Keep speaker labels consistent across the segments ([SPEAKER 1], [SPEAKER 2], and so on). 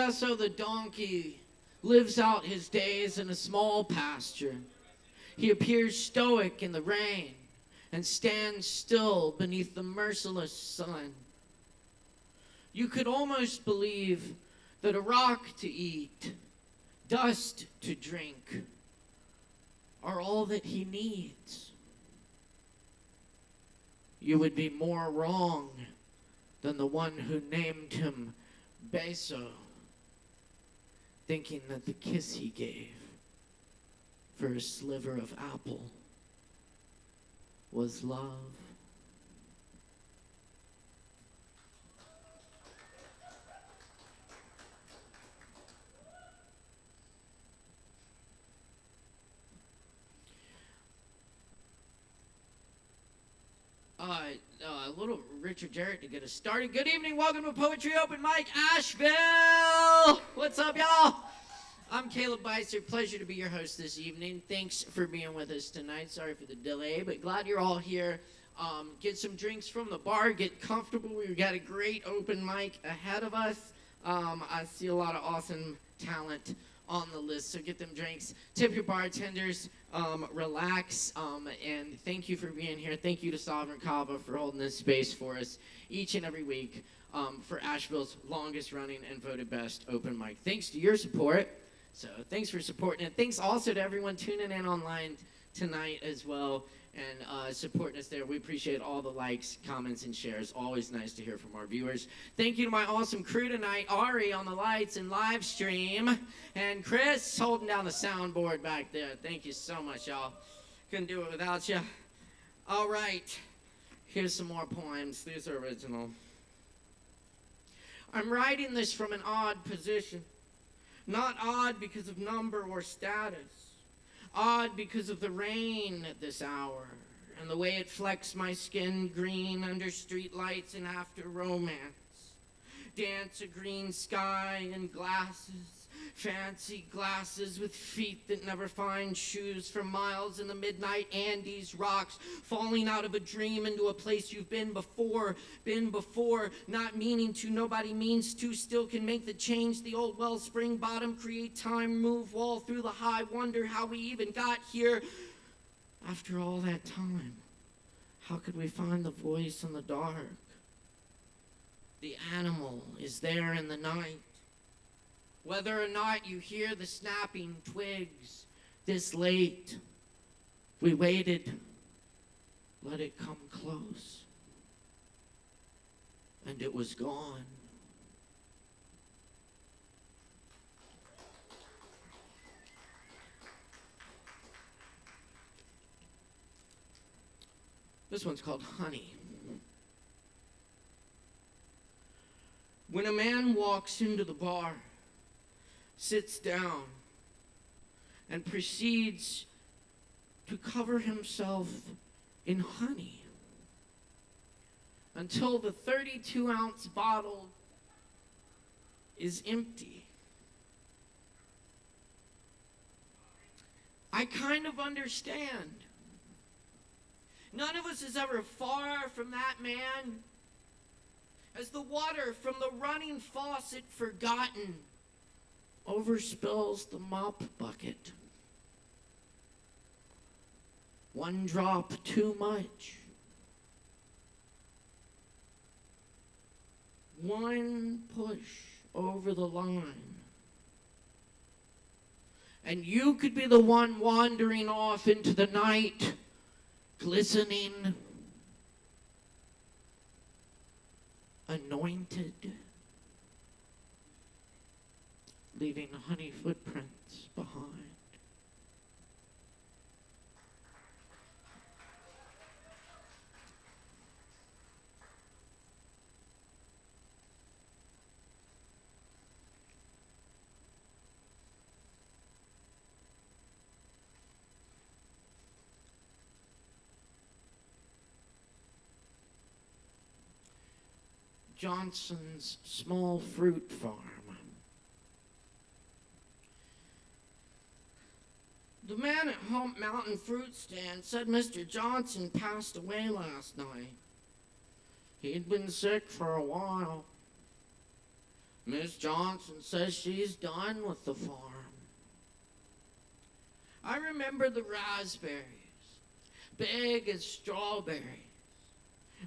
[SPEAKER 1] Besso the donkey lives out his days in a small pasture. He appears stoic in the rain and stands still beneath the merciless sun. You could almost believe that a rock to eat, dust to drink, are all that he needs. You would be more wrong than the one who named him Beso, thinking that the kiss he gave for a sliver of apple was love. A little Richard Jarrett to get us started. Good evening, welcome to Poetry Open Mic Asheville. What's up, y'all? I'm Caleb Beiser. Pleasure to be your host this evening. Thanks for being with us tonight. Sorry for the delay, but glad you're all here. Get some drinks from the bar. Get comfortable. We've got a great open mic ahead of us. I see a lot of awesome talent on the list, so get them drinks. Tip your bartenders. Relax, and thank you for being here. Thank you to Sovereign Kava for holding this space for us each and every week for Asheville's longest running and voted best open mic. Thanks to your support. So thanks for supporting it. Thanks also to everyone tuning in online tonight as well and supporting us there. We appreciate all the likes, comments, and shares. Always nice to hear from our viewers. Thank you to my awesome crew tonight, Ari on the lights and live stream, and Chris holding down the soundboard back there. Thank you so much, y'all. Couldn't do it without you. All right, here's some more poems. These are original. I'm writing this from an odd position. Not odd because of number or status. Odd because of the rain at this hour and the way it flecks my skin green under street lights and after romance. Dance a green sky and glasses, fancy glasses with feet that never find shoes for miles in the midnight Andes rocks, falling out of a dream into a place you've been before, not meaning to, nobody means to, still can make the change, the old wellspring bottom, create time, move wall through the high, wonder how we even got here. After all that time, how could we find the voice in the dark? The animal is there in the night. Whether or not you hear the snapping twigs this late, we waited, let it come close, and it was gone. This one's called Honey. When a man walks into the bar, sits down, and proceeds to cover himself in honey until the 32-ounce bottle is empty. I kind of understand. None of us is ever far from that man. As the water from the running faucet forgotten overspills the mop bucket. One drop too much. One push over the line. And you could be the one wandering off into the night, glistening, anointed, leaving honey footprints behind. Johnson's small fruit farm. The man at Hump Mountain Fruit Stand said Mr. Johnson passed away last night. He'd been sick for a while. Miss Johnson says she's done with the farm. I remember the raspberries, big as strawberries,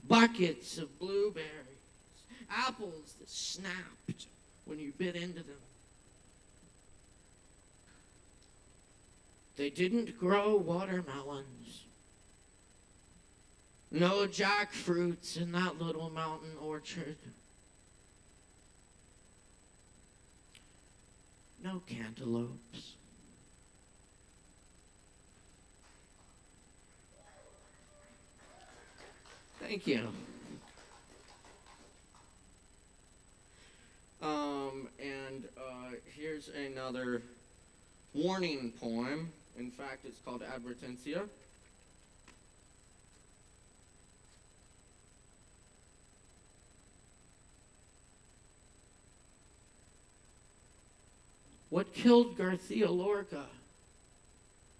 [SPEAKER 1] buckets of blueberries, apples that snapped when you bit into them. They didn't grow watermelons. No jackfruits in that little mountain orchard. No cantaloupes. Thank you. Here's another warning poem. In fact, it's called Advertencia. What killed Garcia Lorca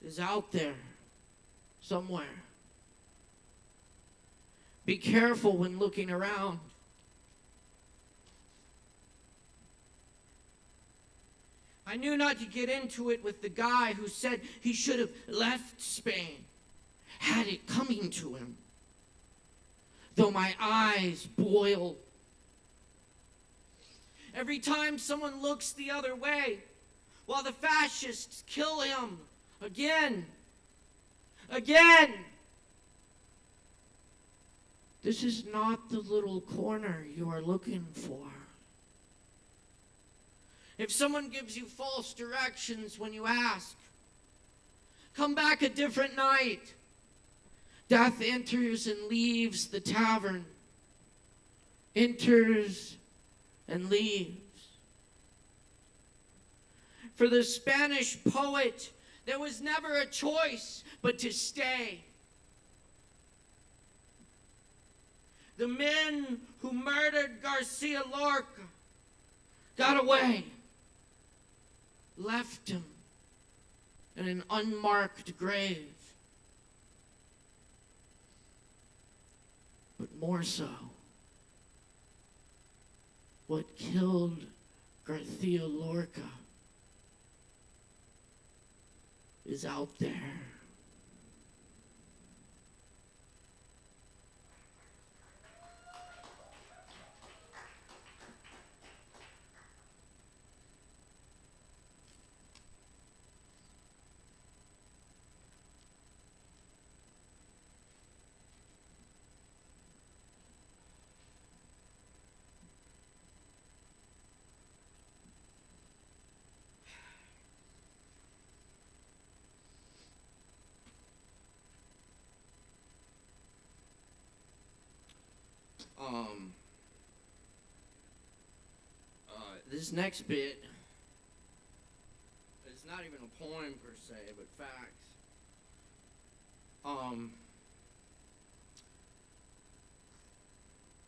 [SPEAKER 1] is out there somewhere. Be careful when looking around. I knew not to get into it with the guy who said he should have left Spain, had it coming to him. Though my eyes boil. Every time someone looks the other way, while the fascists kill him again. This is not the little corner you are looking for. If someone gives you false directions when you ask, come back a different night. Death enters and leaves the tavern. Enters and leaves. For the Spanish poet, there was never a choice but to stay. The men who murdered Garcia Lorca got away, left him in an unmarked grave. But more so, what killed Garcia Lorca is out there. This next bit is not even a poem per se, but facts.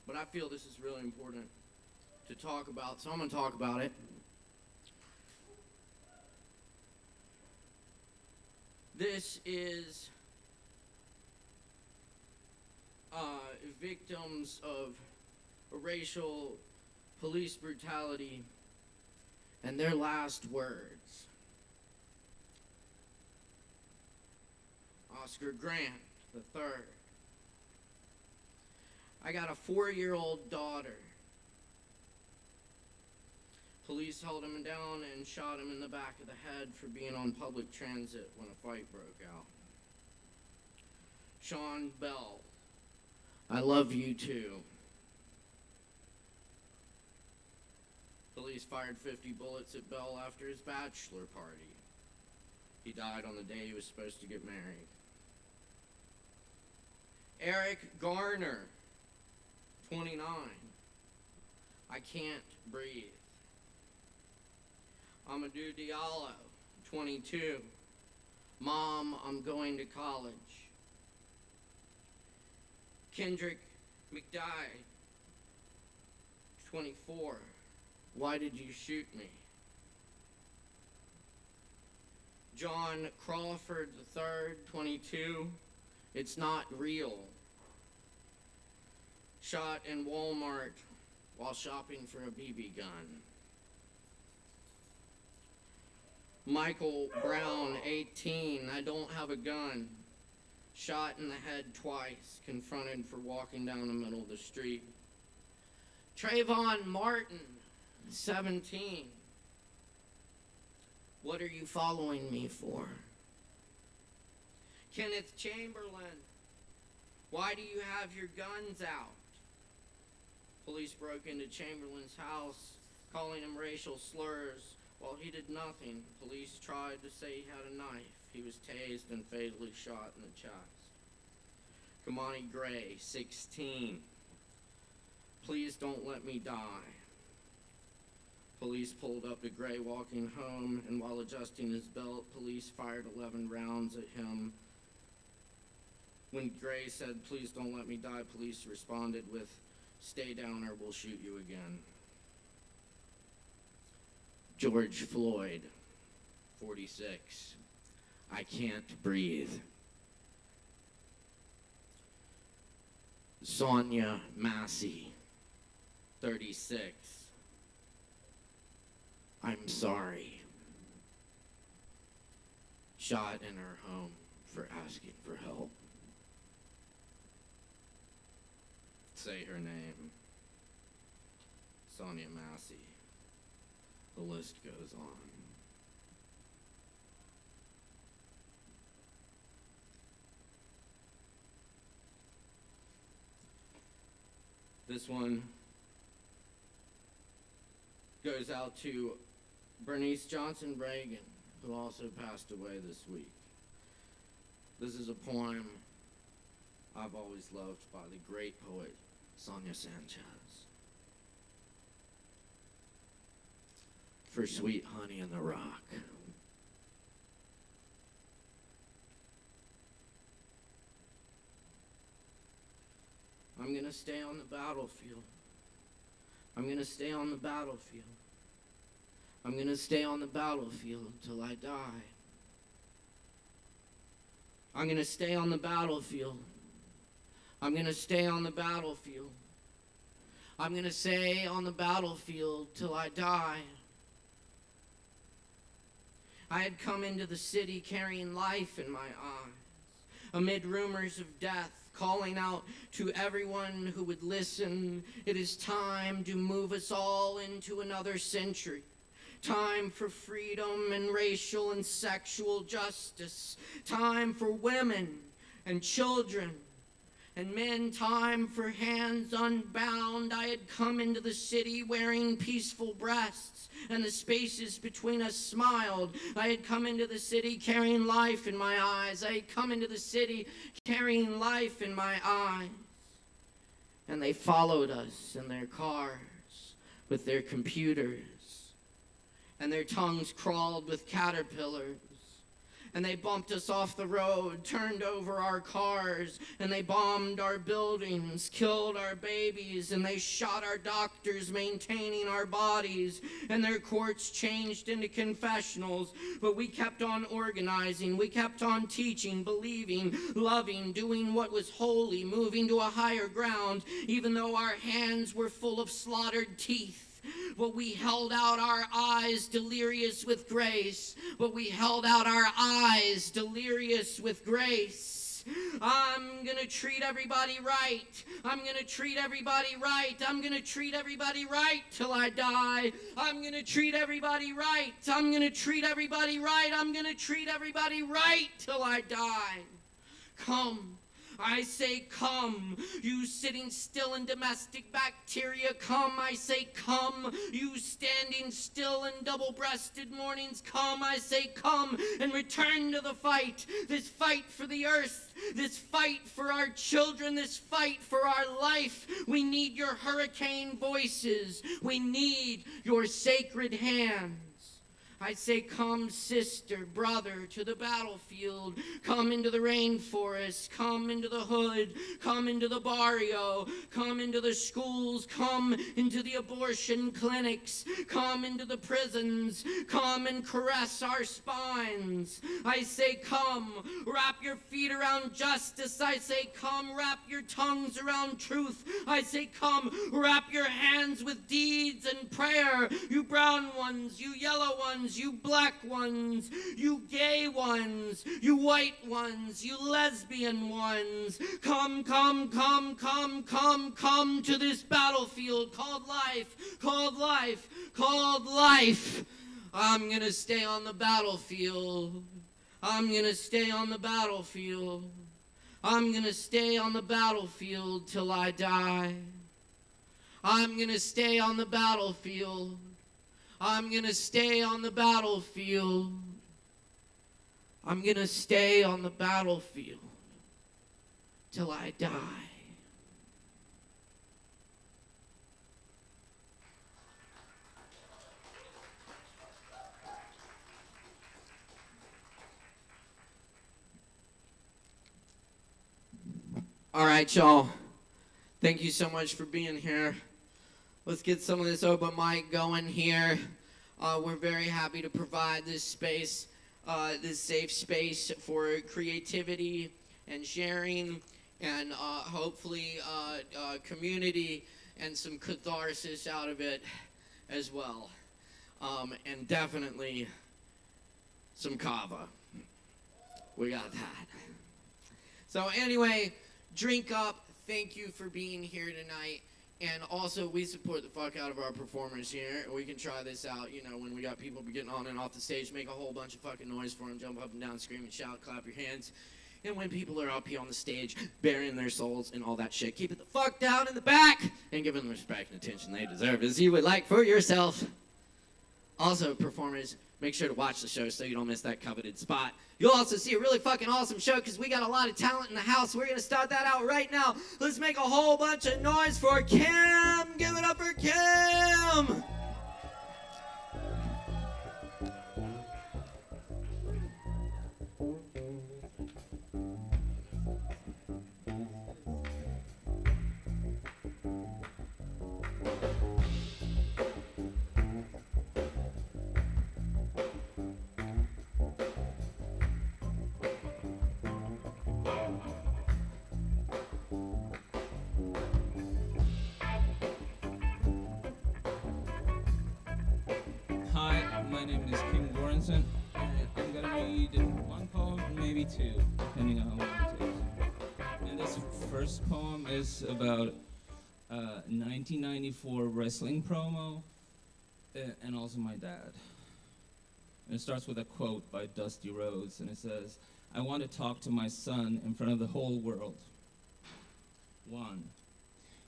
[SPEAKER 1] But I feel this is really important to talk about, so I'm going to talk about it. This is victims of racial police brutality and their last words. Oscar Grant III. I got a 4-year-old daughter. Police held him down and shot him in the back of the head for being on public transit when a fight broke out. Sean Bell, I love you too. Police fired 50 bullets at Bell after his bachelor party. He died on the day he was supposed to get married. Eric Garner, 29. I can't breathe. Amadou Diallo, 22. Mom, I'm going to college. Kendrick McDye, 24. Why did you shoot me? John Crawford III, 22. It's not real. Shot in Walmart while shopping for a BB gun. Michael Brown, 18, I don't have a gun. Shot in the head twice, confronted for walking down the middle of the street. Trayvon Martin, 17. What are you following me for? Kenneth Chamberlain, why do you have your guns out? Police broke into Chamberlain's house, calling him racial slurs. While he did nothing, police tried to say he had a knife. He was tased and fatally shot in the chest. Kamani Gray, 16. Please don't let me die. Police pulled up to Gray walking home, and while adjusting his belt, police fired 11 rounds at him. When Gray said, please don't let me die, police responded with, stay down or we'll shoot you again. George Floyd, 46. I can't breathe. Sonia Massey, 36. I'm sorry. Shot in her home for asking for help. Say her name. Sonia Massey. The list goes on. This one goes out to Bernice Johnson Reagan, who also passed away this week. This is a poem I've always loved by the great poet Sonia Sanchez. For Sweet Honey in the Rock. I'm gonna stay on the battlefield. I'm gonna stay on the battlefield. I'm gonna stay on the battlefield till I die. I'm gonna stay on the battlefield. I'm gonna stay on the battlefield. I'm gonna stay on the battlefield till I die. I had come into the city carrying life in my eyes, amid rumors of death, calling out to everyone who would listen, it is time to move us all into another century. Time for freedom and racial and sexual justice. Time for women and children and men. Time for hands unbound. I had come into the city wearing peaceful breasts, and the spaces between us smiled. I had come into the city carrying life in my eyes. I had come into the city carrying life in my eyes. And they followed us in their cars with their computers. And their tongues crawled with caterpillars. And they bumped us off the road, turned over our cars, and they bombed our buildings, killed our babies, and they shot our doctors maintaining our bodies, and their courts changed into confessionals. But we kept on organizing, we kept on teaching, believing, loving, doing what was holy, moving to a higher ground, even though our hands were full of slaughtered teeth. But we held out our eyes delirious with grace. But we held out our eyes delirious with grace. I'm gonna treat everybody right. I'm gonna treat everybody right. I'm gonna treat everybody right till I die. I'm gonna treat everybody right. I'm gonna treat everybody right. I'm gonna treat everybody right till I die. Come. I say come, you sitting still in domestic bacteria, come, I say come, you standing still in double-breasted mornings, come, I say come, and return to the fight, this fight for the earth, this fight for our children, this fight for our life. We need your hurricane voices, we need your sacred hands. I say, come, sister, brother, to the battlefield. Come into the rainforest. Come into the hood. Come into the barrio. Come into the schools. Come into the abortion clinics. Come into the prisons. Come and caress our spines. I say, come, wrap your feet around justice. I say, come, wrap your tongues around truth. I say, come, wrap your hands with deeds and prayer. You brown ones, you yellow ones, ones, you black ones, you gay ones, you white ones, you lesbian ones. Come, come, come, come, come, come to this battlefield called life, called life, called life. I'm gonna stay on the battlefield. I'm gonna stay on the battlefield. I'm gonna stay on the battlefield till I die. I'm gonna stay on the battlefield. I'm gonna stay on the battlefield. I'm gonna stay on the battlefield till I die. All right, y'all. Thank you so much for being here. Let's get some of this open mic going here. We're very happy to provide this space, this safe space for creativity and sharing and hopefully community and some catharsis out of it as well. And definitely some Kava. We got that. So anyway, drink up. Thank you for being here tonight. And also, we support the fuck out of our performers here. We can try this out, you know, when we got people getting on and off the stage, make a whole bunch of fucking noise for them, jump up and down, scream and shout, clap your hands. And when people are up here on the stage, burying their souls and all that shit, keep it the fuck down in the back and give them the respect and attention they deserve, as you would like for yourself. Also, performers, make sure to watch the show so you don't miss that coveted spot. You'll also see a really fucking awesome show because we got a lot of talent in the house. We're going to start that out right now. Let's make a whole bunch of noise for Kim. Give it up for Kim.
[SPEAKER 2] Hi, my name is Kim Goranson, and I'm gonna read one poem, maybe two, depending on how long it takes. And this first poem is about 1994 wrestling promo, and also my dad. And it starts with a quote by Dusty Rhodes, and it says, "I want to talk to my son in front of the whole world." 1.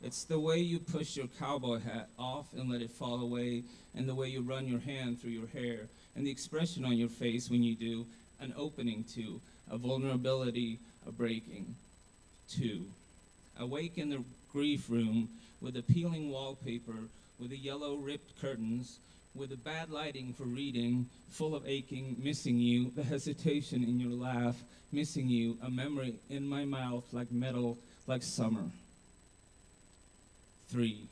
[SPEAKER 2] It's the way you push your cowboy hat off and let it fall away, and the way you run your hand through your hair, and the expression on your face when you do, an opening to, a vulnerability, a breaking. 2. Awake in the grief room with the peeling wallpaper, with the yellow ripped curtains, with the bad lighting for reading, full of aching, missing you, the hesitation in your laugh, missing you, a memory in my mouth like metal, like summer. 3.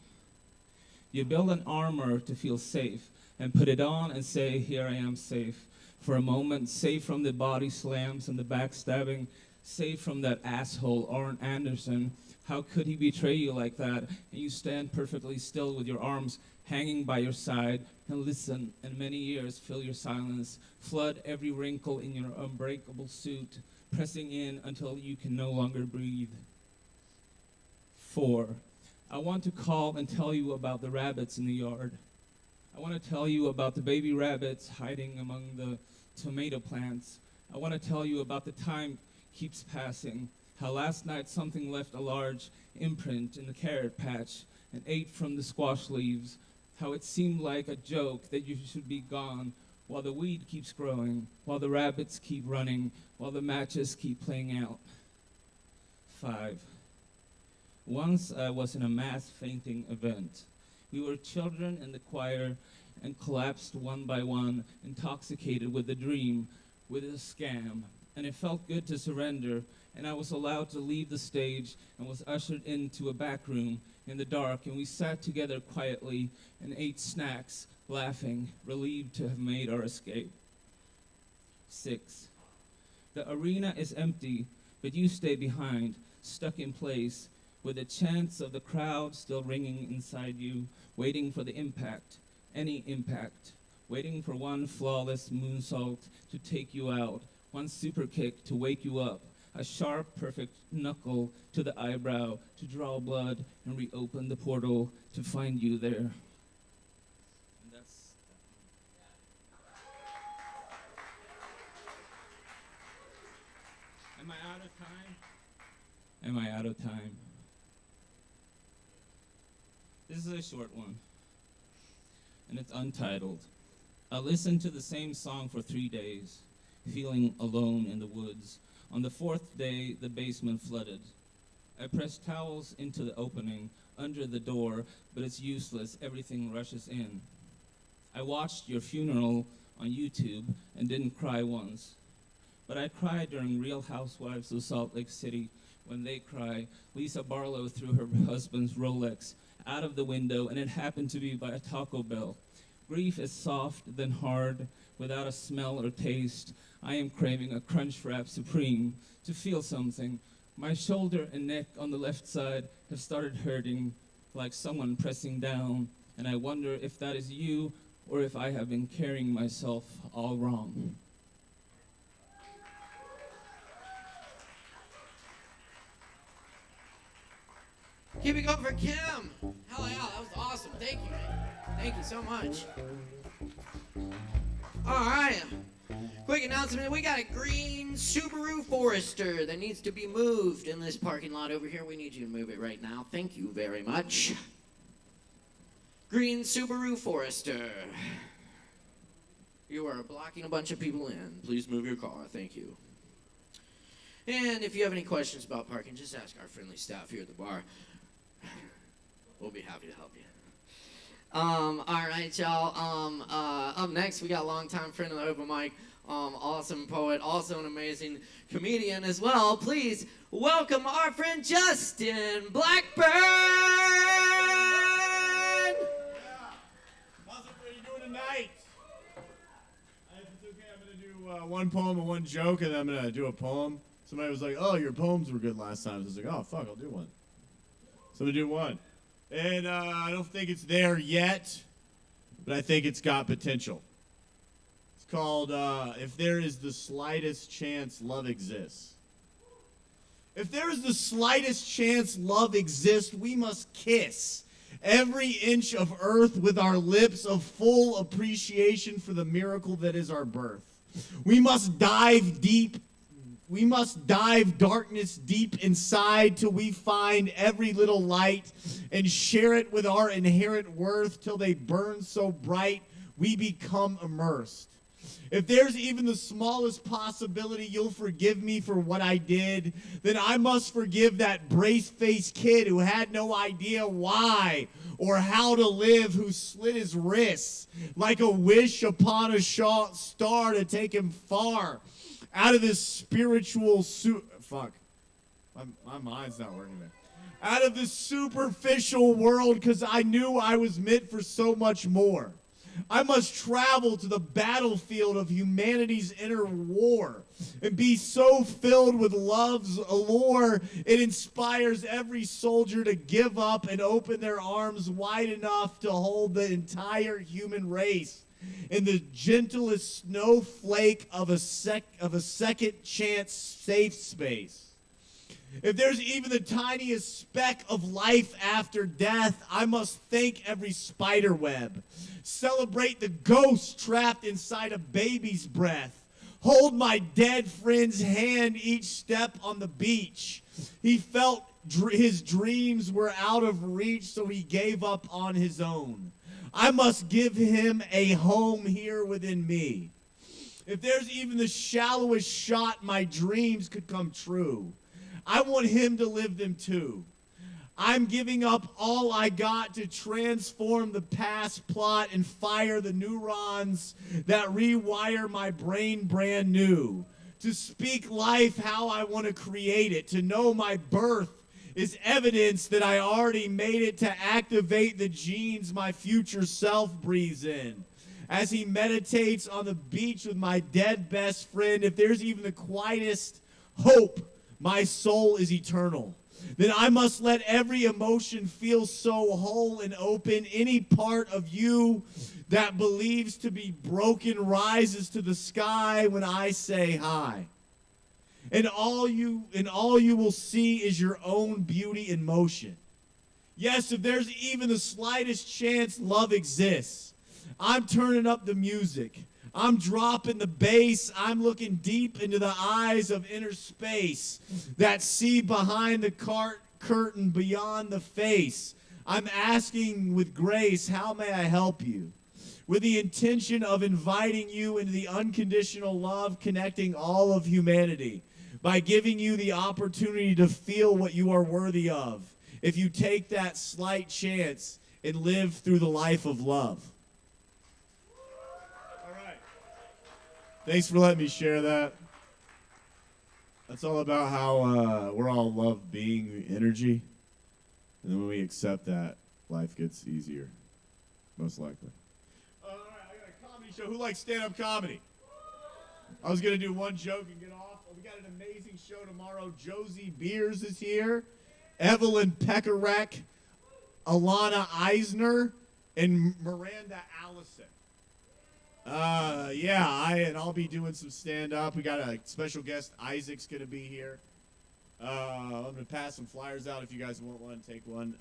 [SPEAKER 2] You build an armor to feel safe and put it on and say, here I am safe. For a moment, safe from the body slams and the backstabbing, safe from that asshole, Arn Anderson. How could he betray you like that? And you stand perfectly still with your arms hanging by your side and listen, and many years fill your silence, flood every wrinkle in your unbreakable suit, pressing in until you can no longer breathe. 4. I want to call and tell you about the rabbits in the yard. I want to tell you about the baby rabbits hiding among the tomato plants. I want to tell you about the time keeps passing, how last night something left a large imprint in the carrot patch and ate from the squash leaves, how it seemed like a joke that you should be gone while the weed keeps growing, while the rabbits keep running, while the matches keep playing out. 5. Once I was in a mass fainting event. We were children in the choir and collapsed one by one, intoxicated with the dream, with a scam. And it felt good to surrender, and I was allowed to leave the stage and was ushered into a back room in the dark, and we sat together quietly and ate snacks, laughing, relieved to have made our escape. 6. The arena is empty, but you stay behind, stuck in place, with the chants of the crowd still ringing inside you, waiting for the impact, any impact. waiting for one flawless moonsault to take you out, one super kick to wake you up, a sharp, perfect knuckle to the eyebrow to draw blood and reopen the portal to find you there. And that's Am I out of time? Am I out of time? This is a short one, and it's untitled. I listened to the same song for 3 days, feeling alone in the woods. On the 4th day, the basement flooded. I pressed towels into the opening under the door, but it's useless. Everything rushes in. I watched your funeral on YouTube and didn't cry once. But I cried during Real Housewives of Salt Lake City. When they cry, Lisa Barlow threw her husband's Rolex out of the window, and it happened to be by a Taco Bell. Grief is soft, then hard, without a smell or taste. I am craving a Crunch Wrap Supreme to feel something. My shoulder and neck on the left side have started hurting, like someone pressing down, and I wonder if that is you or if I have been carrying myself all wrong.
[SPEAKER 1] Keep it going for Kim. Hell yeah, that was awesome. Thank you, man. Thank you so much. All right. Quick announcement. We got a green Subaru Forester that needs to be moved in this parking lot over here. We need you to move it right now. Thank you very much. Green Subaru Forester. You are blocking a bunch of people in. Please move your car. Thank you. And if you have any questions about parking, just ask our friendly staff here at the bar. We'll be happy to help you. All right, y'all. Up next, we got longtime friend of the open mic, awesome poet, also an amazing comedian as well. Please welcome our friend Justin Blackburn.
[SPEAKER 3] Yeah. How's everybody doing tonight? If it's okay, I'm gonna do one poem and one joke, and then I'm gonna do a poem. Somebody was like, "Oh, your poems were good last time." So I was like, "Oh, fuck, I'll do one." So I'm gonna do one. And I don't think it's there yet, but I think it's got potential. It's called If There Is the Slightest Chance Love Exists. If there is the slightest chance love exists, we must kiss every inch of earth with our lips of full appreciation for the miracle that is our birth. We must dive deep. We must dive darkness deep inside till we find every little light and share it with our inherent worth till they burn so bright we become immersed. If there's even the smallest possibility you'll forgive me for what I did, then I must forgive that brace-faced kid who had no idea why or how to live, who slit his wrists like a wish upon a star to take him far out of this spiritual my mind's not working there. Out of this superficial world, because I knew I was meant for so much more. I must travel to the battlefield of humanity's inner war and be so filled with love's allure it inspires every soldier to give up and open their arms wide enough to hold the entire human race in the gentlest snowflake of a second chance safe space. If there's even the tiniest speck of life after death, I must thank every spider web, celebrate the ghost trapped inside a baby's breath, hold my dead friend's hand each step on the beach. He felt his dreams were out of reach, so he gave up on his own. I must give him a home here within me. If there's even the shallowest shot my dreams could come true, I want him to live them too. I'm giving up all I got to transform the past plot and fire the neurons that rewire my brain brand new. To speak life how I want to create it, to know my birth is evidence that I already made it, to activate the genes my future self breathes in. As he meditates on the beach with my dead best friend, if there's even the quietest hope, my soul is eternal. then I must let every emotion feel so whole and open. Any part of you that believes to be broken rises to the sky when I say hi. And all you will see is your own beauty in motion. Yes, if there's even the slightest chance love exists, I'm turning up the music. I'm dropping the bass. I'm looking deep into the eyes of inner space that see behind the curtain beyond the face. I'm asking with grace, how may I help you? With the intention of inviting you into the unconditional love connecting all of humanity by giving you the opportunity to feel what you are worthy of if you take that slight chance and live through the life of love. Thanks for letting me share that. That's all about how we're all love being energy. And then when we accept that, life gets easier, most likely. All right, I got a comedy show. Who likes stand-up comedy? I was going to do one joke and get off. We got an amazing show tomorrow. Josie Beers is here. Evelyn Pekarek, Alana Eisner, and Miranda Allison. I'll be doing some stand-up. We got a special guest. Isaac's going to be here. I'm going to pass some flyers out if you guys want one, take one.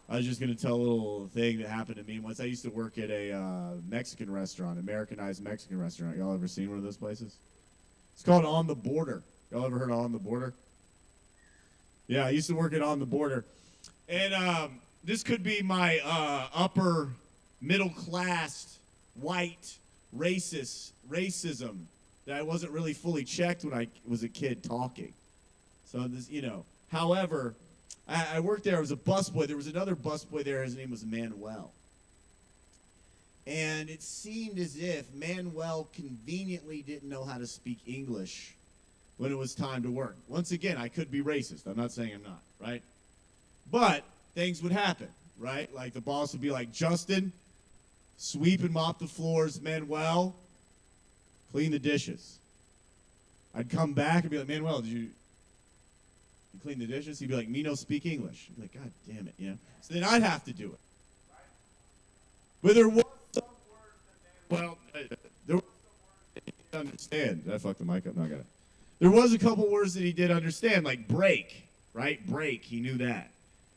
[SPEAKER 3] I was just going to tell a little thing that happened to me once. I used to work at a Mexican restaurant, Americanized Mexican restaurant. Y'all ever seen one of those places? It's called On the Border. Y'all ever heard of On the Border? Yeah, I used to work at On the Border. And this could be my upper middle class white racism that I wasn't really fully checked when I was a kid talking. So this, however, I worked there. I was a busboy. There was another busboy there. His name was Manuel. And it seemed as if Manuel conveniently didn't know how to speak English when it was time to work. Once again, I could be racist. I'm not saying I'm not, right? But things would happen, right? Like the boss would be like, Justin, sweep and mop the floors. Manuel, clean the dishes. I'd come back and be like, Manuel, did you clean the dishes? He'd be like, me no speak English. I'd be like, God damn it, So then I'd have to do it. But there was some words that there was some words that he didn't understand. Did I fuck the mic up? No, I got it. There was a couple words that he did understand, like break, right? Break, he knew that.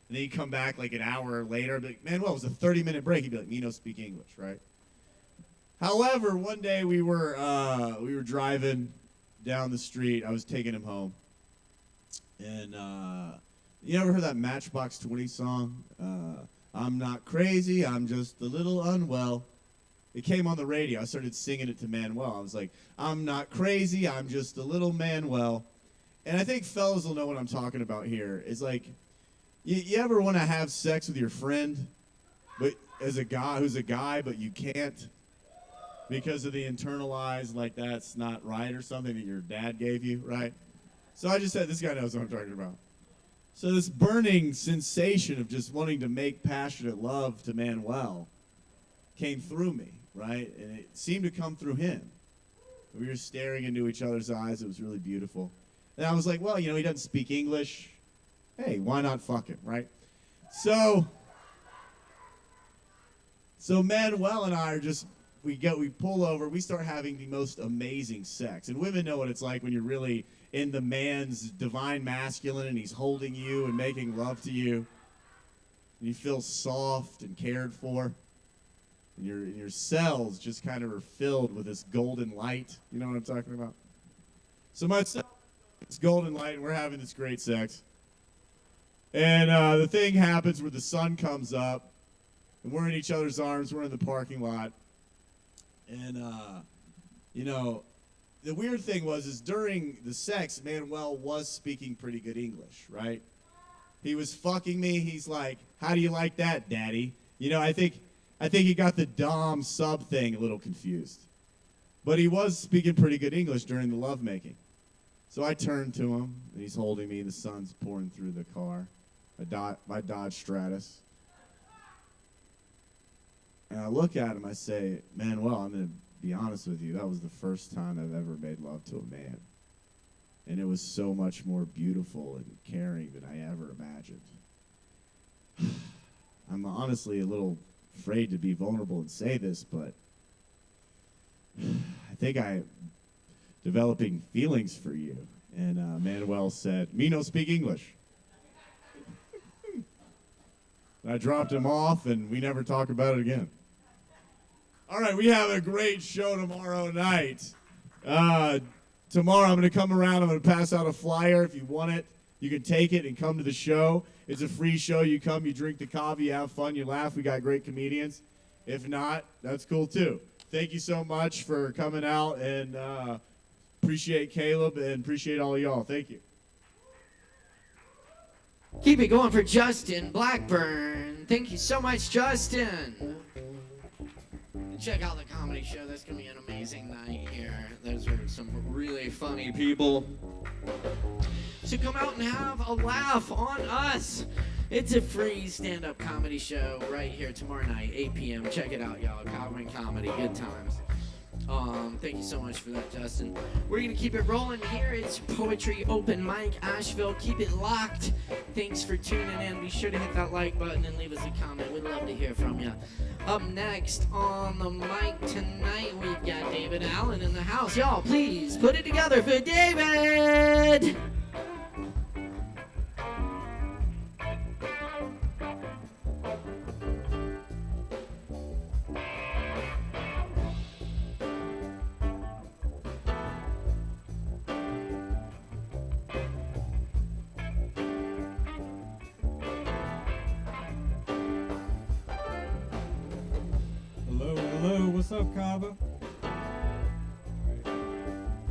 [SPEAKER 3] And then he'd come back like an hour later and be like, Manuel, it was a 30-minute break. He'd be like, me no speak English, right? However, one day we were driving down the street. I was taking him home. And you ever heard that Matchbox 20 song? I'm not crazy, I'm just a little unwell. It came on the radio. I started singing it to Manuel. I was like, I'm not crazy, I'm just a little Manuel. And I think fellas will know what I'm talking about here. It's like, you ever want to have sex with your friend, but as a guy who's a guy, but you can't because of the internalized, like that's not right or something that your dad gave you, right? So I just said, this guy knows what I'm talking about. So this burning sensation of just wanting to make passionate love to Manuel came through me, right? And it seemed to come through him. We were staring into each other's eyes. It was really beautiful. And I was like, well, he doesn't speak English. Hey, why not fuck him, right? So Manuel and I are just, we pull over, we start having the most amazing sex. And women know what it's like when you're really in the man's divine masculine and he's holding you and making love to you. And you feel soft and cared for. And your cells just kind of are filled with this golden light. You know what I'm talking about? So my cell, it's golden light and we're having this great sex. And the thing happens where the sun comes up and we're in each other's arms. We're in the parking lot. And, the weird thing is during the sex, Manuel was speaking pretty good English, right? He was fucking me. He's like, how do you like that, daddy? I think he got the dom sub thing a little confused. But he was speaking pretty good English during the lovemaking. So I turned to him, and he's holding me, and the sun's pouring through the car, my Dodge Stratus. And I look at him, I say, Manuel, I'm going to be honest with you, that was the first time I've ever made love to a man. and it was so much more beautiful and caring than I ever imagined. I'm honestly a little afraid to be vulnerable and say this, but I think I'm developing feelings for you. And Manuel said, "Me no speak English." I dropped him off, and we never talked about it again. All right, we have a great show tomorrow night. Tomorrow I'm going to come around. I'm going to pass out a flyer. If you want it, you can take it and come to the show. It's a free show. You come, you drink the Kava, you have fun, you laugh. We got great comedians. If not, that's cool too. Thank you so much for coming out, and appreciate Caleb and appreciate all of y'all. Thank you.
[SPEAKER 1] Keep it going for Justin Blackburn. Thank you so much, Justin. Check out the comedy show. That's going to be an amazing night here. Those are some really funny people. So come out and have a laugh on us. It's a free stand-up comedy show right here tomorrow night, 8 p.m. Check it out, y'all. Kava and Comedy. Good times. Thank you so much for that, Justin. We're going to keep it rolling here. It's Poetry Open Mic Asheville. Keep it locked. Thanks for tuning in. Be sure to hit that like button and leave us a comment. We'd love to hear from you. Up next on the mic tonight, we've got David Allen in the house. Y'all, please put it together for David!
[SPEAKER 4] Hello, what's up, Kava?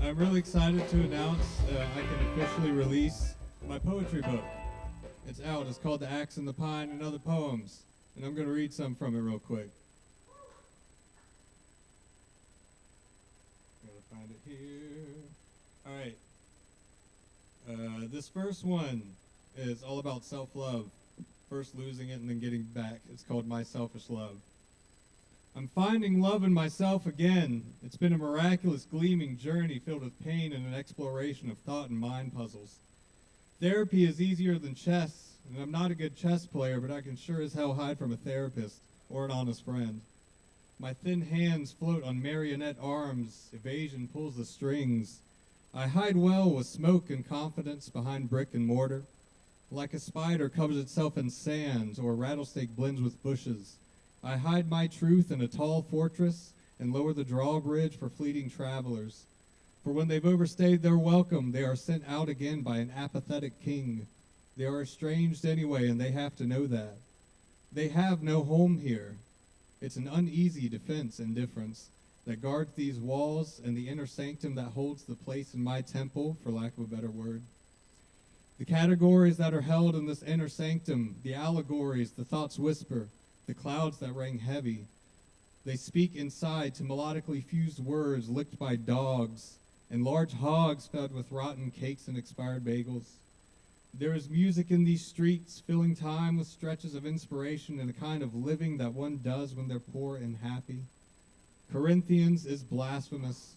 [SPEAKER 4] I'm really excited to announce I can officially release my poetry book. It's out. It's called The Axe and the Pine and Other Poems, and I'm going to read some from it real quick. Gotta find it here. All right. This first one is all about self-love. First losing it and then getting back. It's called My Selfish Love. I'm finding love in myself again. It's been a miraculous, gleaming journey filled with pain and an exploration of thought and mind puzzles. Therapy is easier than chess, and I'm not a good chess player, but I can sure as hell hide from a therapist or an honest friend. My thin hands float on marionette arms. Evasion pulls the strings. I hide well with smoke and confidence behind brick and mortar. Like a spider covers itself in sand, or a rattlesnake blends with bushes. I hide my truth in a tall fortress and lower the drawbridge for fleeting travelers. For when they've overstayed their welcome, they are sent out again by an apathetic king. They are estranged anyway, and they have to know that. They have no home here. It's an uneasy defense indifference that guards these walls and the inner sanctum that holds the place in my temple, for lack of a better word. The categories that are held in this inner sanctum, the allegories, the thoughts whisper, the clouds that rang heavy. They speak inside to melodically fused words licked by dogs and large hogs fed with rotten cakes and expired bagels. There is music in these streets, filling time with stretches of inspiration and a kind of living that one does when they're poor and happy. Corinthians is blasphemous.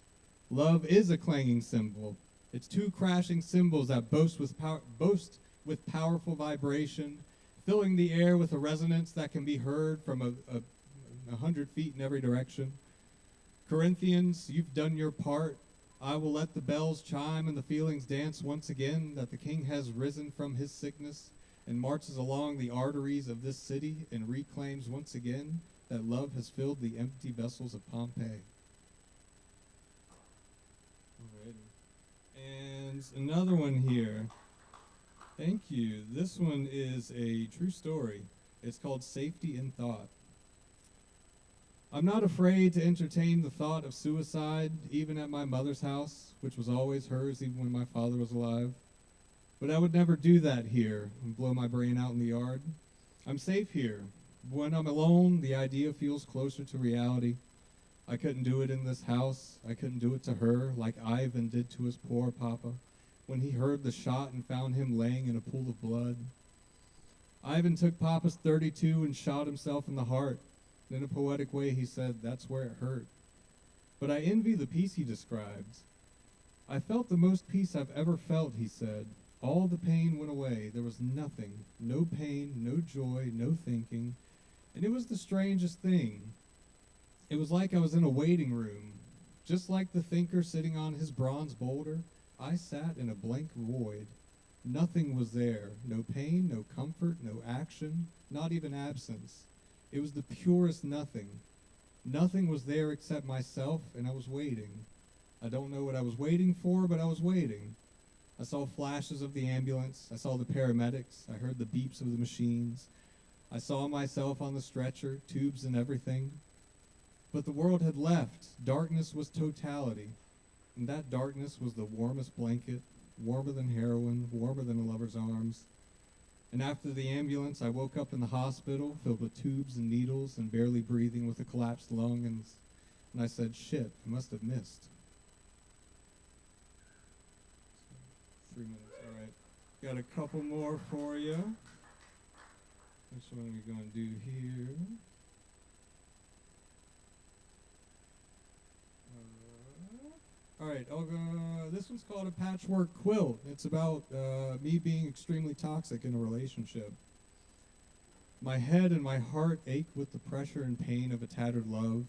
[SPEAKER 4] Love is a clanging cymbal. It's two crashing cymbals that boast with powerful vibration, filling the air with a resonance that can be heard from 100 feet in every direction. Corinthians, you've done your part. I will let the bells chime and the feelings dance once again that the king has risen from his sickness and marches along the arteries of this city and reclaims once again that love has filled the empty vessels of Pompeii. And another one here. Thank you. This one is a true story. It's called Safety in Thought. I'm not afraid to entertain the thought of suicide, even at my mother's house, which was always hers even when my father was alive. But I would never do that here and blow my brain out in the yard. I'm safe here. When I'm alone, the idea feels closer to reality. I couldn't do it in this house. I couldn't do it to her like Ivan did to his poor papa when he heard the shot and found him laying in a pool of blood. Ivan took Papa's .32 and shot himself in the heart. In a poetic way, he said, "That's where it hurt." But I envy the peace he described. I felt the most peace I've ever felt, he said. All the pain went away. There was nothing. No pain, no joy, no thinking. And it was the strangest thing. It was like I was in a waiting room. Just like the thinker sitting on his bronze boulder, I sat in a blank void. Nothing was there. No pain, no comfort, no action, not even absence. It was the purest nothing. Nothing was there except myself, and I was waiting. I don't know what I was waiting for, but I was waiting. I saw flashes of the ambulance. I saw the paramedics. I heard the beeps of the machines. I saw myself on the stretcher, tubes and everything. But the world had left. Darkness was totality. And that darkness was the warmest blanket, warmer than heroin, warmer than a lover's arms. And after the ambulance, I woke up in the hospital, filled with tubes and needles and barely breathing with a collapsed lung. And I said, shit, I must have missed. 3 minutes, all right. Got a couple more for you. Which one are we going to do here? All right, this one's called a patchwork quilt. It's about me being extremely toxic in a relationship. My head and my heart ache with the pressure and pain of a tattered love.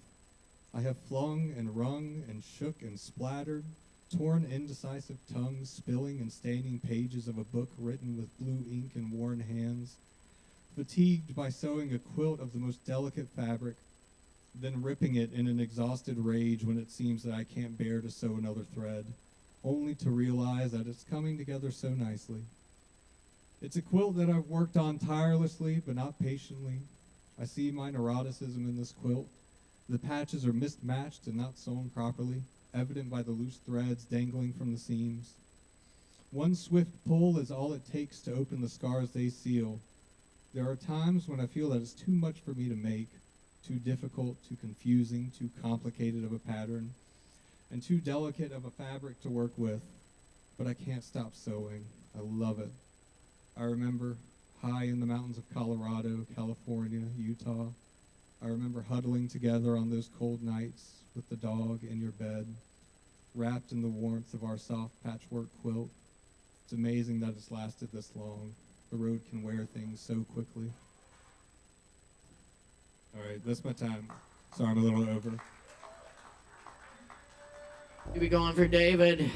[SPEAKER 4] I have flung and wrung and shook and splattered, torn indecisive tongues spilling and staining pages of a book written with blue ink and worn hands, fatigued by sewing a quilt of the most delicate fabric, then ripping it in an exhausted rage when it seems that I can't bear to sew another thread, only to realize that it's coming together so nicely. It's a quilt that I've worked on tirelessly, but not patiently. I see my neuroticism in this quilt. The patches are mismatched and not sewn properly, evident by the loose threads dangling from the seams. One swift pull is all it takes to open the scars they seal. There are times when I feel that it's too much for me to make, too difficult, too confusing, too complicated of a pattern, and too delicate of a fabric to work with, but I can't stop sewing. I love it. I remember high in the mountains of Colorado, California, Utah. I remember huddling together on those cold nights with the dog in your bed, wrapped in the warmth of our soft patchwork quilt. It's amazing that it's lasted this long. The road can wear things so quickly. All right, that's my time. Sorry, I'm a little over.
[SPEAKER 1] Here we going for David.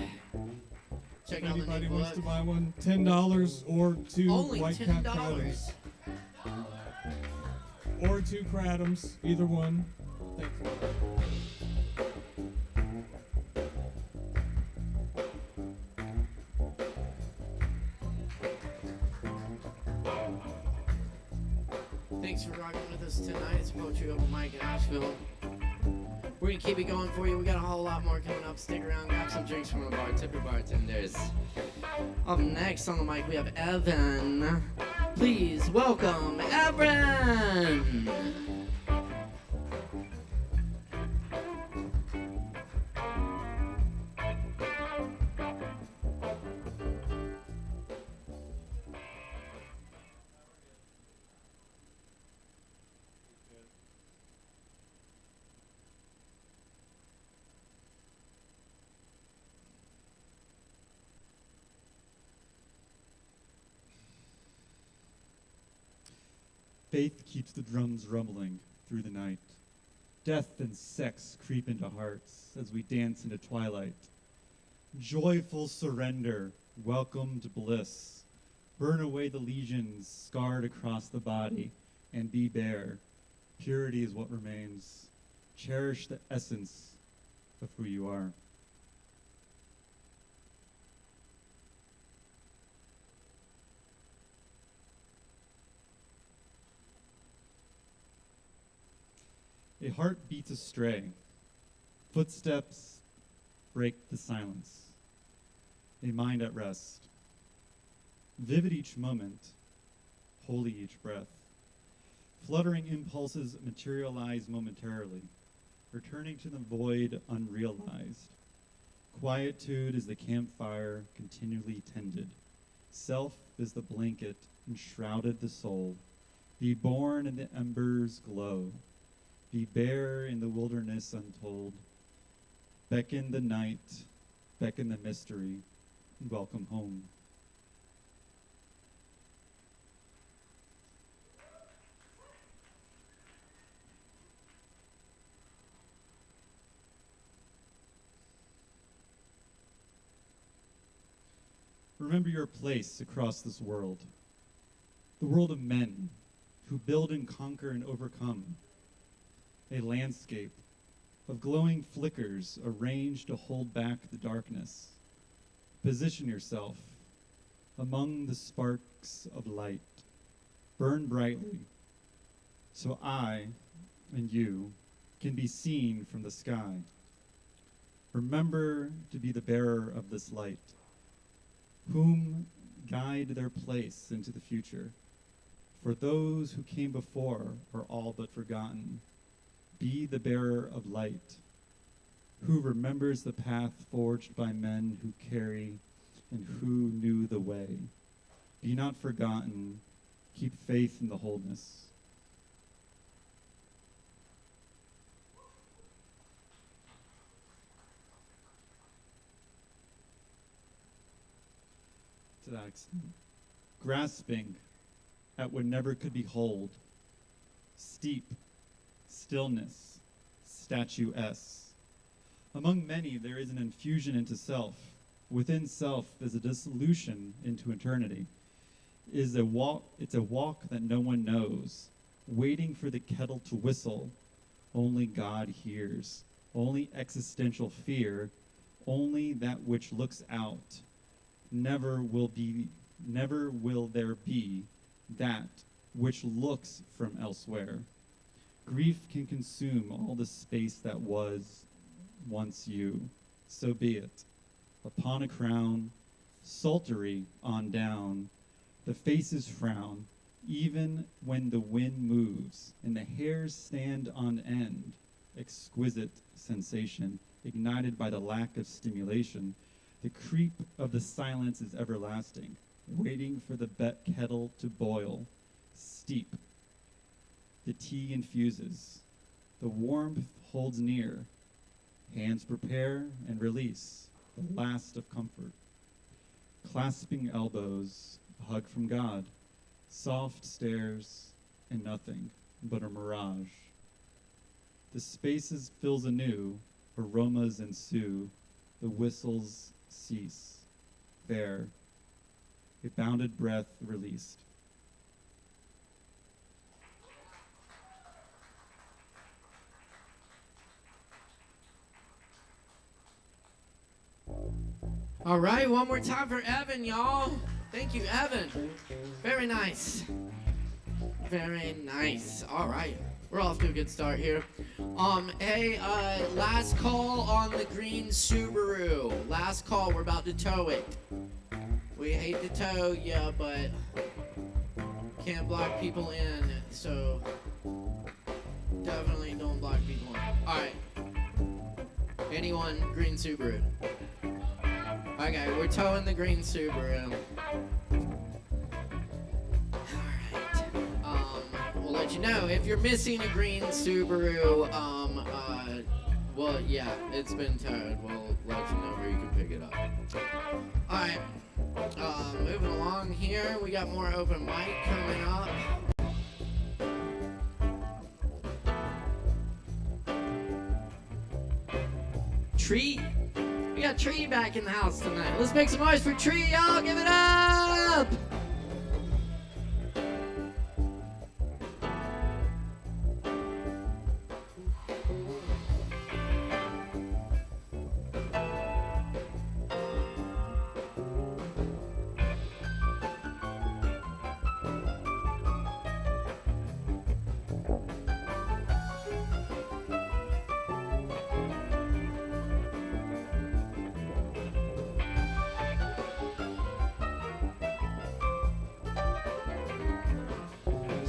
[SPEAKER 1] Check
[SPEAKER 4] If
[SPEAKER 1] out the
[SPEAKER 4] anybody
[SPEAKER 1] new
[SPEAKER 4] wants
[SPEAKER 1] book.
[SPEAKER 4] to buy one, $10 or two
[SPEAKER 1] Only
[SPEAKER 4] white
[SPEAKER 1] $10.
[SPEAKER 4] cap Kravas. Or two Kratums, either one. Thanks.
[SPEAKER 1] Thanks for rocking with us tonight. It's Poetry Open Mic in Asheville. We're going to keep it going for you. We got a whole lot more coming up. Stick around, grab some drinks from the bartenders. Up next on the mic, we have Evan. Please welcome Evan.
[SPEAKER 5] Faith keeps the drums rumbling through the night. Death and sex creep into hearts as we dance into twilight. Joyful surrender, welcomed bliss. Burn away the lesions scarred across the body and be bare. Purity is what remains. Cherish the essence of who you are. A heart beats astray. Footsteps break the silence. A mind at rest. Vivid each moment, holy each breath. Fluttering impulses materialize momentarily, returning to the void unrealized. Quietude is the campfire continually tended. Self is the blanket enshrouded the soul. Be born in the embers glow. Be bare in the wilderness untold. Beckon the night, beckon the mystery, and welcome home. Remember your place across this world, the world of men who build and conquer and overcome, a landscape of glowing flickers arranged to hold back the darkness. Position yourself among the sparks of light. Burn brightly so I and you can be seen from the sky. Remember to be the bearer of this light, whom guide their place into the future. For those who came before are all but forgotten. Be the bearer of light, who remembers the path forged by men who carry and who knew the way. Be not forgotten. Keep faith in the wholeness. To that extent, grasping at what never could behold, steep, stillness, statuesque. Among many, there is an infusion into self. Within self is a dissolution into eternity. It's a walk that no one knows, waiting for the kettle to whistle. Only God hears. Only existential fear. Only that which looks out. Never will there be that which looks from elsewhere. Grief can consume all the space that was once you. So be it. Upon a crown, psaltery on down, the faces frown, even when the wind moves and the hairs stand on end. Exquisite sensation, ignited by the lack of stimulation. The creep of the silence is everlasting, waiting for the kettle to boil. Steep. The tea infuses. The warmth holds near. Hands prepare and release, the last of comfort. Clasping elbows, a hug from God. Soft stares and nothing but a mirage. The spaces fills anew, aromas ensue, the whistles cease. There, a bounded breath released.
[SPEAKER 1] All right, one more time for Evan, y'all. Thank you, Evan. Very nice. Very nice. All right, we're off to a good start here. Hey, last call on the green Subaru. Last call, we're about to tow it. We hate to tow ya, but can't block people in, so definitely don't block people in. All right. Anyone, green Subaru? Okay, we're towing the green Subaru. Alright. We'll let you know if you're missing a green Subaru, well, yeah, it's been towed. We'll let you know where you can pick it up. Alright. Moving along here, we got more open mic coming up. Tree. We got Tree back in the house tonight. Let's make some noise for Tree, y'all. Give it up!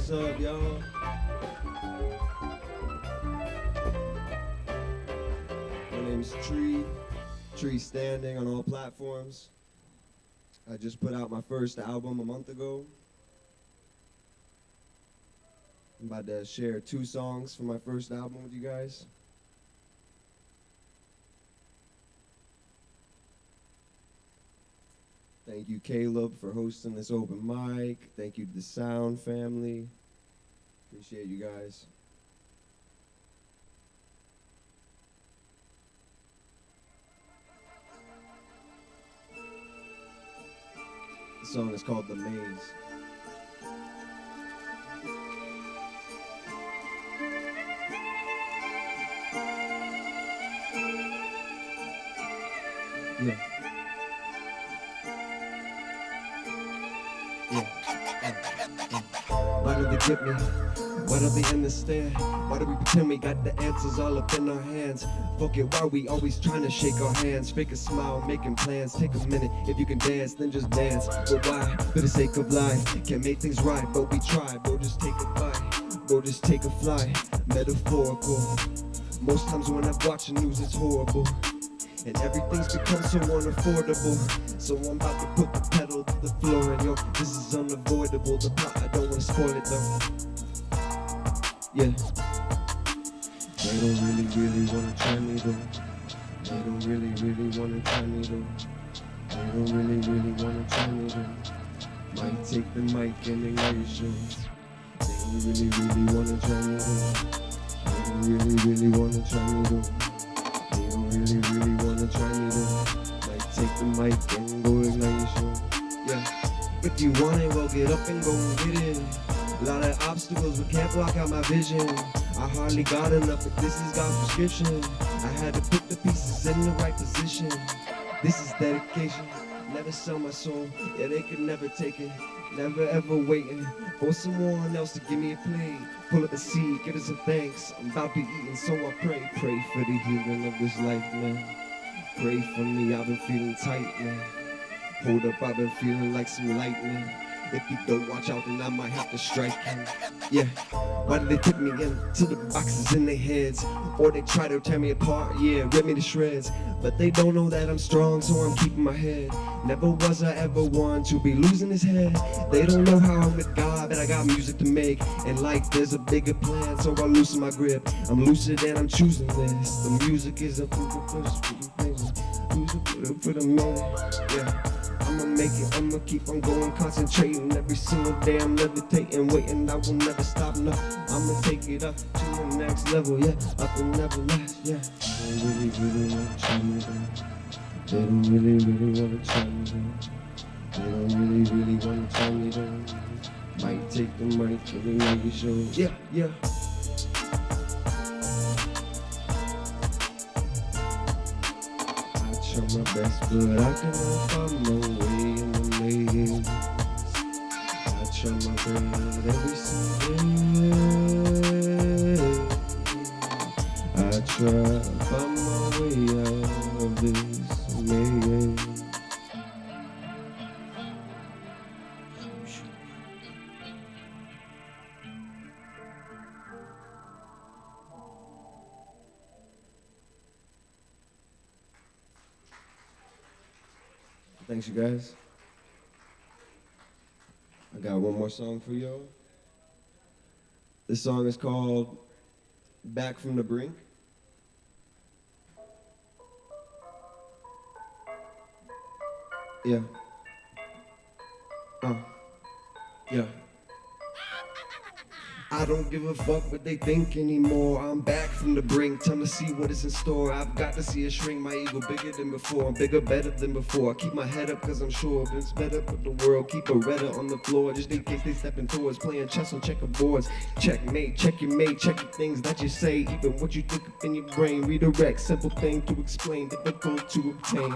[SPEAKER 6] What's up, y'all? My name's Tree Standing on all platforms. I just put out my first album a month ago. I'm about to share 2 songs from my first album with you guys. Thank you, Caleb, for hosting this open mic. Thank you to the sound family. Appreciate you guys. The song is called The Maze. Yeah. Why do they get me? Why do they understand? Why do we pretend we got the answers all up in our hands? Fuck it, why we always trying to shake our hands? Fake a smile, making plans. Take a minute, if you can dance, then just dance. But why? For the sake of life. Can't make things right, but we try. Bro, just take a bite. Bro, just take a flight. Metaphorical. Most times when I watch the news, it's horrible. And everything's become so unaffordable. So I'm about to put the pedal to the floor. And yo, this is unavoidable. The plot, I don't wanna spoil it though. Yeah. They don't really wanna try me though. They don't really wanna try me though. They don't really wanna try me though. Might take the mic and ignite your shows. They don't really wanna try me though. They don't really wanna try me though. They don't really wanna try me though. Might take the mic and go ignite your show. Yeah. If you want it, well get up and go and get it. A lot of obstacles, but can't block out my vision. I hardly got enough, but this is God's prescription. I had to put the pieces in the right position. This is dedication. Never sell my soul. Yeah, they could never take it. Never ever waiting for someone else to give me a plate. Pull up a seed, give it some thanks. I'm about to eat, and so I pray. Pray for the healing of this life, man. Pray for me, I've been feeling tight, man. Hold up, I've been feeling like some lightning. If you don't watch out, then I might have to strike him. Yeah, why do they put me into the boxes in their heads? Or they try to tear me apart, yeah, rip me to shreds. But they don't know that I'm strong, so I'm keeping my head. Never was I ever one to be losing his head. They don't know how I'm with God, but I got music to make. And like there's a bigger plan, so I loosen my grip. I'm lucid and I'm choosing this. The music is a food for the minute, yeah. I'ma make it, I'ma keep on going, concentrating. Every single day I'm levitating, waiting, I will never stop, no. I'ma take it up to the next level, yeah. Up and never last, yeah. They really wanna try me down. They don't really wanna try me down. They don't really wanna try me down. Might take the mic for the nigga show, yeah, yeah. My best, but I cannot find my way in the maze. I try my best every single day. I try to find my way out of this maze. Thanks, you guys. I got one more song for y'all. This song is called Back from the Brink. Yeah. Yeah. I don't give a fuck what they think anymore. I'm back from the brink, time to see what is in store. I've got to see it shrink, my ego bigger than before. I'm bigger, better than before. I keep my head up cause I'm sure it's better for the world. Keep a redder on the floor just in case they stepping towards. Playing chess on checkerboards. Checkmate, check your mate, check the things that you say. Even what you think up in your brain. Redirect, simple thing to explain, difficult to obtain.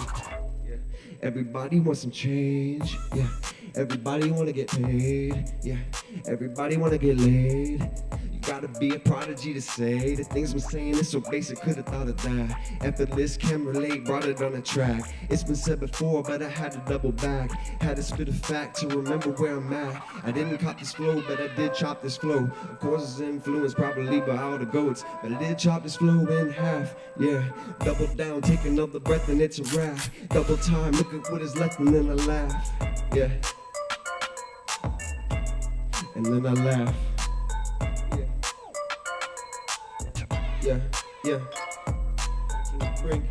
[SPEAKER 6] Yeah. Everybody wants some change, yeah. Everybody wanna get paid, yeah. Everybody wanna get laid. You gotta be a prodigy to say the things I'm saying is so basic, could've thought of that. Effortless, can relate, brought it on the track. It's been said before, but I had to double back. Had to spit a fact to remember where I'm at. I didn't cop this flow, but I did chop this flow. Of course it's influenced probably by all the goats, but I did chop this flow in half, yeah. Double down, take another breath and it's a wrap. Double time, look at what is left and then I laugh, yeah. And then I laugh. Yeah, yeah. Brink.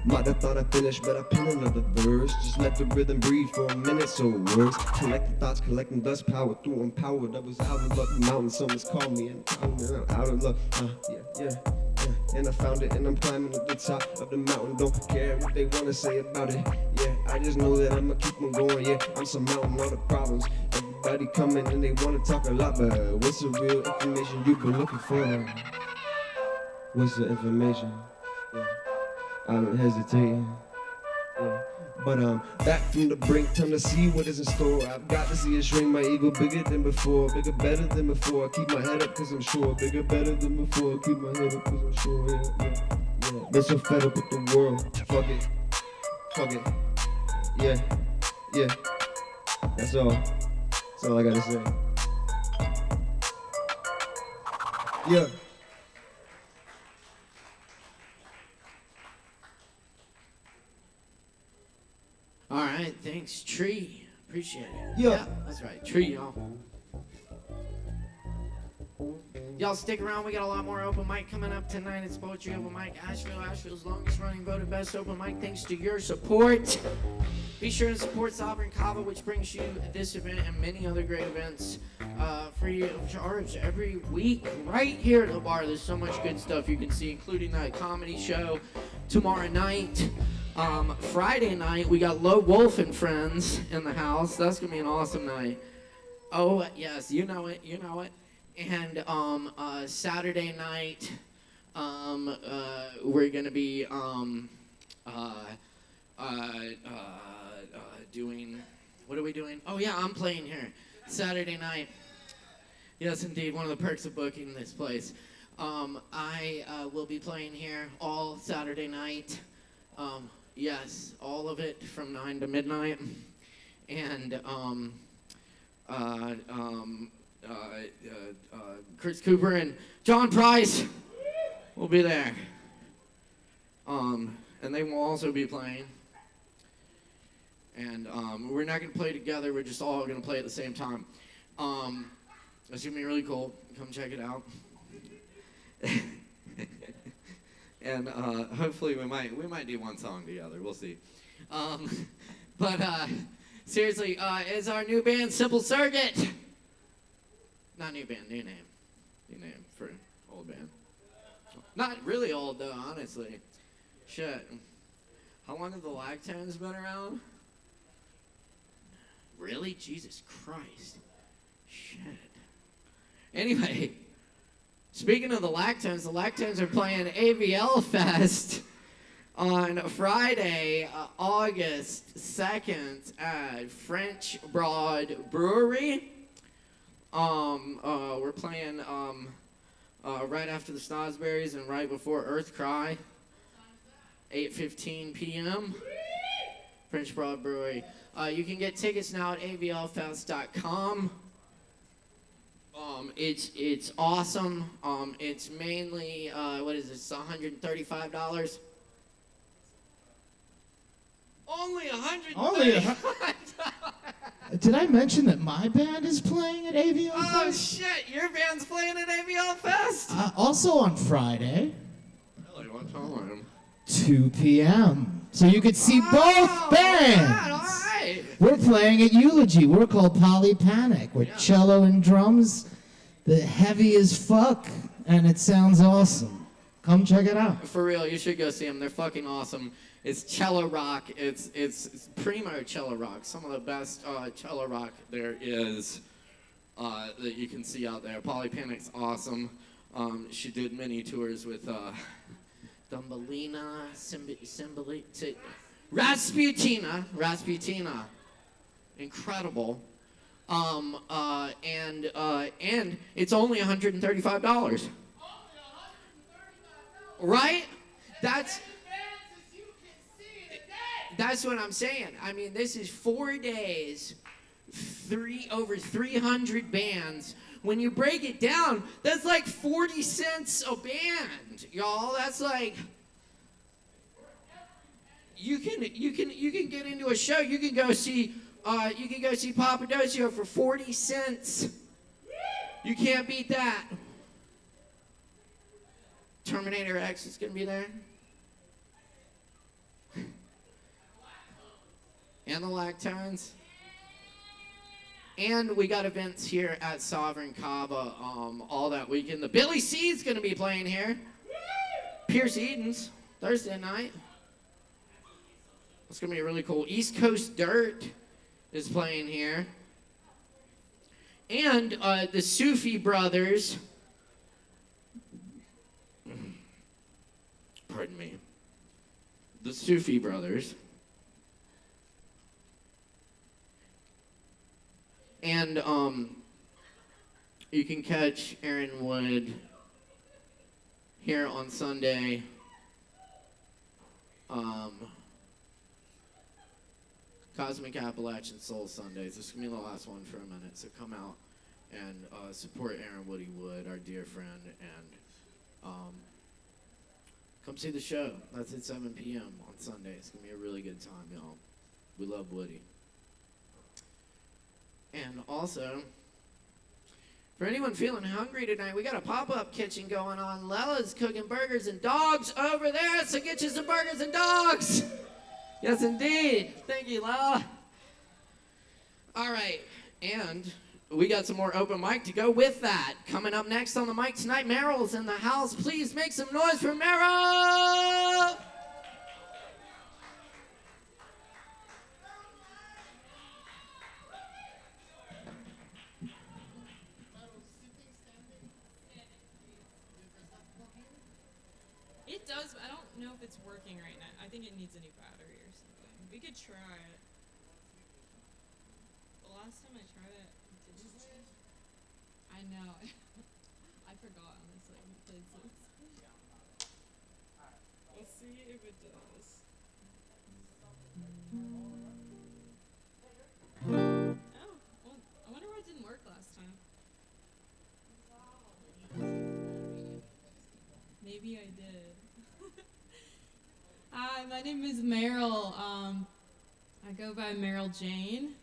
[SPEAKER 6] Might have thought I finished, but I pen another verse. Just let the rhythm breathe for a minute, so words. Collecting thoughts, collecting dust, power through empowered. I was out of luck, mountain, someone's called me, and I'm out of luck. Yeah. And I found it, and I'm climbing to the top of the mountain. Don't care what they wanna say about it. Yeah, I just know that I'ma keep on going. Yeah, I'm surmounting all the problems. Everybody coming and they wanna talk a lot, but what's the real information you've been looking for? What's the information? Yeah, I'm hesitating. Yeah. But back from the brink, time to see what is in store. I've got to see it shrink, my ego bigger than before, bigger, better than before. I keep my head up cause I'm sure, bigger, better than before. I keep my head up cause I'm sure, yeah. Been so fed up with the world, fuck it, yeah. That's all I gotta say. Yeah.
[SPEAKER 1] All right, thanks, Tree. Appreciate it.
[SPEAKER 3] Yeah.
[SPEAKER 1] That's right, Tree, y'all. Y'all stick around. We got a lot more open mic coming up tonight. It's Poetry Open Mic Asheville's longest running, voted best open mic. Thanks to your support. Be sure to support Sovereign Kava, which brings you this event and many other great events free of charge every week right here at the bar. There's so much good stuff you can see, including that comedy show tomorrow night. Friday night, we got Low Wolf and Friends in the house. That's going to be an awesome night. Oh, yes, you know it. And Saturday night, we're going to be doing, what are we doing? Oh, yeah, I'm playing here Saturday night. Yes, indeed, one of the perks of booking this place. I will be playing here all Saturday night. Yes, all of it from 9 to midnight. And Chris Cooper and John Price will be there. And they will also be playing. And we're not going to play together. We're just all going to play at the same time. It's going to be really cool. Come check it out. And hopefully we might do one song together. We'll see. But seriously, it's our new band, Simple Circuit. Not new band, new name. New name for old band. Not really old though, honestly. Shit. How long have the Lactones been around? Really? Jesus Christ. Shit. Anyway. Speaking of the Lactones are playing AVLFest on Friday, August 2nd at French Broad Brewery. We're playing right after the Snosberries and right before Earth Cry, 8:15 p.m. French Broad Brewery. You can get tickets now at AVLFest.com. It's awesome. It's mainly, what is this, $135? Only $135.
[SPEAKER 7] Did I mention that my band is playing at AVL Fest?
[SPEAKER 1] Oh shit, your band's playing at AVL Fest?
[SPEAKER 7] Also on Friday,
[SPEAKER 1] Really, what time?
[SPEAKER 7] 2 p.m. So you could see both bands.
[SPEAKER 1] All right.
[SPEAKER 7] We're playing at Eulogy. We're called Poly Panic. We're cello and drums. The heavy as fuck, and it sounds awesome. Come check it out.
[SPEAKER 1] For real, you should go see them. They're fucking awesome. It's cello rock. It's primo cello rock. Some of the best cello rock there is that you can see out there. Poly Panic's awesome. She did many tours with Thumbelina, Rasputina. Incredible. And it's only $135. Right? That's what I'm saying. I mean, this is 4 days, over 300 bands. When you break it down, that's like 40 cents a band, y'all. That's like you can get into a show. You can go see Papadocio for 40 cents. You can't beat that. Terminator X is gonna be there. And the Lactones. And we got events here at Sovereign Kava all that weekend. The Billy C's going to be playing here. Pierce Eden's Thursday night. It's going to be really cool. East Coast Dirt is playing here. And the Sufi Brothers. Pardon me. The Sufi Brothers. And you can catch Aaron Wood here on Sunday. Cosmic Appalachian Soul Sundays. This is going to be the last one for a minute, so come out and support Aaron Woody Wood, our dear friend, and come see the show. That's at 7 p.m. on Sunday. It's going to be a really good time, y'all. We love Woody. And also, for anyone feeling hungry tonight, we got a pop-up kitchen going on. Lella's cooking burgers and dogs over there, so get you some burgers and dogs. Yes, indeed. Thank you, Lella. All right, and we got some more open mic to go with that. Coming up next on the mic tonight, Meryl's in the house. Please make some noise for Meryl!
[SPEAKER 8] It does, but I don't know if it's working right now. I think it needs a new battery or something. We could try it. The last time I tried it, it didn't. I know. I forgot, honestly. I haven't played since. We'll see if it does. Oh, well, I wonder why it didn't work last time. Maybe I did. Hi, my name is Meryl. I go by Meryl Jane.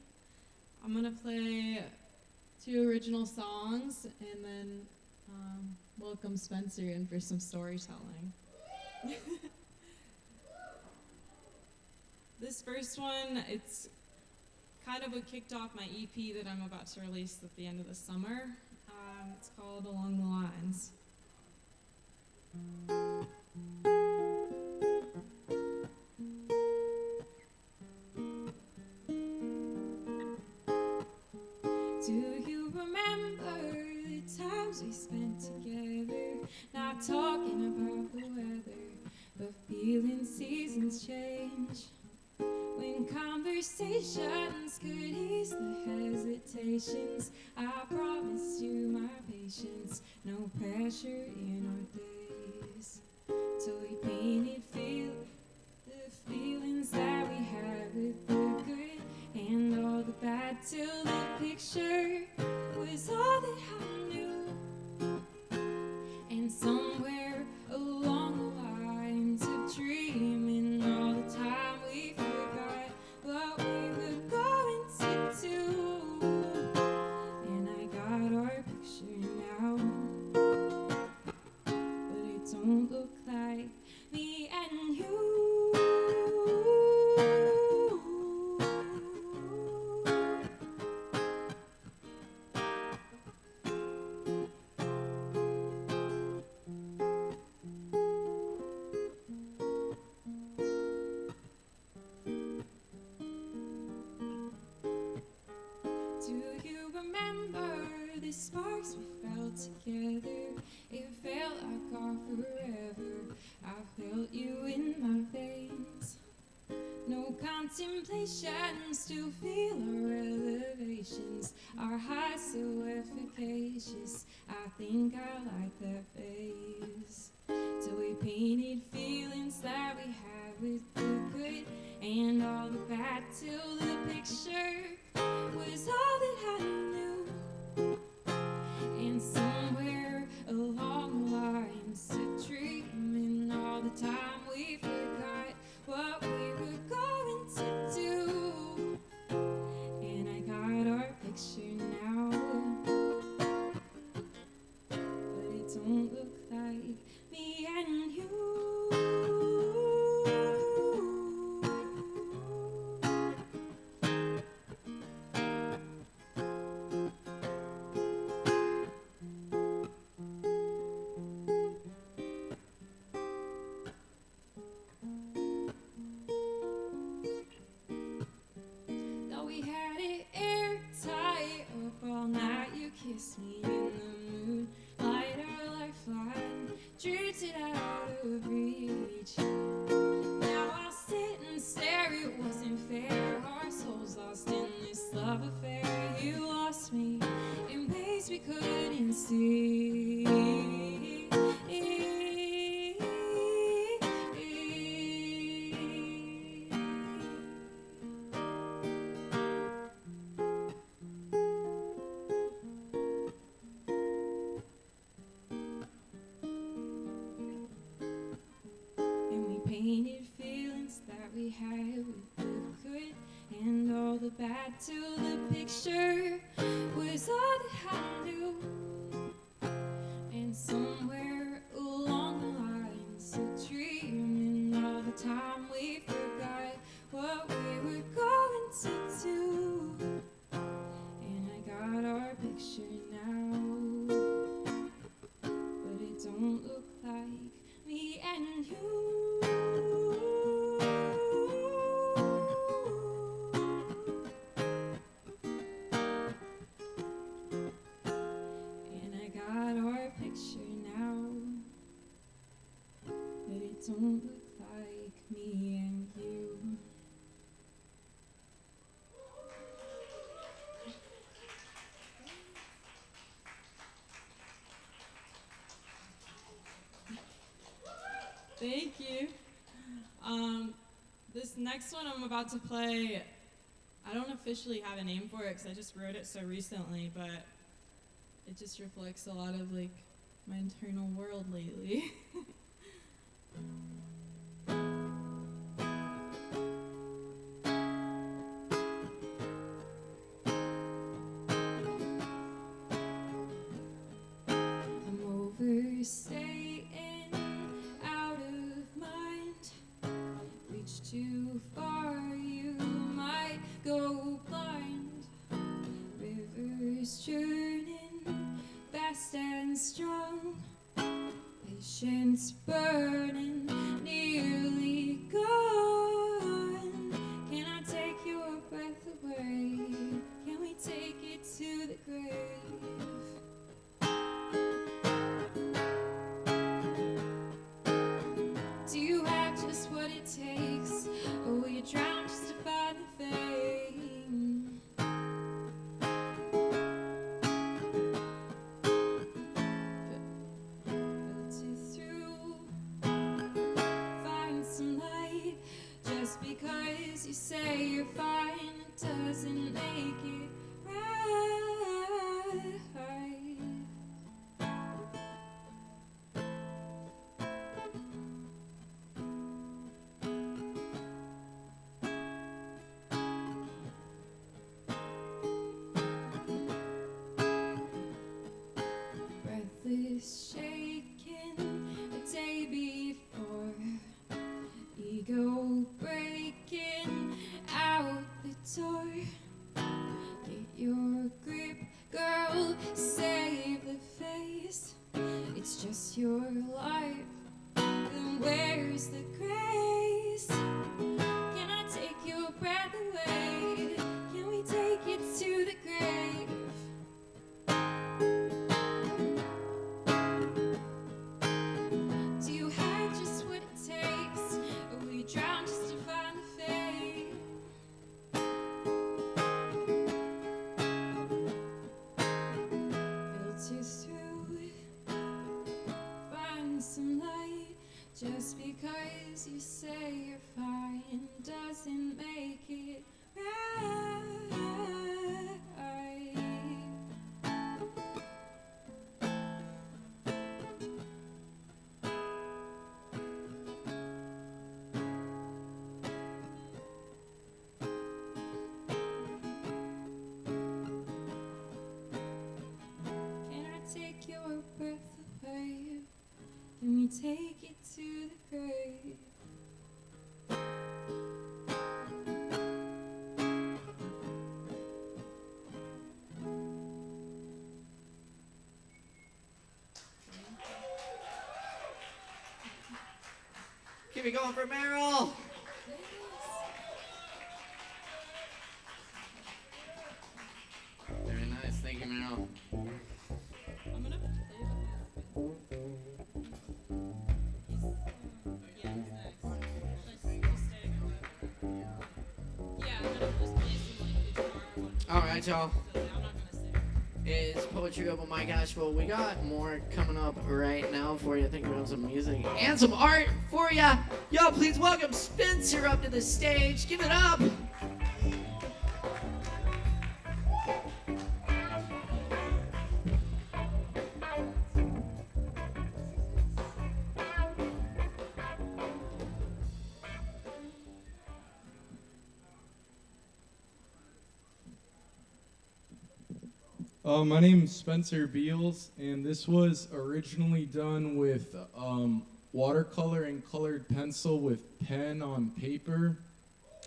[SPEAKER 8] I'm gonna play 2 original songs and then welcome Spencer in for some storytelling. This first one, it's kind of what kicked off my EP that I'm about to release at the end of the summer. It's called Along the Lines. Do you remember the times we spent together? Not talking about the weather, but feeling seasons change. When conversations could ease the hesitations, I promised you my patience, no pressure in our days. Till we painted the feelings that we had with the good and all the bad, till the picture was all that I knew. And somewhere along the lines of dreaming, all the time we forgot what we were going to do. And I got our picture now, but it don't look like me and you. Do you remember the sparks we felt together? It felt like our forever. I felt you in my veins. No contemplation, still feel our elevations. Our highs so efficacious. I think I like that phase. Till we painted feelings that we had with the good and all the bad, till the picture was all that I knew. And somewhere along the lines of dreaming, all the time we forgot what we were going to do. And I got our picture now, but it don't look like me and you. painted feelings that we had with the good and all the bad till the picture was all that I knew. And somewhere along the line, still dreaming all the time, we forgot what we were going to do. And I got our picture now, but it don't look like me and you. And I got our picture now, but it don't look like me and you.
[SPEAKER 9] Thank you. This next one I'm about to play, I don't officially have a name for it because I just wrote it so recently, but it just reflects a lot of like my internal world lately.
[SPEAKER 8] I'm overstaying, out of mind. Reach too far, you might go blind. Rivers churning, fast and strong. Patience burning, nearly gone. Can I take your breath away? Can we take it to the grave? Do you have just what it takes, or will you drown just to find the fame? Filter through, find some light. Just because you say you're fine, it doesn't make it right. Breathless, shaking a day before, ego breaking out the door. Get your grip, girl, save the face. It's just your life, then where's the grace? Can I take your breath away? Can we take it to the grave? Do you have just what it takes, or will you drown just to find the fame? Filter through, find some light. Just because you say you're fine doesn't make it right. Can I take your breath away? Can we take it to the grave?
[SPEAKER 1] Keep it going for Meryl. Very nice. Thank you, Meryl.
[SPEAKER 9] I'm gonna play the yeah, he's next. Should I just stay? Yeah, I'm gonna just play some like guitar.
[SPEAKER 1] All right, y'all.
[SPEAKER 9] I'm not gonna sing.
[SPEAKER 1] Is Poetry Open Mic Asheville. We got more coming up right now for you. I think we're on some music and some art for you. Y'all, please welcome Spencer up to the stage. Give it up.
[SPEAKER 10] My name's Spencer Beals, and this was originally done with watercolor and colored pencil with pen on paper,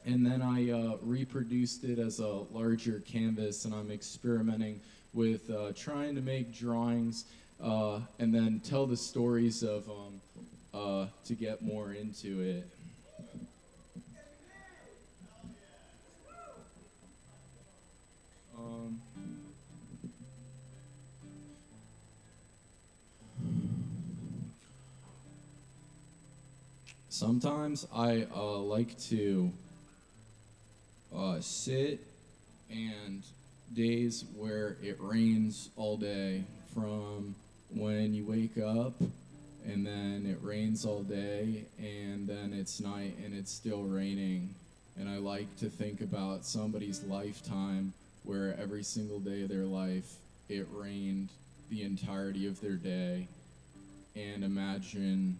[SPEAKER 10] and then I reproduced it as a larger canvas, and I'm experimenting with trying to make drawings and then tell the stories of to get more into it. Sometimes I like to sit and days where it rains all day, from when you wake up and then it rains all day and then it's night and it's still raining. And I like to think about somebody's lifetime where every single day of their life it rained the entirety of their day, and imagine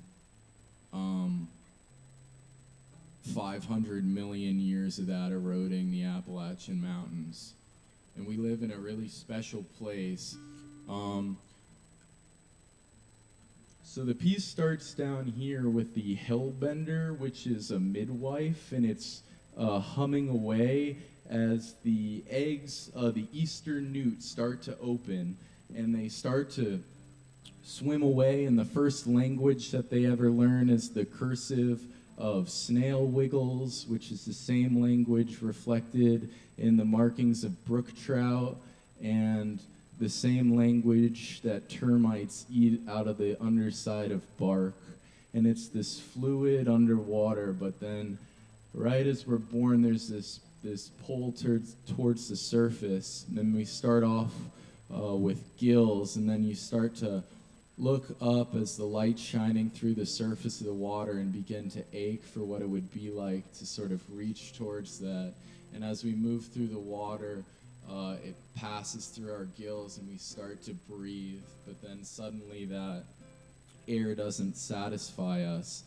[SPEAKER 10] 500 million years of that eroding the Appalachian Mountains. And we live in a really special place. So the piece starts down here with the hellbender, which is a midwife, and it's humming away as the eggs, the eastern newts start to open, and they start to swim away, and the first language that they ever learn is the cursive of snail wiggles, which is the same language reflected in the markings of brook trout, and the same language that termites eat out of the underside of bark. And it's this fluid underwater, but then right as we're born, there's this pull towards the surface. And then we start off with gills, and then you start to look up as the light shining through the surface of the water and begin to ache for what it would be like to sort of reach towards that. And as we move through the water, it passes through our gills and we start to breathe, but then suddenly that air doesn't satisfy us.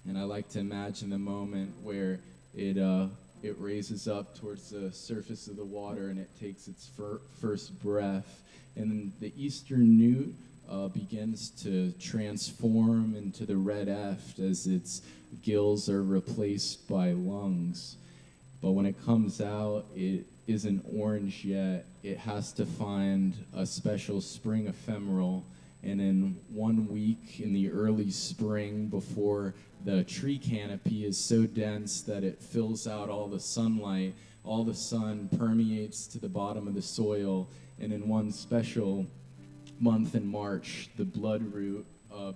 [SPEAKER 10] And I like to imagine the moment where it raises up towards the surface of the water and it takes its first breath. And the eastern newt begins to transform into the red eft as its gills are replaced by lungs. But when it comes out, it isn't orange yet. It has to find a special spring ephemeral. And in 1 week in the early spring, before the tree canopy is so dense that it fills out all the sunlight, all the sun permeates to the bottom of the soil. And in one special month in March, the bloodroot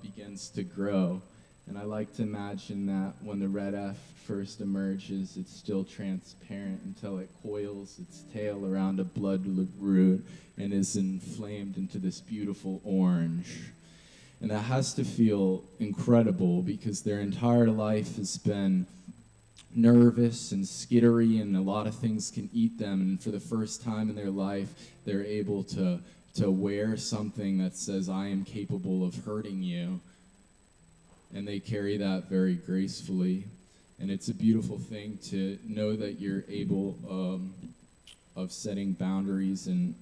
[SPEAKER 10] begins to grow. And I like to imagine that when the red eft first emerges, it's still transparent until it coils its tail around a bloodroot and is inflamed into this beautiful orange. And that has to feel incredible because their entire life has been nervous and skittery, and a lot of things can eat them. And for the first time in their life, they're able to wear something that says, "I am capable of hurting you." And they carry that very gracefully. And it's a beautiful thing to know that you're able of setting boundaries and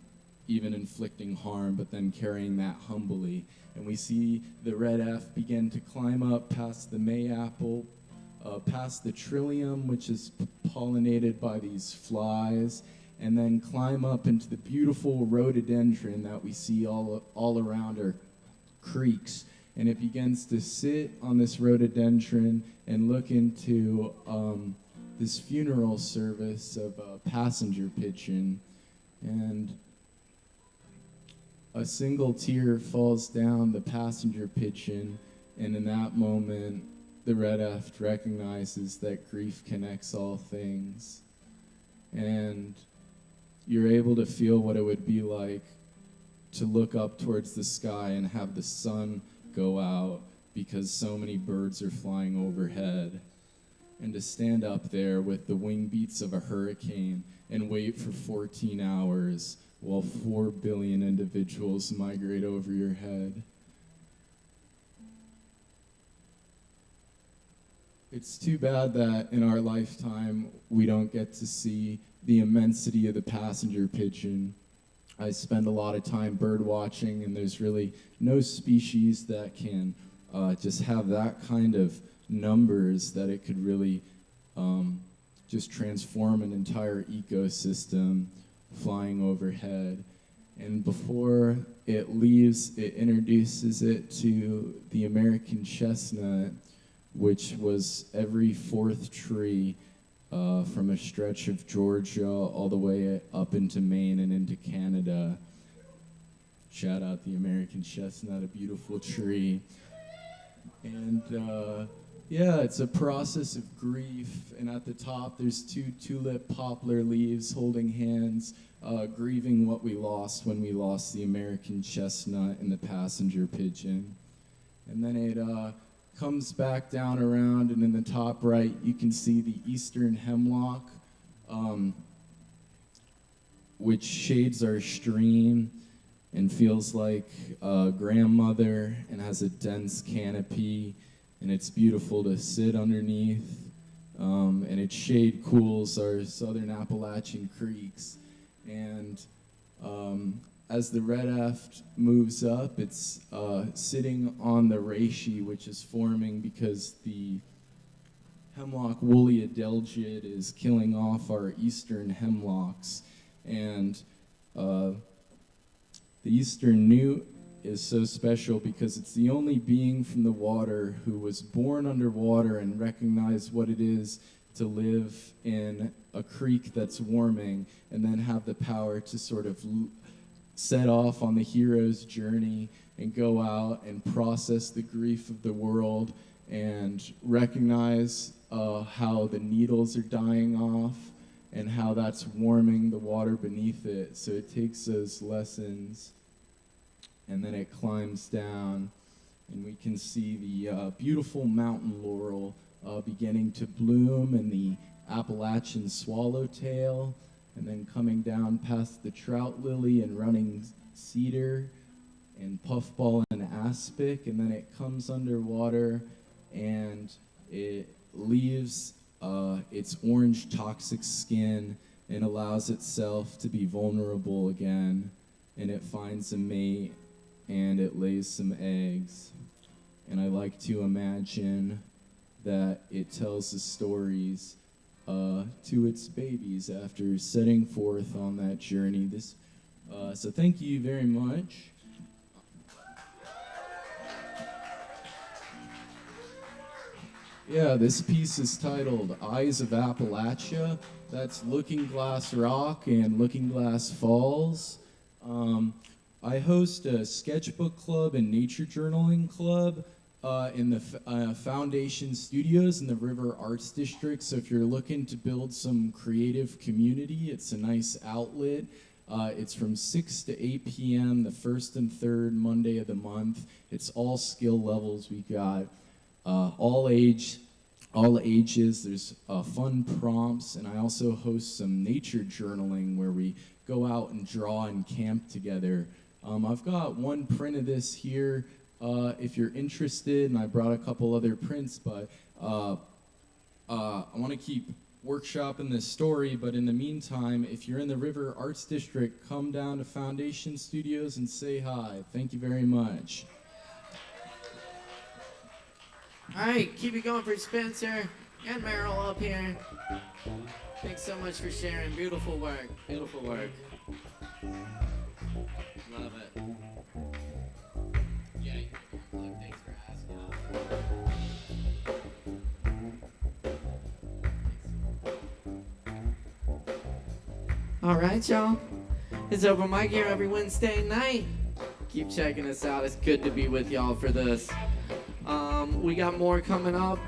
[SPEAKER 10] even inflicting harm, but then carrying that humbly. And we see the red F begin to climb up past the mayapple, past the trillium, which is pollinated by these flies, and then climb up into the beautiful rhododendron that we see all around our creeks. And it begins to sit on this rhododendron and look into this funeral service of a passenger pigeon. And a single tear falls down the passenger pigeon, and in that moment, the red eft recognizes that grief connects all things. And you're able to feel what it would be like to look up towards the sky and have the sun go out because so many birds are flying overhead, and to stand up there with the wing beats of a hurricane and wait for 14 hours while 4 billion individuals migrate over your head. It's too bad that in our lifetime we don't get to see the immensity of the passenger pigeon I spend a lot of time bird watching, and there's really no species that can just have that kind of numbers that it could really just transform an entire ecosystem flying overhead. And before it leaves, it introduces it to the American chestnut, which was every fourth tree from a stretch of Georgia all the way up into Maine and into Canada. Shout out the American chestnut, a beautiful tree. And yeah, it's a process of grief. And at the top, there's two tulip poplar leaves holding hands, grieving what we lost when we lost the American chestnut and the passenger pigeon. And then it comes back down around, and in the top right, you can see the eastern hemlock, which shades our stream and feels like a grandmother and has a dense canopy, and it's beautiful to sit underneath. And its shade cools our southern Appalachian creeks. And as the red aft moves up, it's sitting on the reishi, which is forming because the hemlock woolly adelgid is killing off our eastern hemlocks. And the eastern newt is so special because it's the only being from the water who was born underwater and recognized what it is to live in a creek that's warming, and then have the power to sort of set off on the hero's journey and go out and process the grief of the world and recognize how the needles are dying off and how that's warming the water beneath it. So it takes those lessons and then it climbs down, and we can see the beautiful mountain laurel beginning to bloom, and the Appalachian swallowtail, and then coming down past the trout lily and running cedar and puffball and aspic, and then it comes underwater and it leaves its orange toxic skin and allows itself to be vulnerable again, and it finds a mate and it lays some eggs. And I like to imagine that it tells the stories to its babies after setting forth on that journey. So thank you very much. Yeah, this piece is titled Eyes of Appalachia. That's Looking Glass Rock and Looking Glass Falls. I host a sketchbook club and nature journaling club in the Foundation Studios in the River Arts District. So if you're looking to build some creative community, it's a nice outlet. It's from 6 to 8 p.m. the first and third Monday of the month. It's all skill levels. We got all ages. There's fun prompts, and I also host some nature journaling where we go out and draw and camp together. I've got one print of this here if you're interested, and I brought a couple other prints, but I want to keep workshopping this story. But in the meantime, if you're in the River Arts District, come down to Foundation Studios and say hi. Thank you very much.
[SPEAKER 1] All right, keep it going for Spencer and Meryl up here. Thanks so much for sharing. Beautiful work. Beautiful work. Love it. Yeah, thanks for asking. All right, y'all. It's open mic here every Wednesday night. Keep checking us out. It's good to be with y'all for this. We got more coming up.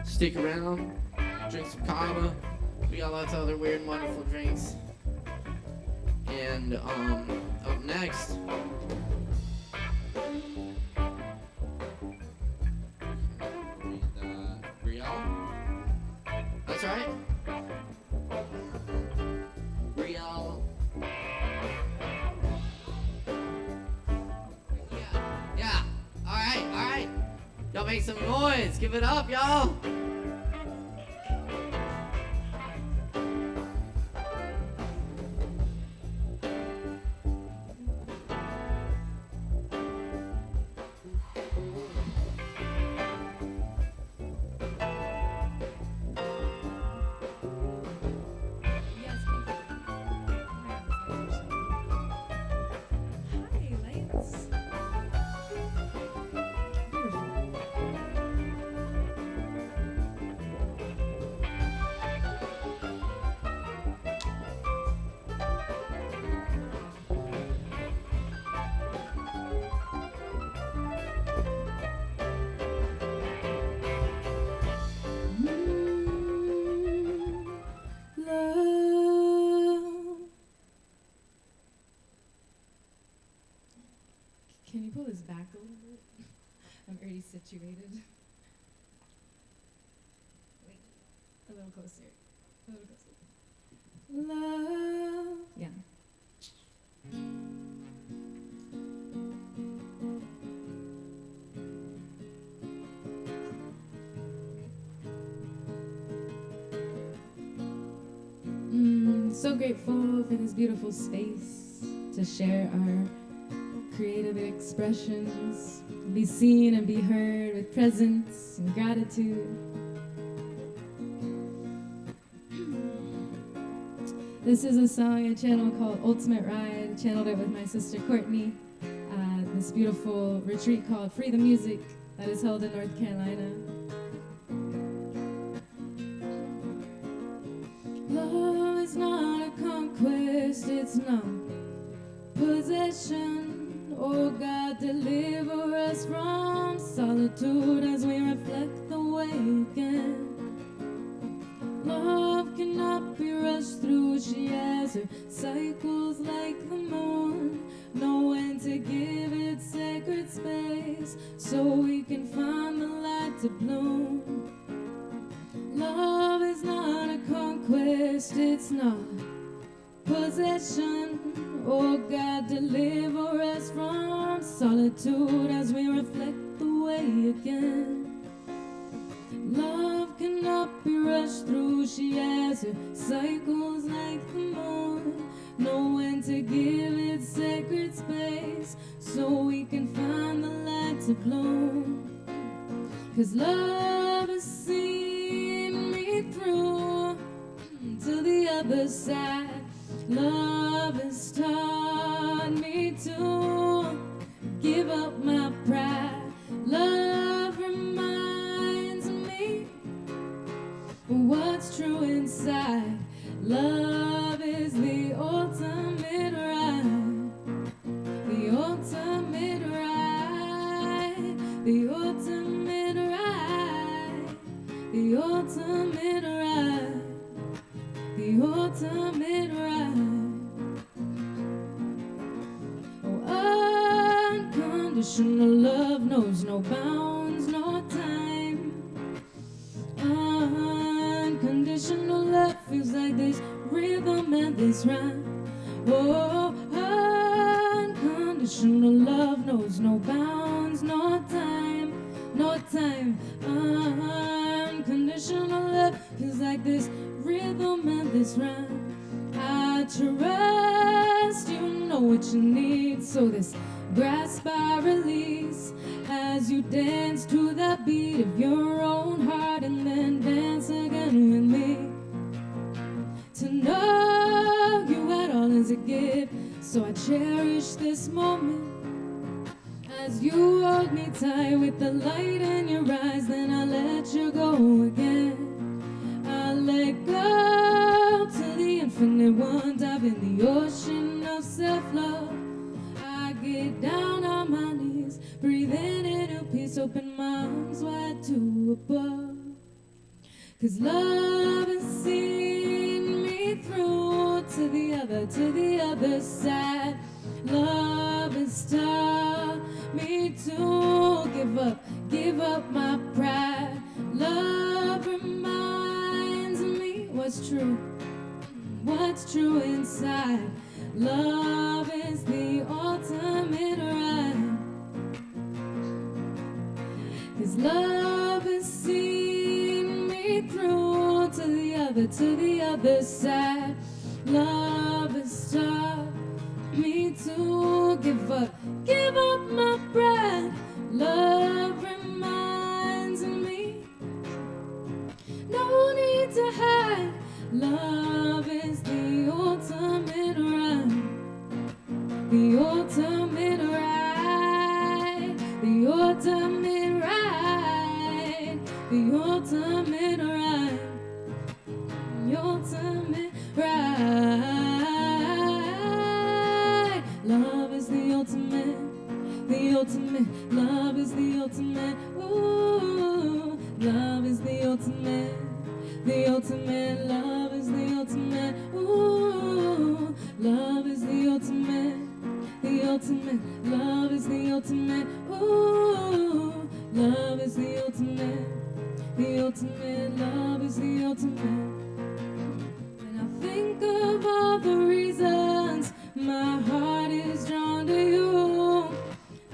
[SPEAKER 1] Stick around. Drink some Kava. We got lots of other weird and wonderful drinks. And up next, Brielle. That's right. Brielle. Yeah. All right. Y'all make some noise. Give it up, y'all.
[SPEAKER 8] this back a little bit. I'm already situated. Wait, a little closer. A little closer. Love. Yeah. So grateful for this beautiful space to share our creative expressions, be seen and be heard with presence and gratitude. This is a song I channeled called Ultimate Ride. I channeled it with my sister Courtney at this beautiful retreat called Free the Music that is held in North Carolina. Love is not a conquest, it's not possession. Oh God, deliver us from solitude as we reflect the way again. Love cannot be rushed through, she has her cycles like the moon. Know when to give it sacred space so we can find the light to bloom. Love is not a conquest, it's not possession. Oh God, deliver us from solitude as we reflect the way again. Love cannot be rushed through, she has her cycles like the moon. Know when to give it sacred space so we can find the light to bloom. 'Cause love has seen me through to the other side. Love has taught me to give up my pride. Love reminds me what's true inside. Love is the ultimate ride. The ultimate ride. The ultimate ride. The ultimate ride. The ultimate ride. Oh, unconditional love knows no bounds, no time. Unconditional love feels like this rhythm and this rhyme. Oh, unconditional love knows no bounds, no time, no time. Unconditional love feels like this rhythm and this rhyme. I trust you know what you need, so this grasp I release as you dance to the beat of your own heart and then dance again with me. To know you had all is a gift, so I cherish this moment as you hold me tight with the light in your eyes. Then I let you go again. I let go to the infinite one, dive in the ocean of self-love. I get down on my knees, breathe in into peace, open my arms wide to above. 'Cause love has seen me through to the other side. Love has taught me to give up my pride. Love reminds me what's true inside. Love is the ultimate ride. 'Cause love has seen me through to the other side. Love has taught me to give up my pride. Love reminds me no need to hide. Love is the ultimate ride. The ultimate ride. The ultimate ride. The ultimate ride. The ultimate ride. Love is the ultimate. The ultimate. Love is the ultimate. Ooh. Love is the ultimate. The ultimate. Love is the ultimate. Ooh. Love is the ultimate. The ultimate. Love is the ultimate. Ooh, love is the ultimate. The ultimate. Love is the ultimate. And I think of all the reasons my heart is drawn to you.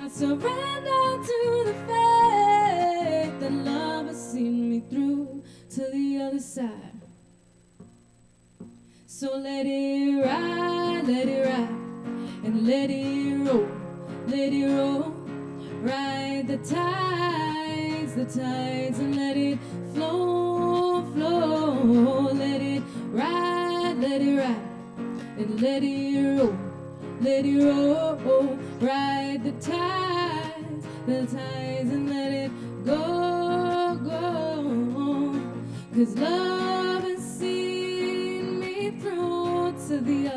[SPEAKER 8] I surrender to the faith that love has seen me through to the other side. So let it ride, and let it roll, ride the tides, and let it flow, let it ride, and let it roll, ride the tides, and let it go, 'cause love has seen me through to the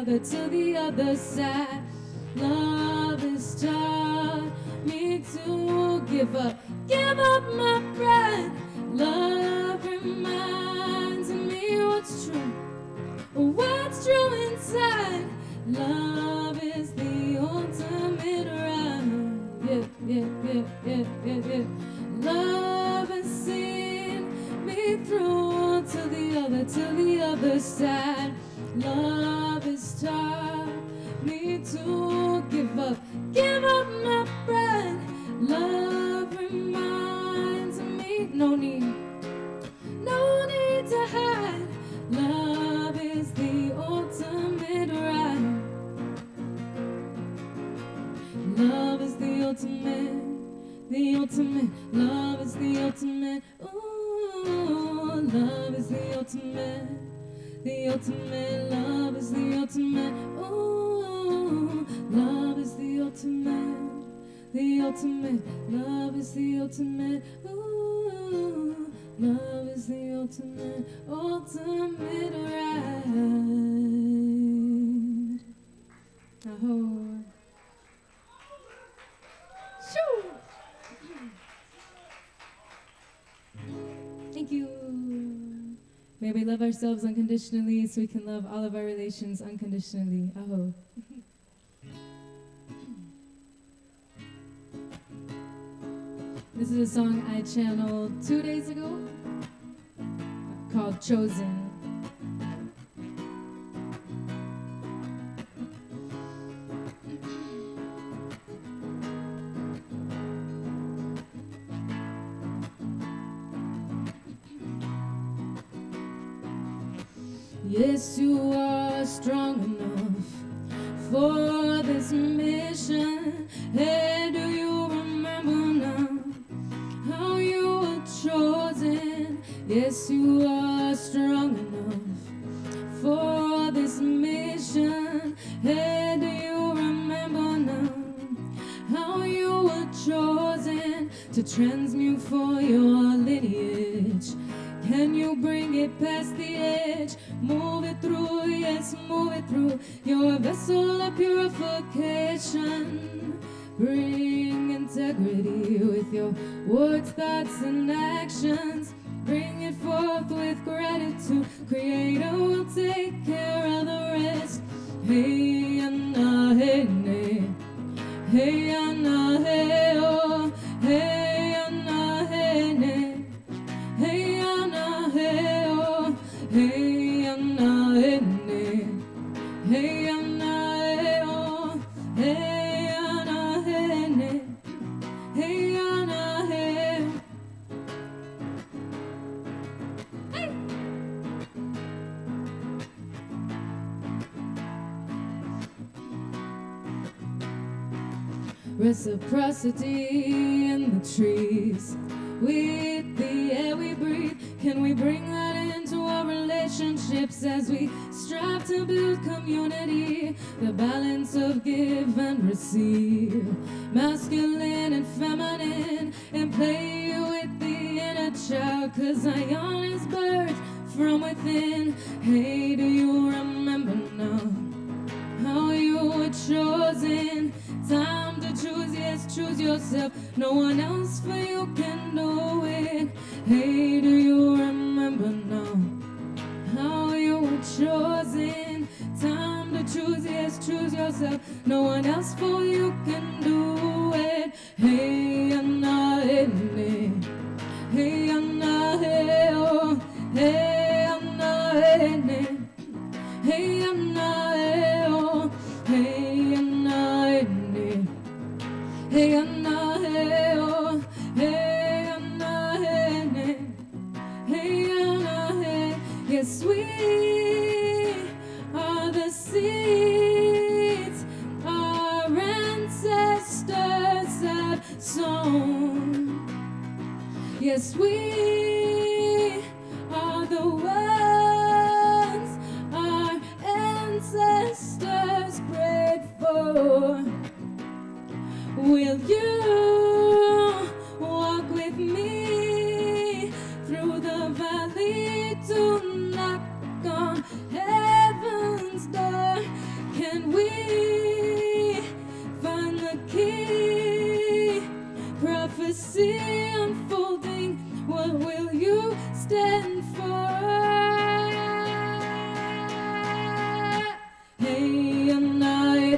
[SPEAKER 8] other side. Love has taught me to give up my pride. Love reminds me what's true inside. Love is the ultimate ride. Yeah. Love has seen me through to the other side. Love has taught me to give up my pride. Love reminds me no need to hide. Love is the ultimate ride. Love is the ultimate. Love is the ultimate. Ooh, love is the ultimate. Love is the ultimate. Ooh, love is the ultimate. Love is the ultimate. Ooh, love is the ultimate ride. Oh. Shoo! Thank you. May we love ourselves unconditionally so we can love all of our relations unconditionally. Aho. This is a song I channeled 2 days ago called Chosen. Yes, you are strong enough for this mission. Hey, do you remember now how you were chosen? Yes, you are strong enough for this mission. Hey, do you remember now how you were chosen to transmute for your lineage? Can you bring it past the edge? Move it through, yes, move it through. You're a vessel of purification. Bring integrity with your words, thoughts, and actions. Bring it forth with gratitude. Creator will take care of the rest. Hey, Anna, hey, ne. Hey, Anna, hey, oh. Hey, Anna, hey, ne. Hey, Anna, hey, oh. Hey, Anna, hey, ne. Hey, Anna, hey, oh. Hey, Anna, hey, ne. Hey, Anna, hey. Hey. Reciprocity in the trees, with the air we breathe. Can we bring that into our relationships as we strive to build community? The balance of give and receive, masculine and feminine, and play with the inner child, 'cause Ion is birthed from within. Hey, do you remember now how you were chosen? Time to choose, yes, choose yourself. No one else for you can do it. Hey, do you remember now how you were chosen? Time to choose, yes, choose yourself. No one else for you can do it. Hey, Anna, hey, hey, Anna, hey, oh, hey, Anna, hey, hey, Anna, hey, oh, hey, Anna, hey, hey, Anna, hey, oh, hey, Anna, hey, hey, Anna, hey. Yes, we are the seeds our ancestors have sown. Yes, we are the ones our ancestors prayed for. Will you walk with me through the valley to knock on heaven's door? Can we find the key? Prophecy unfolding, what will you stand for? Hey, Anna,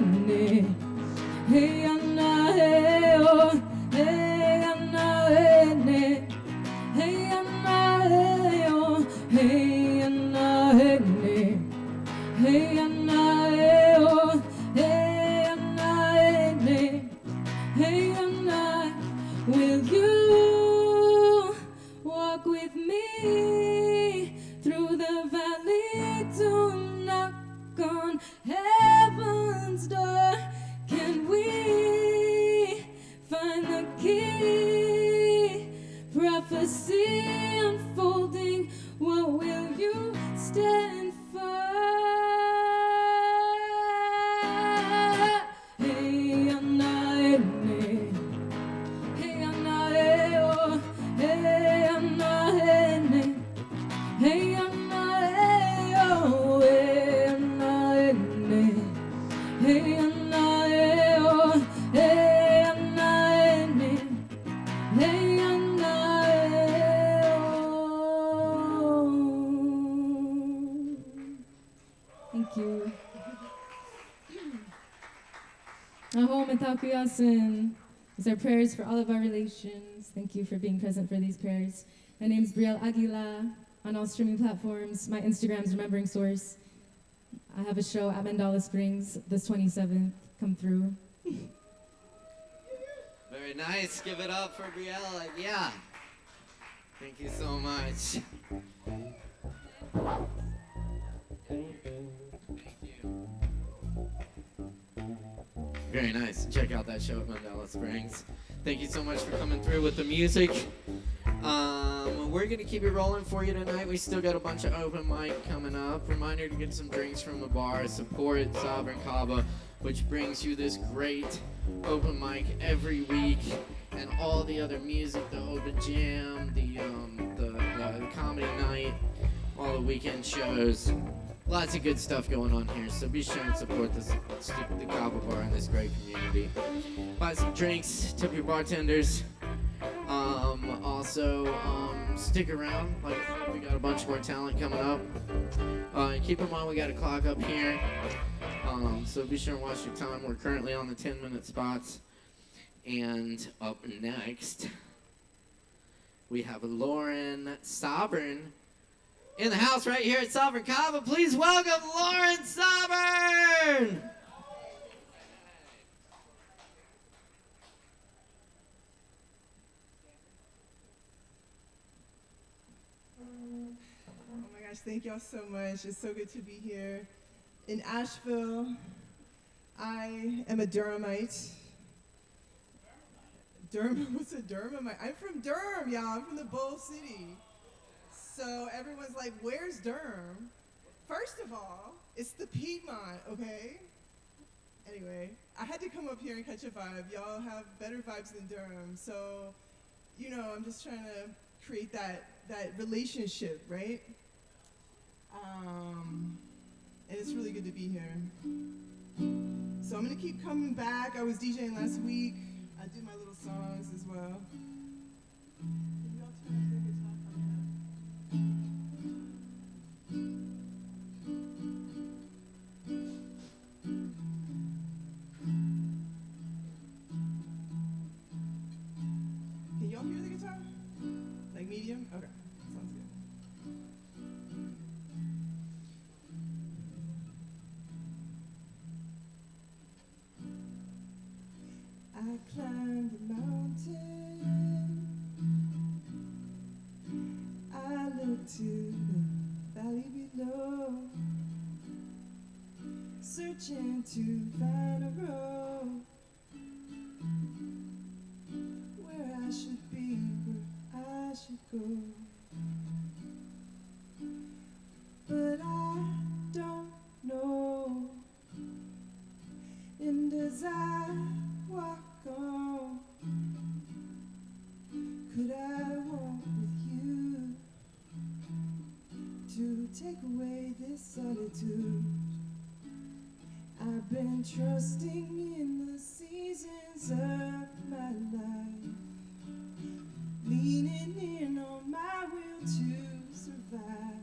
[SPEAKER 8] hey, Anna, hey, oh, hey, Anna, hey, hey, Anna, hey, oh, hey, Anna, hey, hey, Anna, hey, oh, hey, Anna, hey, hey, Anna. Will you walk with me through the valley to knock on heaven's door? Can we find the key? Prophecy unfolding, what will you stand for? Hey, Anna, hey, Anna, hey, oh, hey, Anna, hey, hey, Anna, hey, oh, hey, Anna, hey, Anna, hey, oh, hey, Anna, hey, Anna, hey, oh. Thank you. Ahom and Takuyasin. These are prayers for all of our relations. Thank you for being present for these prayers. My name is Brielle Aguila on all streaming platforms. My Instagram is Remembering Source. I have a show at Mandala Springs this 27th. Come through.
[SPEAKER 1] Very nice. Give it up for Brielle. Yeah. Thank you so much. Thank you. Very nice. Check out that show at Mandela Springs. Thank you so much for coming through with the music. We're going to keep it rolling for you tonight. We still got a bunch of open mic coming up. Reminder to get some drinks from the bar. Support Sovereign Kava, which brings you this great open mic every week. And all the other music, the open jam, the comedy night, all the weekend shows. Lots of good stuff going on here, so be sure and support the Kava bar in this great community. Buy some drinks, tip your bartenders. Also, stick around. Like I said, we got a bunch more talent coming up. And keep in mind, we got a clock up here. So be sure and watch your time. We're currently on the 10-minute spots. And up next, we have Lauren Sovereign in the house right here at Sovereign Kava. Please welcome Lauren Sovereign!
[SPEAKER 11] Oh my gosh, thank y'all so much. It's so good to be here in Asheville. I am a Durhamite. What's a Durhamite? I'm from Durham, y'all. I'm from the Bowl City. So everyone's like, where's Durham? First of all, it's the Piedmont, okay? Anyway, I had to come up here and catch a vibe. Y'all have better vibes than Durham. So, you know, I'm just trying to create that relationship, right? And it's really good to be here. So I'm gonna keep coming back. I was DJing last week. I do my little songs as well. Can y'all turn up the guitar coming up? climb the mountain, I look to the valley below, searching to find a road where I should be, where I should go. But I don't know, and as I walk on, could I walk with you to take away this solitude? I've been trusting in the seasons of my life, leaning in on my will to survive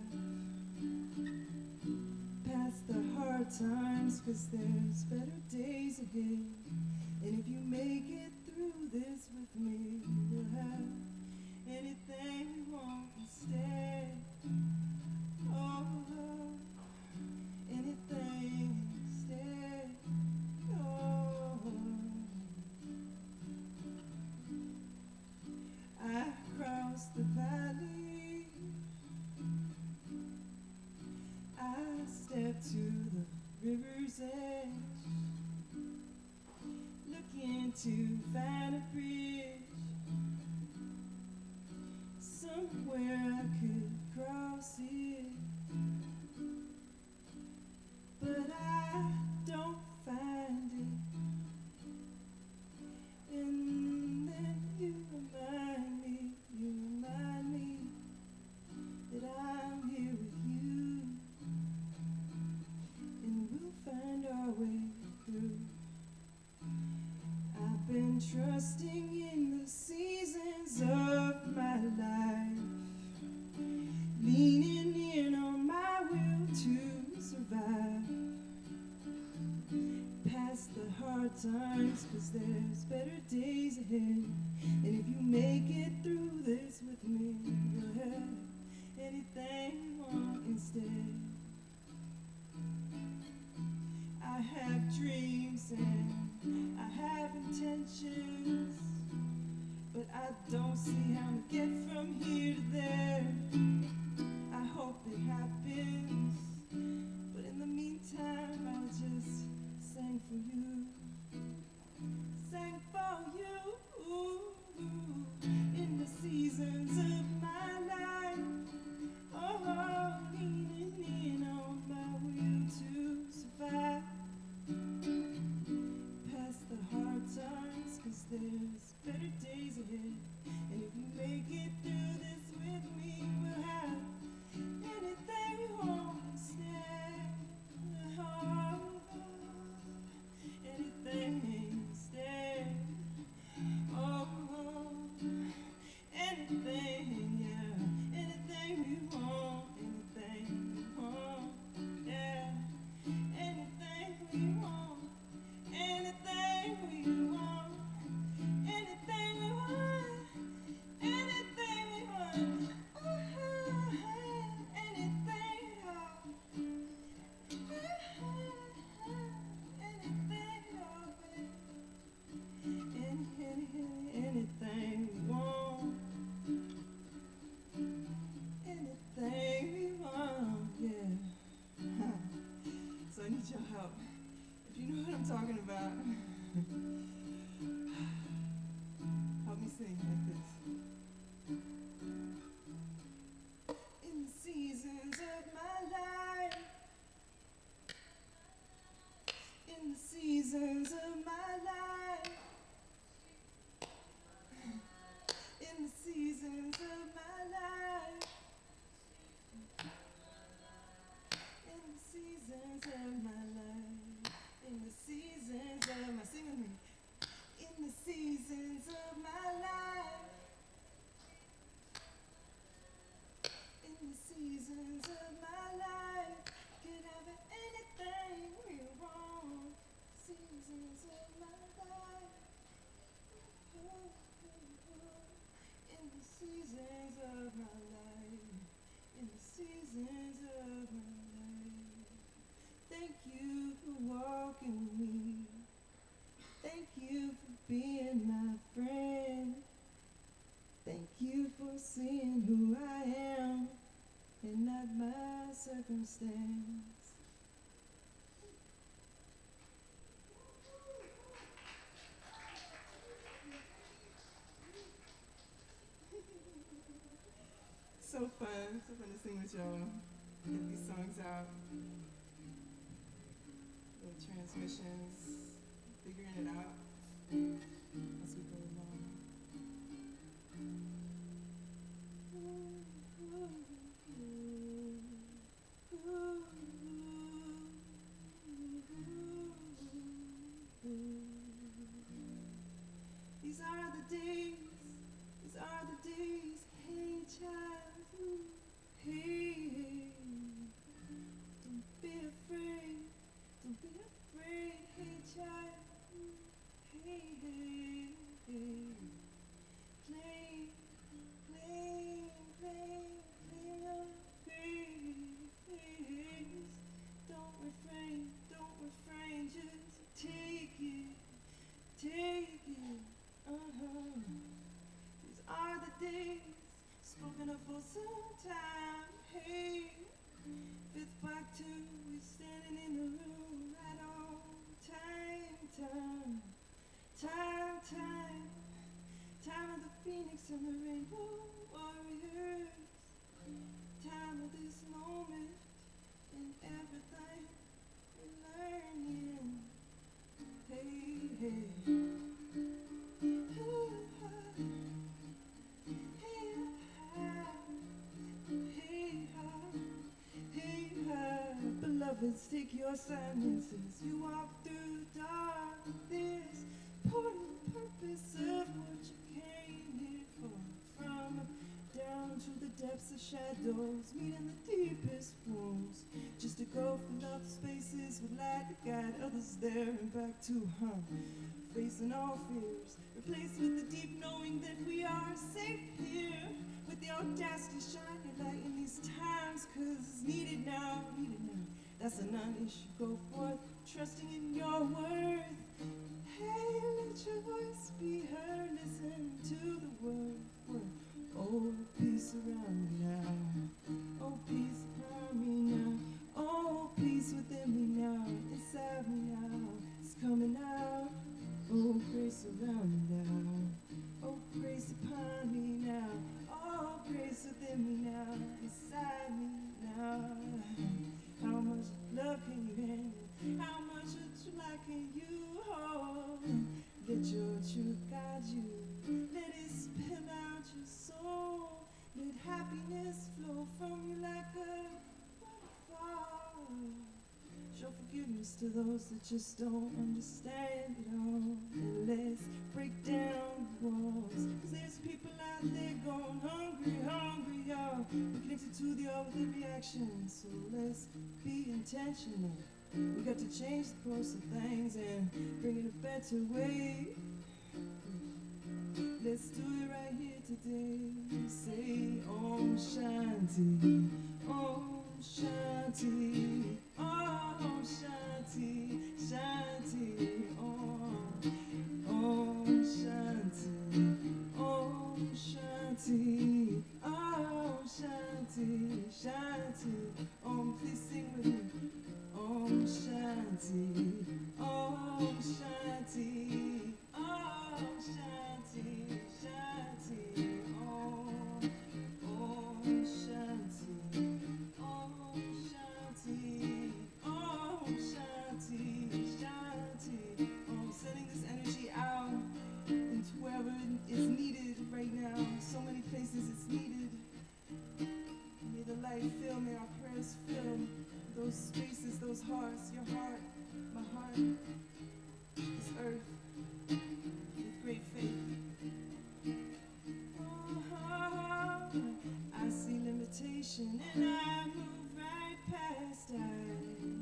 [SPEAKER 11] past the hard times, 'cause there's better days ahead. And if you make it through this with me, you'll have anything you want instead. Oh, anything instead. Oh, I crossed the valley, I stepped to the river's edge, looking to find a bridge, somewhere I could cross it. But I don't find it, and then you remind me that I'm here with you, and we'll find our way through. I've been trusting in the seasons of my life, leaning in on my will to survive past the hard times, 'cause there's better days ahead. And if you make it through this with me, you'll have anything you want instead. I have dreams and I have intentions, but I don't see how to get from here to there. I hope it happens, but in the meantime I'll just sing for you, sing for you. In the seasons of my life, oh, leaning in on my will to survive past the hard times, 'cause there's better days ahead. And if you make it through this with me, we'll have anything we want instead. Oh, anything instead. Oh, anything, yeah. Anything we want, anything we want, yeah. Anything we want, anything we want, anything we want, anything we want. Anything we want. Anything we want, anything we want, yeah. So I need your help. If you know what I'm talking about, help me sing like this. In the seasons of my life, in the seasons of my life, in the seasons of my life, in the seasons of my life, in the seasons understands. So fun to sing with y'all. Get these songs out. Little transmissions, figuring it out as we go along. These are the days, these are the days, hey child, hey, don't be afraid, don't be afraid, hey child, hey, hey, hey, play, play, play, play your face, don't refrain, just take it, these are the days, spoken of for some time, hey, fifth back to, we're standing in the room, right on time, time of the phoenix and the rainbow warriors, time of this moment, and everything we're learning, hey, hey. Beloveds, take your silences. You walk through darkness, pouring the purpose of what you came here for. From down to the depths of shadows, meeting the deepest wounds. Just to go fill up spaces with light to guide others there and back to facing all fears, replaced with the deep knowing that we are safe here. With the audacity, shine your light in these times, 'cause it's needed now, that's a non-issue. Go forth, trusting in your worth. Hey, let your voice be heard, listen to the word. Oh, peace around me now. Oh, peace around me now. Oh, peace within me now. Inside me now. It's coming out. Oh, grace around me now. Oh, grace upon me now. Oh, grace within me now. Inside me now. How much love can you handle? How much of truth can you hold? Let your truth guide you. Let it spill out your soul. Let happiness flow from you like a waterfall. Show forgiveness to those that just don't understand it all. And let's break down the walls, 'cause there's people out there going hungry, y'all. We're connected to the overreaction, so let's be intentional. We got to change the course of things and bring it a better way. Let's do it right here today. Say Om Shanti, Om Shanti, Om Shanti, Shanti, Om Shanti, Om Shanti, Om Shanti, Shanti, Om, please sing with me. Om Shanti, Om Shanti, Om Shanti, Shanti, Om Shanti, Om Shanti, Om Shanti, Shanti, Om, sending this energy out into wherever it is needed right now. So many places it's needed. May the light fill, may our prayers fill those spaces, those hearts, your heart, my heart, this earth, with great faith. I see limitation and I move right past. I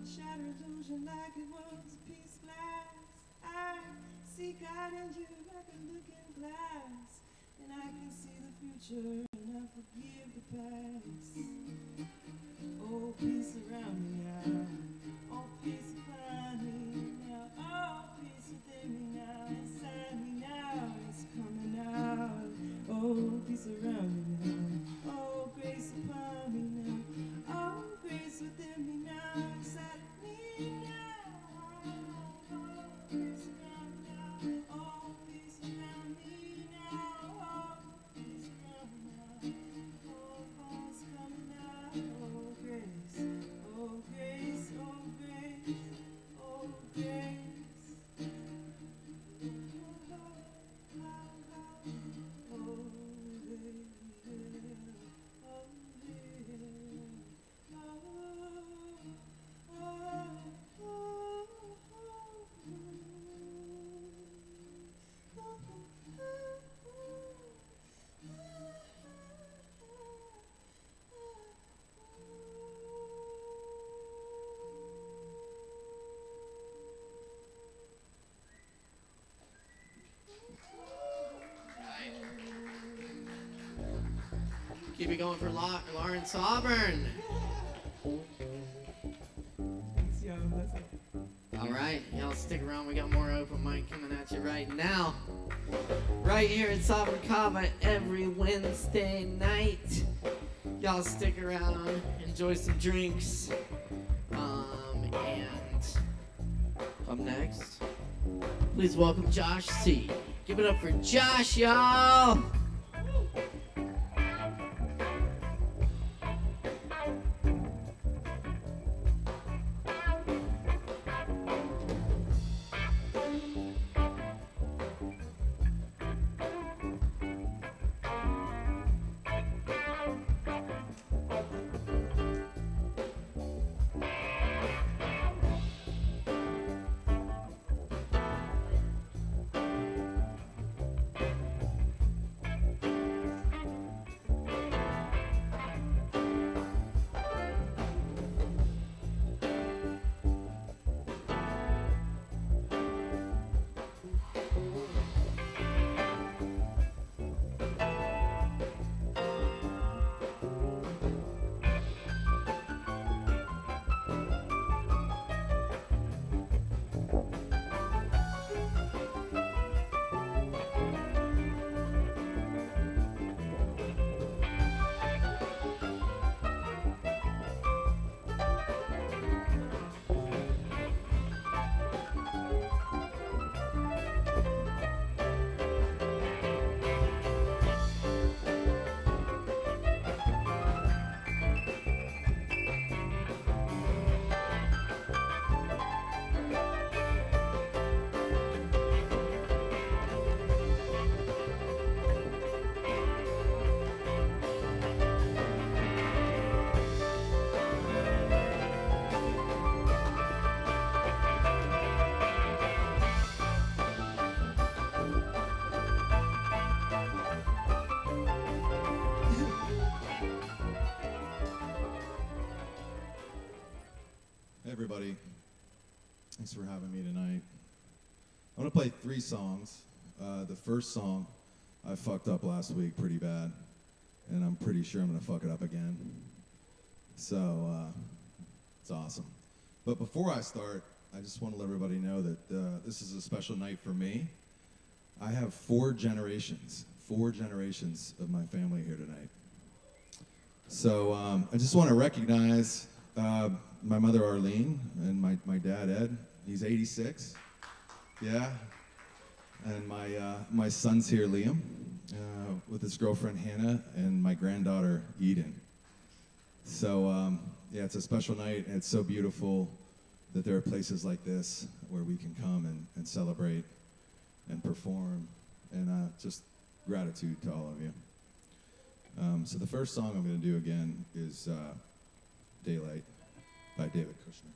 [SPEAKER 11] shatter illusion like it was a piece of glass. I see God in you like a looking glass, and I can see the future and I forgive the past. Oh, peace around me now. Oh, peace upon me now. Oh, peace within me now. Inside me now. It's coming out. Oh, peace around me now. Oh, grace upon me now. Oh, grace within me
[SPEAKER 1] Keep it going for Lawrence Auburn.
[SPEAKER 11] Thanks, yo. That's it.
[SPEAKER 1] All right, y'all stick around. We got more open mic coming at you right now. Right here at Sovereign Kava every Wednesday night. Y'all stick around, enjoy some drinks. And up next, please welcome Josh C. Give it up for Josh, y'all.
[SPEAKER 3] Everybody, thanks for having me tonight. I'm gonna play 3 songs. The first song I fucked up last week pretty bad, and I'm pretty sure I'm gonna fuck it up again. So it's awesome. But before I start, I just want to let everybody know that this is a special night for me. I have 4 generations of my family here tonight. So I just want to recognize my mother Arlene and my dad Ed. He's 86. Yeah. And my son's here, Liam, with his girlfriend Hannah and my granddaughter Eden. So yeah, it's a special night, and it's so beautiful that there are places like this where we can come and celebrate and perform, and just gratitude to all of you. So the first song I'm going to do again is Daylight by David Kushner.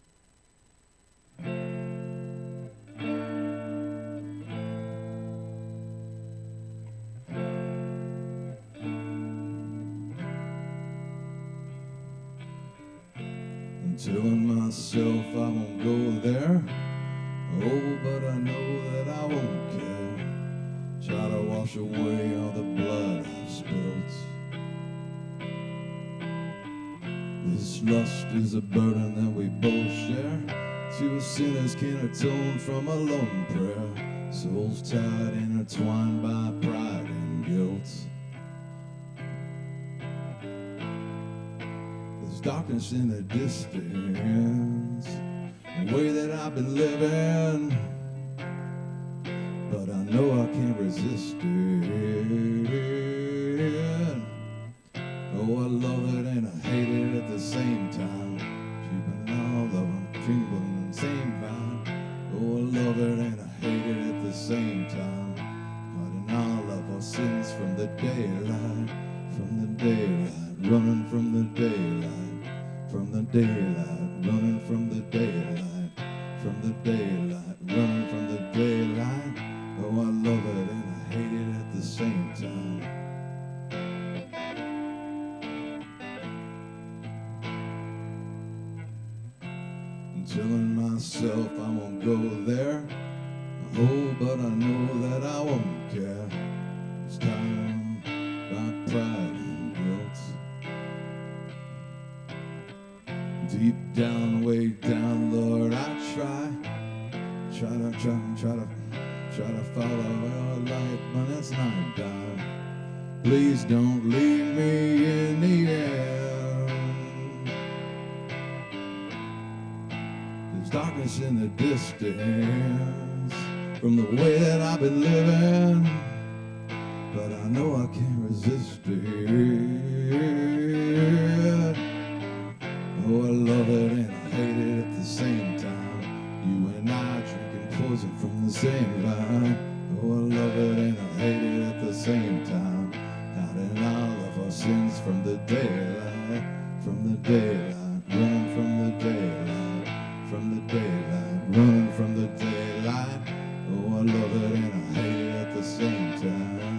[SPEAKER 3] I'm telling myself I won't go there. Oh, but I know that I won't care. Try to wash away all the blood I've spilt. This lust is a burden that we both share. 2 sinners can't atone from a lone prayer. Souls tied, intertwined by pride and guilt. There's darkness in the distance, the way that I've been living, but I know I can't resist it. Oh, I love it and I hate it at the same time. Keeping all of them trembling in the same vibe. Oh, I love it and I hate it at the same time. Hiding all of our sins from the daylight, running from the daylight, from the daylight, running from the daylight, from the daylight, running from the daylight. Oh, I love it and I hate it at the same time. Telling myself I won't go there. Oh, but I know that I won't care. It's time by pride and guilt.
[SPEAKER 12] Deep down, way down, Lord, I try to follow your light when it's night time. Please don't leave me in the end. There's darkness in the distance from the way that I've been living, but I know I can't resist it. Oh, I love it and I hate it at the same time. You and I drinking poison from the same vine. Oh, I love it and I hate it at the same time. Hiding all of our sins from the daylight, running from the daylight, running from the daylight. Oh, I love it and I hate it at the same time.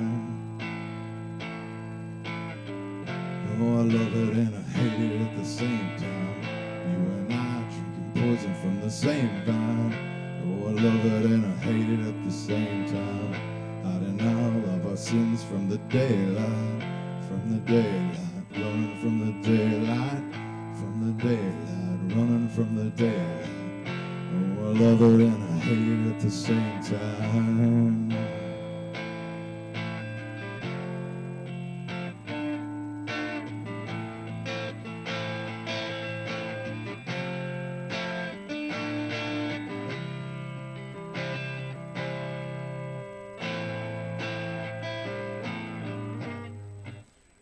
[SPEAKER 12] Oh, I love it and I hate it at the same time. You and I drinking poison from the same vine. Oh, I love it and I hate it at the same time. Hiding all of our sins from the daylight, running from the daylight, running from the daylight. Oh, I love it and I hate it at the same time.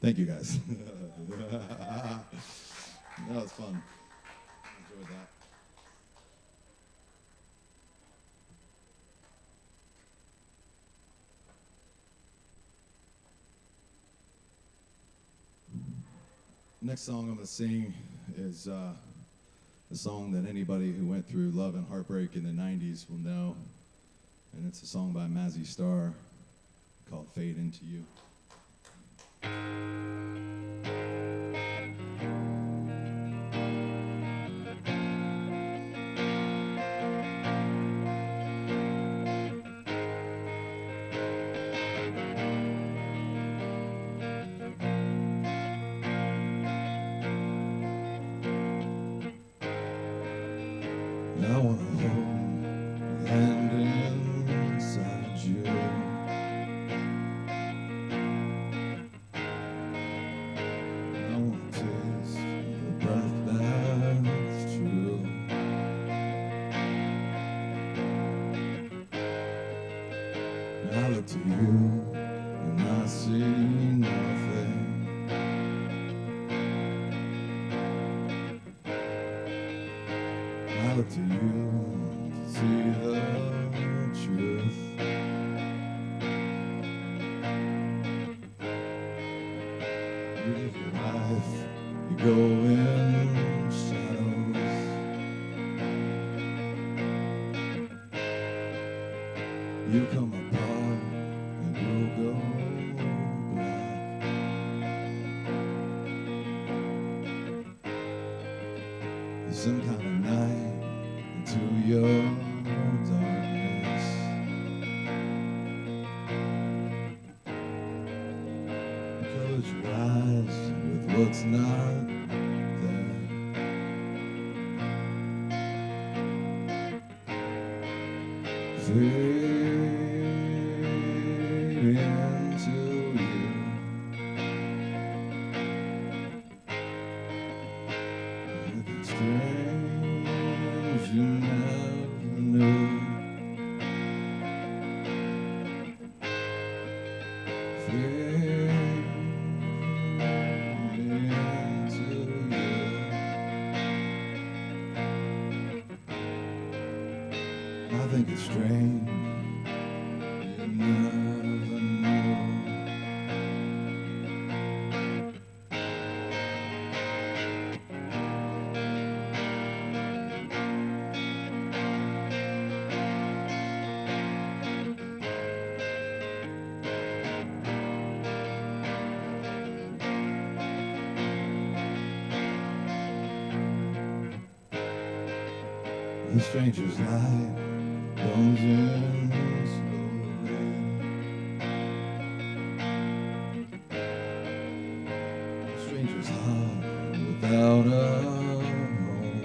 [SPEAKER 12] Thank you guys. That was fun. I enjoyed that. Next song I'm going to sing is a song that anybody who went through love and heartbreak in the 90s will know. And it's a song by Mazzy Star called Fade Into You. I wanna hold your hand inside you. I wanna taste the breath that's true. I look to you and I see nothing. I look to you to see the truth. You live your life, you go in shadows. You come apart and you'll go black. There's some kind of night into your darkness. Close your eyes with what's not there. Fade into you. Nothing strange you never knew. Fade into you. I think it's strange you never knew. The stranger's light comes in slowly. The stranger's heart without a home.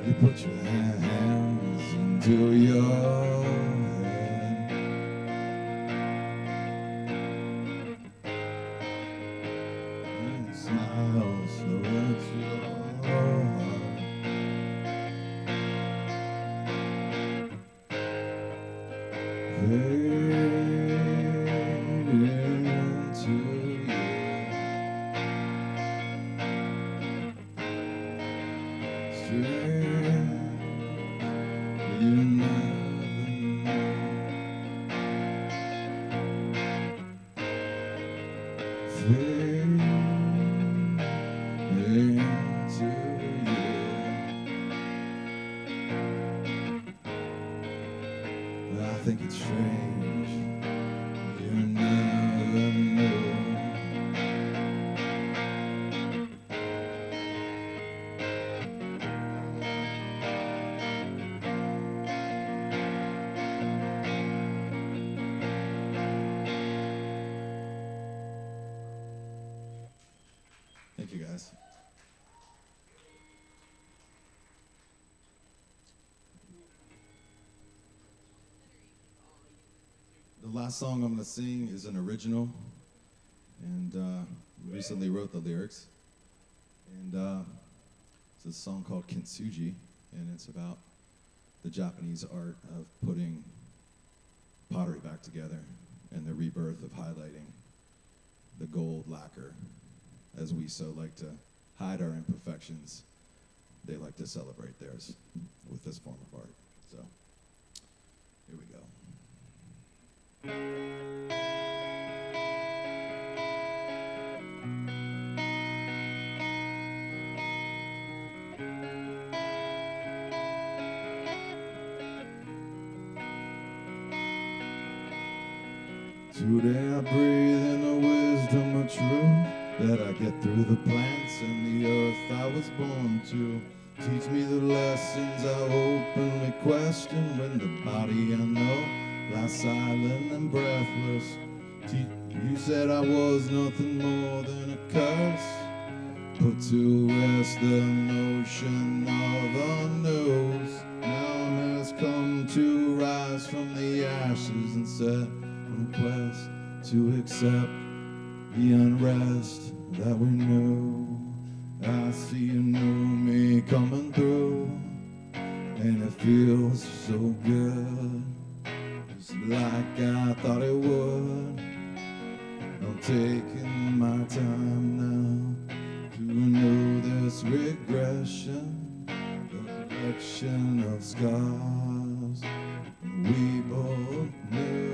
[SPEAKER 12] You put your hands into your head. And smile slow at your heart. I think it's strange. You never knew. Thank you, guys. The last song I'm gonna sing is an original, and we recently wrote the lyrics. And it's a song called Kintsugi, and it's about the Japanese art of putting pottery back together and the rebirth of highlighting the gold lacquer. As we so like to hide our imperfections, they like to celebrate theirs with this form of art. So, here we go. Today I breathe in the wisdom of truth that I get through the plants and the earth I was born to. Teach me the lessons I openly question when the body I know lies silent and breathless. You said I was nothing more than a curse. Put to rest the notion of unknowns. Now has come to rise from the ashes and set on a quest to accept the unrest that we knew. I see a new me coming through, and it feels so good, just like I thought it would. I'm taking my time now to renew this regression, the collection of scars we both knew.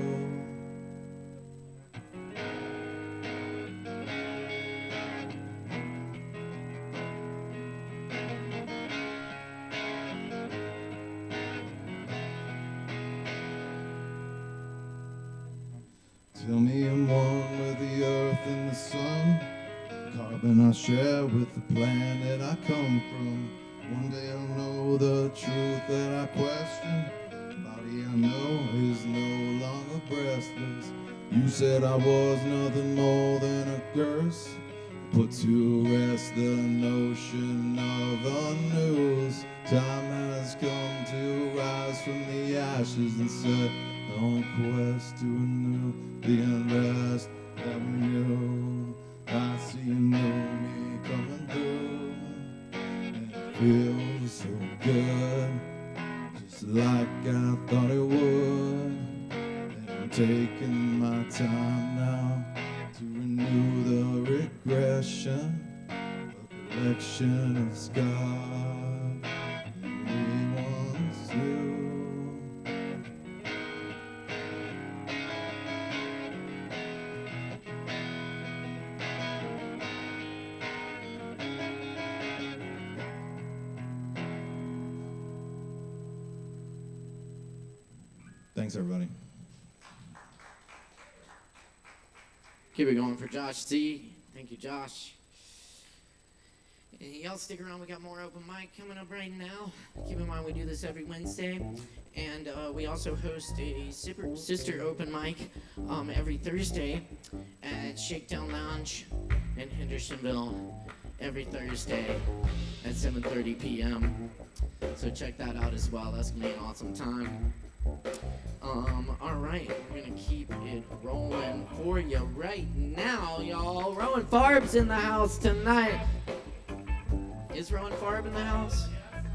[SPEAKER 12] Tell me I'm one with the earth and the sun, carbon I share with the planet I come from. One day I'll know the truth that I question. The body I know is no longer breathless. You said I was nothing more than a curse. Put to rest the notion of unnews. Time has come to rise from the ashes and set on a quest to renew the unrest that we knew. I see a new me coming through, and it feels so good, just like I thought it would. And I'm taking my time now to renew the regression, a collection of scars we once knew. Thanks, everybody.
[SPEAKER 1] Keep it going for Josh C. Thank you, Josh. And y'all stick around. We got more open mic coming up right now. Keep in mind we do this every Wednesday, and we also host a sister open mic every Thursday at Shakedown Lounge in Hendersonville. every Thursday at 7:30 p.m. So check that out as well. That's gonna be an awesome time. All right, we're gonna keep it rolling for you right now, y'all. Rowan Farb's in the house tonight. Is Rowan Farb in the house?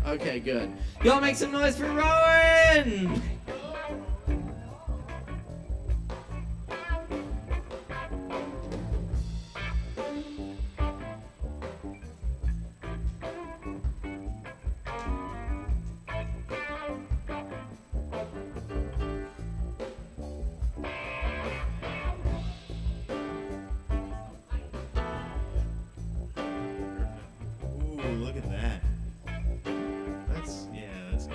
[SPEAKER 1] Okay, good. Y'all make some noise for Rowan!
[SPEAKER 3] Ooh, look at that. That's good.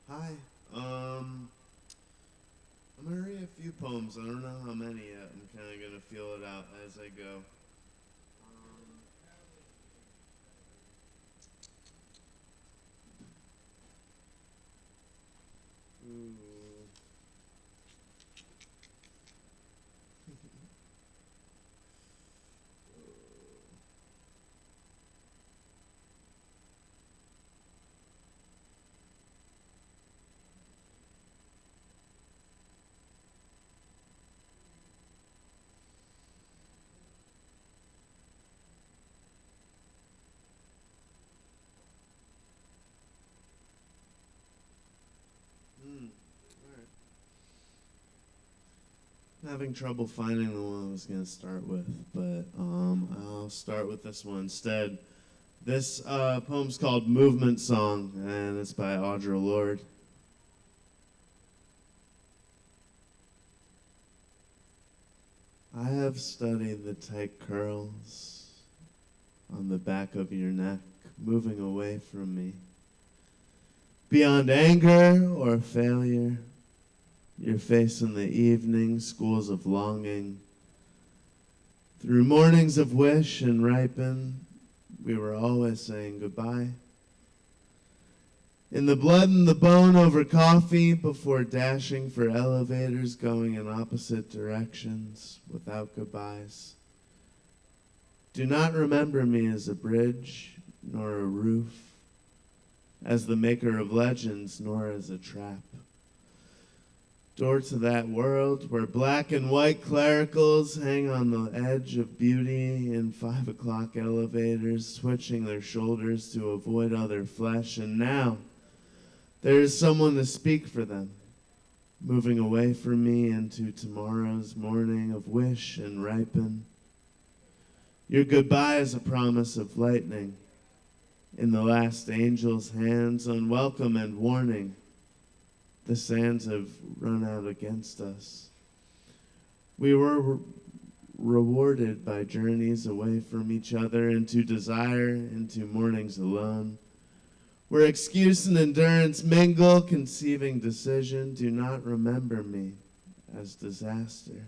[SPEAKER 3] Hi. I'm gonna read a few poems. I don't know how many yet. I'm kind of gonna feel it out as I go. Ooh. Alright. I'm having trouble finding the one I was gonna start with, but I'll start with this one instead. This poem's called Movement Song, and it's by Audre Lorde. I have studied the tight curls on the back of your neck, moving away from me. Beyond anger or failure, your face in the evening, schools of longing. Through mornings of wish and ripen, we were always saying goodbye. In the blood and the bone over coffee, before dashing for elevators going in opposite directions without goodbyes. Do not remember me as a bridge, nor a roof, as the maker of legends, nor as a trap. Door to that world where black and white clericals hang on the edge of beauty in 5 o'clock elevators, switching their shoulders to avoid other flesh. And now, there is someone to speak for them, moving away from me into tomorrow's morning of wish and ripen. Your goodbye is a promise of lightning in the last angel's hands, unwelcome and warning. The sands have run out against us. We were rewarded by journeys away from each other, into desire, into mornings alone, where excuse and endurance mingle, conceiving decision. Do not remember me as disaster,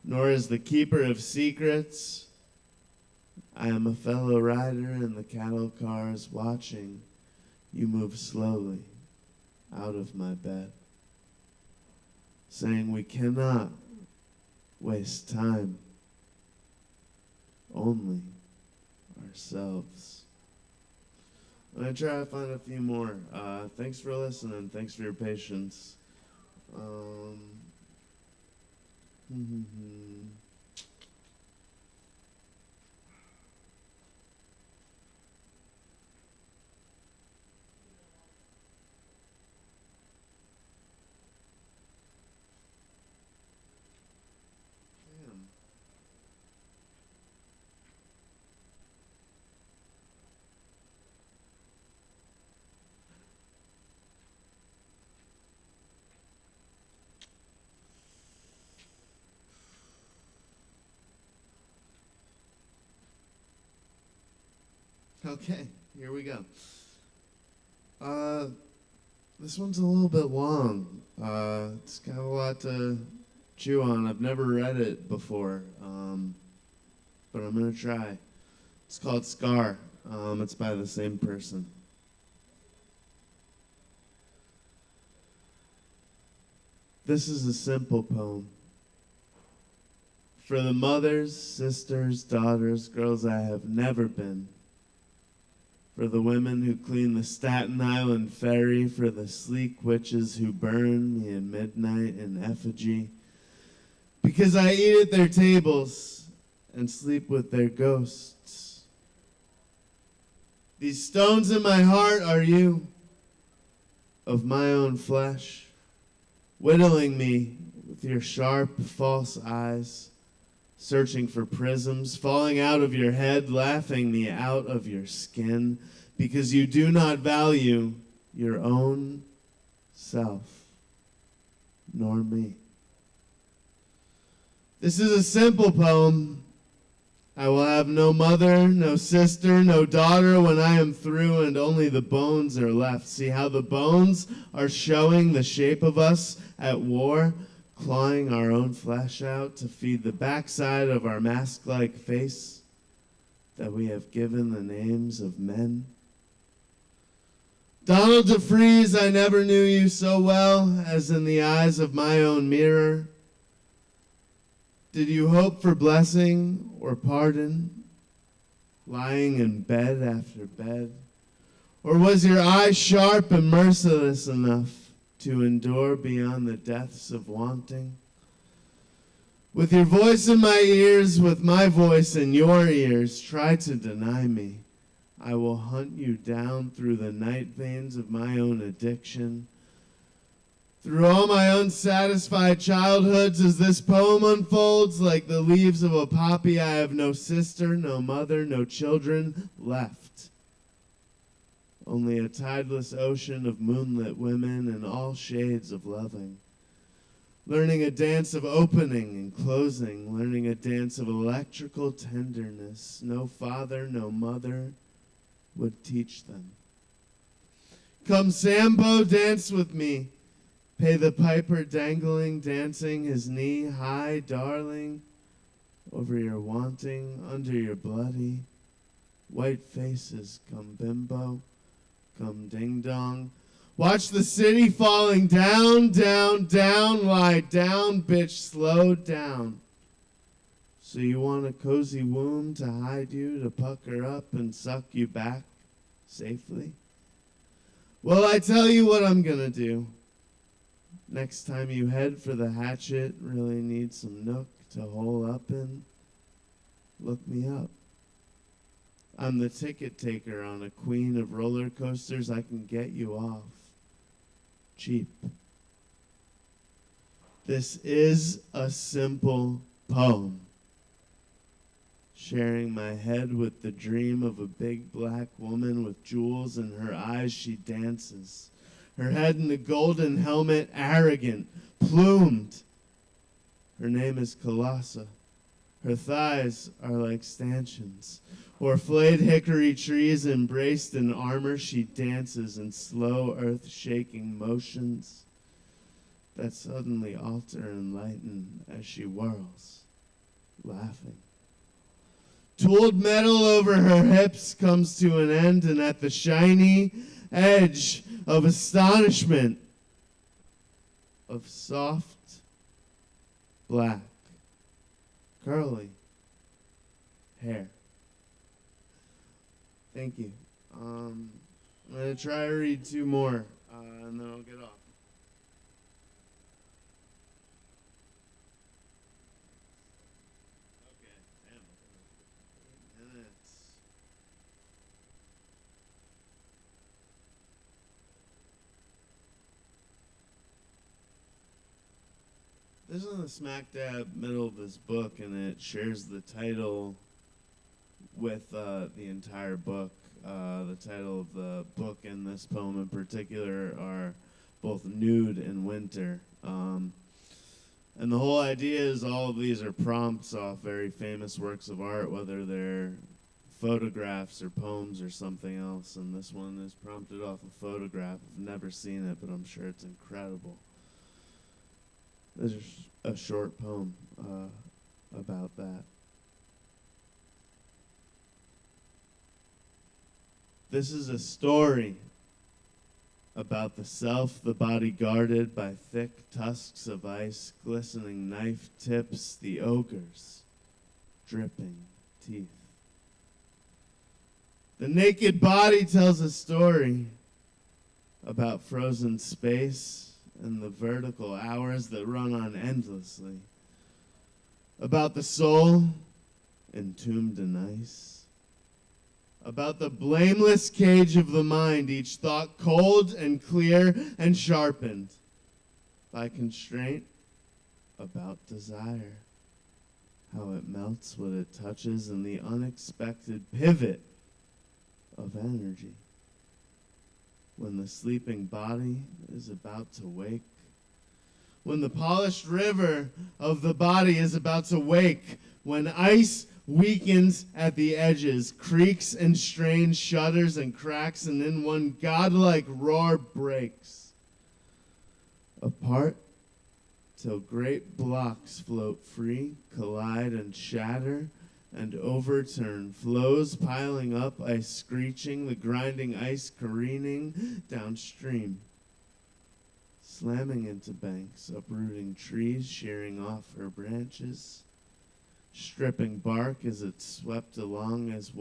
[SPEAKER 3] nor as the keeper of secrets. I am a fellow rider in the cattle cars, watching you move slowly out of my bed, saying we cannot waste time, only ourselves. I'm going to try to find a few more. Thanks for listening. Thanks for your patience. Okay, here we go. This one's a little bit long. It's got a lot to chew on. I've never read it before, but I'm gonna try.
[SPEAKER 13] It's called Scar. It's by the same person. This is a simple poem. For the mothers, sisters, daughters, girls I have never been. For the women who clean the Staten Island ferry. For the sleek witches who burn me in midnight in effigy. Because I eat at their tables and sleep with their ghosts. These stones in my heart are you, of my own flesh, whittling me with your sharp, false eyes, searching for prisms, falling out of your head, laughing me out of your skin, because you do not value your own self, nor me. This is a simple poem. I will have no mother, no sister, no daughter when I am through, and only the bones are left. See how the bones are showing the shape of us at war, clawing our own flesh out to feed the backside of our mask-like face that we have given the names of men. Donald DeFreeze, I never knew you so well as in the eyes of my own mirror. Did you hope for blessing or pardon, lying in bed after bed? Or was your eye sharp and merciless enough to endure beyond the depths of wanting? With your voice in my ears, with my voice in your ears, try to deny me. I will hunt you down through the night veins of my own addiction. Through all my unsatisfied childhoods, as this poem unfolds, like the leaves of a poppy, I have no sister, no mother, no children left. Only a tideless ocean of moonlit women in all shades of loving. Learning a dance of opening and closing, learning a dance of electrical tenderness. No father, no mother would teach them. Come Sambo, dance with me. Pay the piper dangling, dancing his knee high, darling, over your wanting, under your bloody white faces. Come bimbo, come ding dong. Watch the city falling down, down, down. Lie down, bitch, slow down. So you want a cozy womb to hide you, to pucker up and suck you back safely? Well, I tell you what I'm gonna do. Next time you head for the hatchet, really need some nook to hole up in, look me up. I'm the ticket taker on a queen of roller coasters. I can get you off cheap. This is a simple poem. Sharing my head with the dream of a big black woman with jewels in her eyes, she dances. Her head in a golden helmet, arrogant, plumed. Her name is Colossa. Her thighs are like stanchions. Or flayed hickory trees embraced in armor, she dances in slow earth-shaking motions that suddenly alter and lighten as she whirls, laughing. Tooled metal over her hips comes to an end, and at the shiny edge of astonishment, of soft, black, curly hair. Thank you. I'm going to try to read two more, and then I'll get off. Okay, damn. 8 minutes. This is in the smack dab middle of this book, and it shares the title with the entire book. The title of the book and this poem in particular are both Nude and Winter. And the whole idea is all of these are prompts off very famous works of art, whether they're photographs or poems or something else. And this one is prompted off a photograph. I've never seen it, but I'm sure it's incredible. There's a short poem about that. This is a story about the self, the body guarded by thick tusks of ice, glistening knife tips, the ogre's dripping teeth. The naked body tells a story about frozen space and the vertical hours that run on endlessly, about the soul entombed in ice, about the blameless cage of the mind, each thought cold and clear and sharpened by constraint, about desire, how it melts what it touches, and the unexpected pivot of energy when the sleeping body is about to wake, when the polished river of the body is about to wake, when ice weakens at the edges, creaks and strains, shudders and cracks, and in one godlike roar breaks apart till great blocks float free, collide and shatter and overturn, flows piling up, ice screeching, the grinding ice careening downstream, slamming into banks, uprooting trees, shearing off her branches, stripping bark as it's swept along as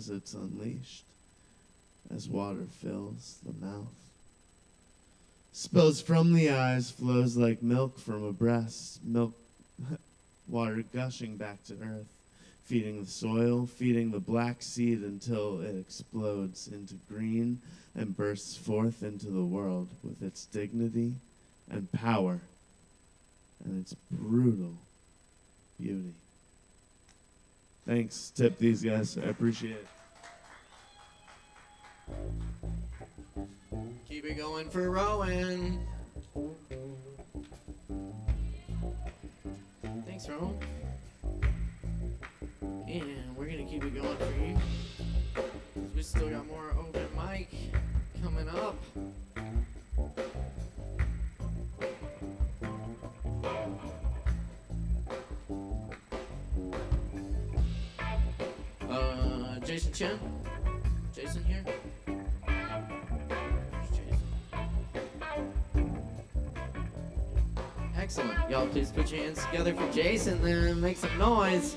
[SPEAKER 13] it's unleashed, as water fills the mouth. Spills from the eyes, flows like milk from a breast, milk, water gushing back to earth, feeding the soil, feeding the black seed until it explodes into green and bursts forth into the world with its dignity and power and its brutal beauty. Thanks. Tip these guys. I appreciate it.
[SPEAKER 1] Keep it going for Rowan. Thanks, Rowan. And we're going to keep it going for you. 'Cause we still got more open mic coming up. Jason Chen? Jason here? Where's Jason? Excellent. Y'all please put your hands together for Jason then. Make some noise.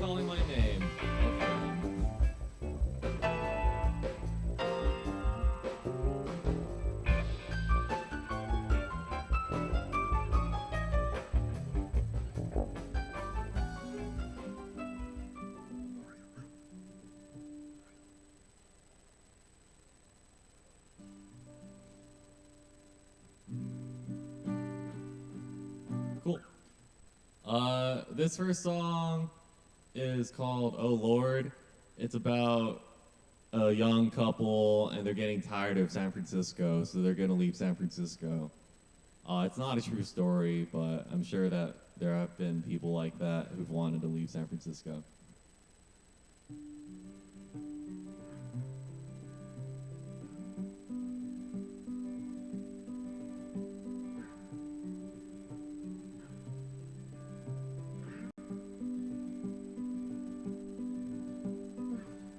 [SPEAKER 14] Calling my name. Cool. This first song is called Oh Lord. It's about a young couple and they're getting tired of San Francisco, so they're gonna leave San Francisco. It's not a true story, but I'm sure that there have been people like that who've wanted to leave San Francisco.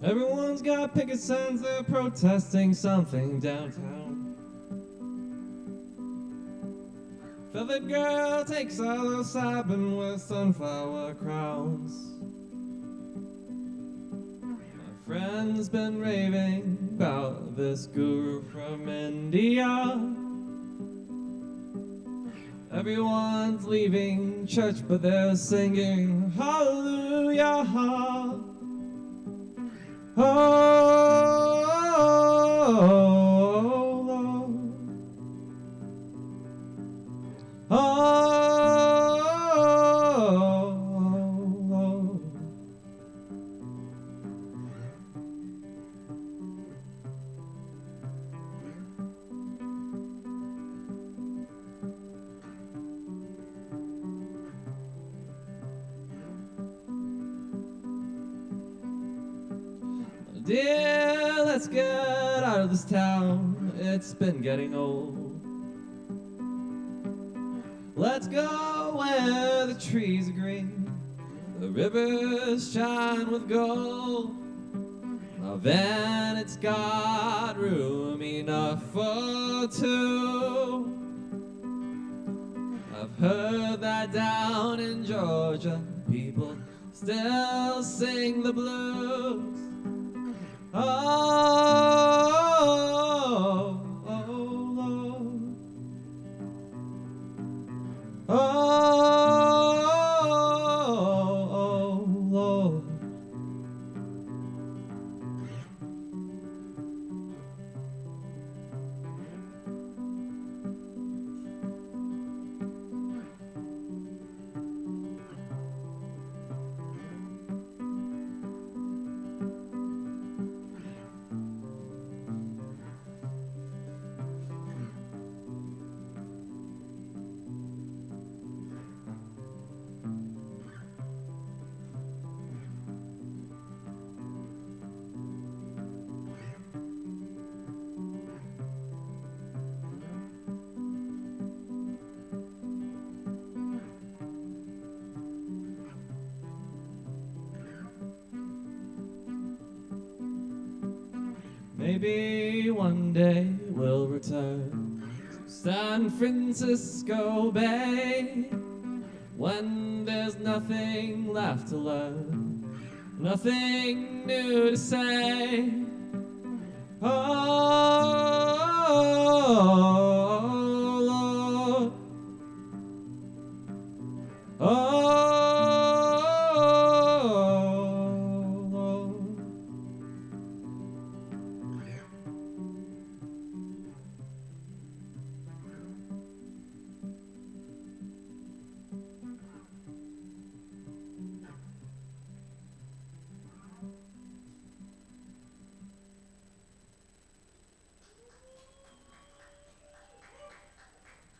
[SPEAKER 14] Everyone's got picket signs, they're protesting something downtown. Feathered girl takes psilocybin with sunflower crowns. My friend's been raving about this guru from India. Everyone's leaving church, but they're singing hallelujah. Oh, Lord. Oh, Lord. Dear, let's get out of this town. It's been getting old. Let's go where the trees are green, the rivers shine with gold. A van, it's got room enough for two. I've heard that down in Georgia, people still sing the blues. Oh, oh, Lord. Oh, Lord. Maybe one day we'll return to San Francisco Bay when there's nothing left to learn, nothing new to say. Oh, Lord. Oh, Lord.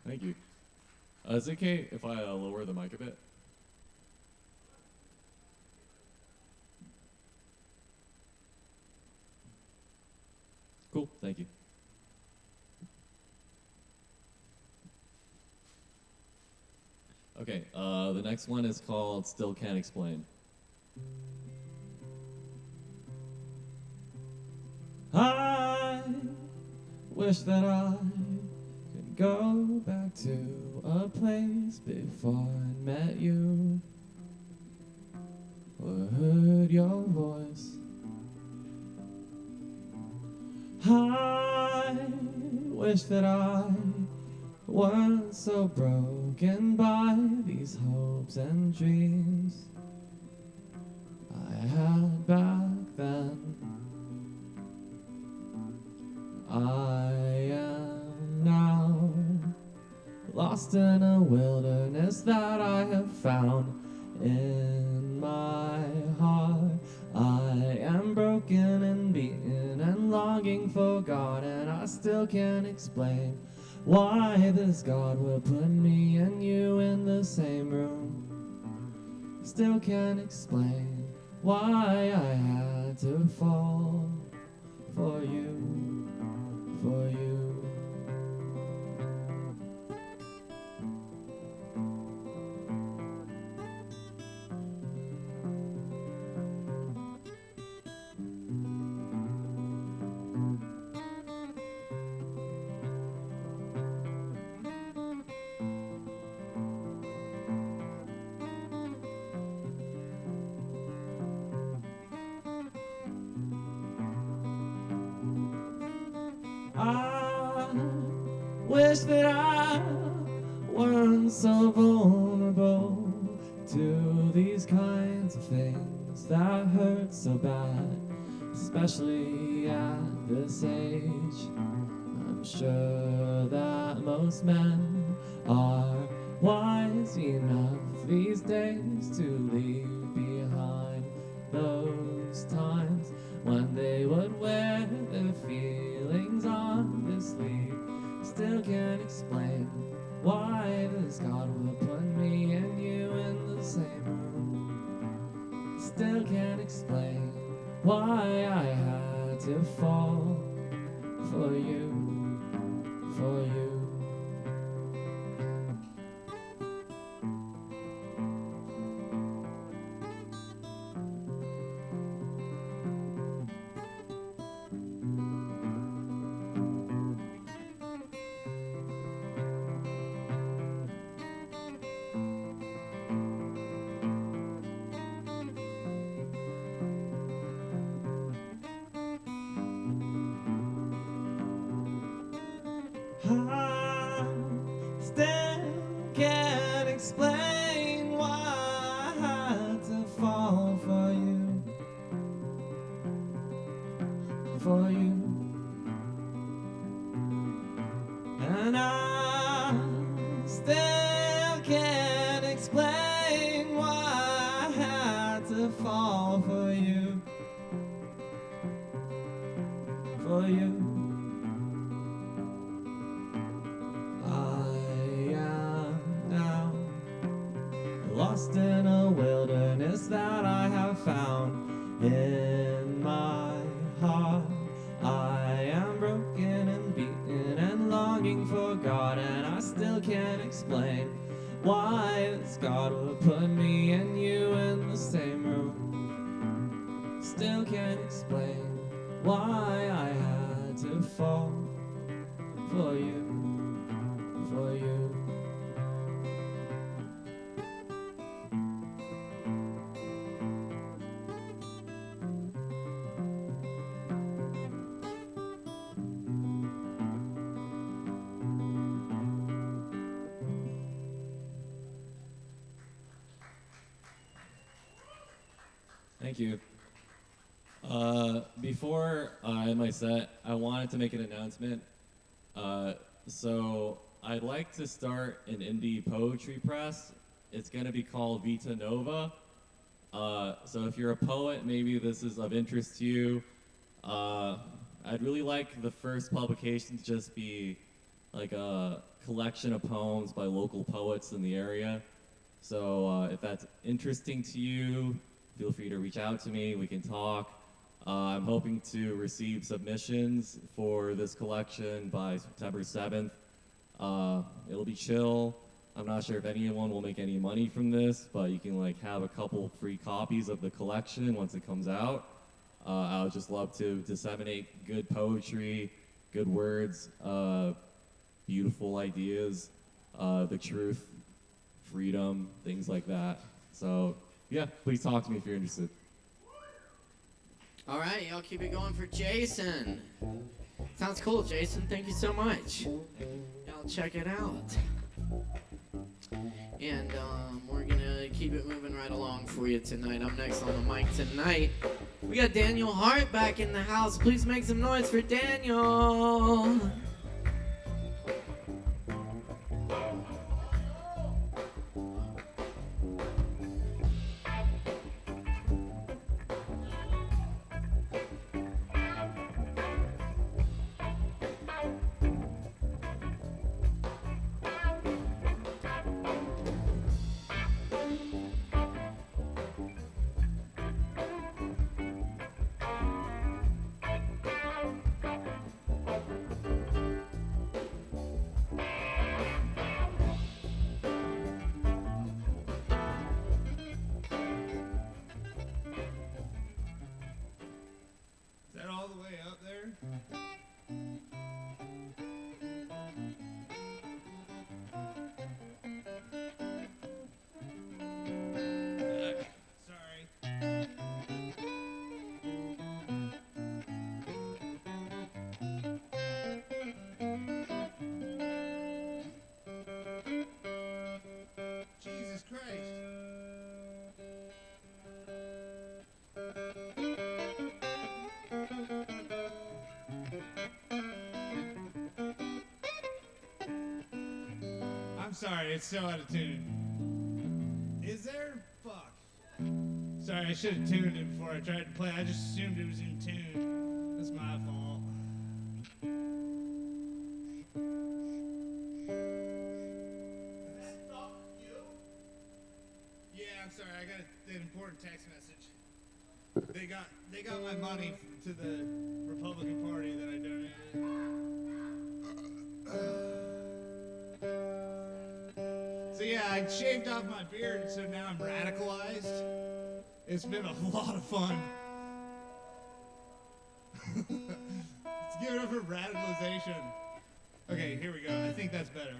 [SPEAKER 14] Thank you. Is it okay if I lower the mic a bit? Cool, thank you. Okay, the next one is called Still Can't Explain. I wish that I could go back to a place before I met you, or heard your voice. I wish that I weren't so broken by these hopes and dreams I had back then. I am now lost in a wilderness that I have found in my heart. I am broken and beaten and longing for God, and I still can't explain why this God would put me and you in the same room. Still can't explain why I had to fall for you, for you. I wish that I weren't so vulnerable to these kinds of things that hurt so bad, especially at this age. I'm sure that most men are wise enough these days to leave behind those times when they would wear their feelings on their sleeve. Still can't explain why this God would put me and you in the same room. Still can't explain why I have
[SPEAKER 15] to fall for you, for you. I still can't explain why I had to fall for you, for you. And I still can't explain why I had to fall for you, for you. I am now lost in a wilderness that I have found in my heart. I am broken and beaten and longing for God, and I still can't explain why this God would put me and you in the same room. Still can't explain why I had to fall for you, for you.
[SPEAKER 14] Thank you. Before I end my set, I wanted to make an announcement. So I'd like to start an indie poetry press. It's going to be called Vita Nova. So if you're a poet, maybe this is of interest to you. I'd really like the first publication to just be like a collection of poems by local poets in the area. So if that's interesting to you, feel free to reach out to me. We can talk. I'm hoping to receive submissions for this collection by September 7th. It'll be chill. I'm not sure if anyone will make any money from this, but you can like have a couple free copies of the collection once it comes out. I would just love to disseminate good poetry, good words, beautiful ideas, the truth, freedom, things like that. So yeah, please talk to me if you're interested.
[SPEAKER 1] All right, y'all keep it going for Jason. Sounds cool, Jason. Thank you so much. Y'all check it out. And we're gonna keep it moving right along for you tonight. Up next on the mic tonight, we got Daniel Hart back in the house. Please make some noise for Daniel.
[SPEAKER 3] Is that all the way up there? Sorry. Jesus Christ. I'm sorry, it's so out of tune. Is there? Fuck. Sorry, I should have tuned it before I tried to play. I just assumed it was in tune. That's my fault. Is that fuck you? Yeah, I'm sorry. I got an important text message. They got my money to the Republican Party that I donated. So yeah, I shaved off my beard, so now I'm radicalized. It's been a lot of fun. Let's give it up for radicalization. Okay, here we go. I think that's better.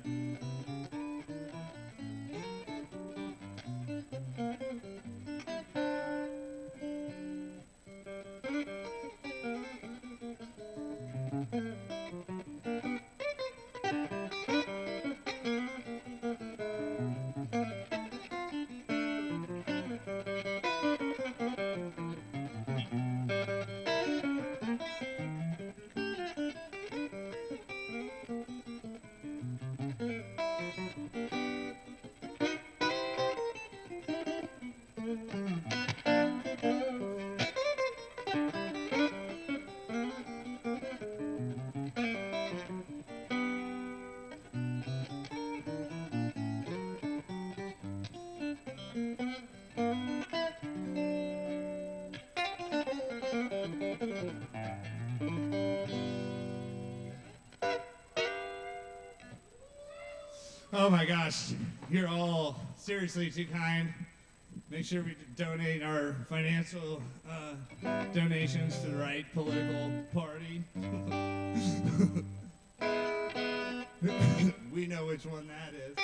[SPEAKER 3] Oh my gosh, you're all seriously too kind. Make sure we donate our financial donations to the right political party. We know which one that is.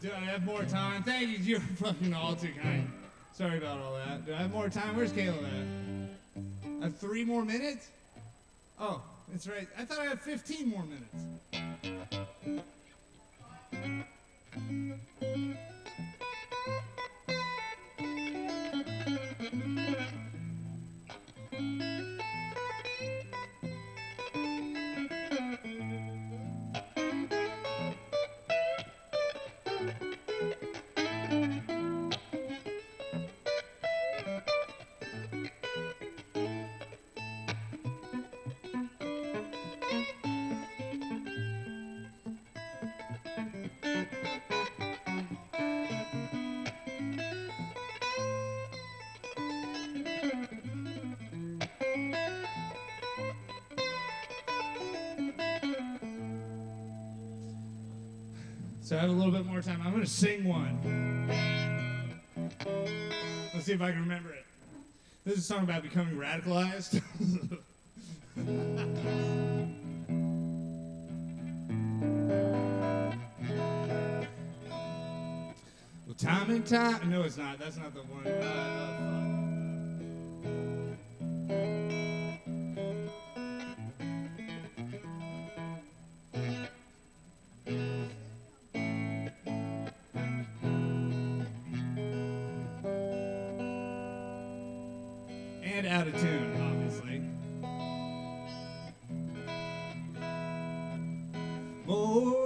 [SPEAKER 3] Do I have more time? Thank you. You're fucking all too kind. Sorry about all that. Do I have more time? Where's Caleb at? I have 3 more minutes? Oh, that's right. I thought I had 15 more minutes. So I have a little bit more time. I'm going to sing one. Let's see if I can remember it. This is a song about becoming radicalized. Well, time and time. No, it's not. That's not the one. And out of tune, obviously.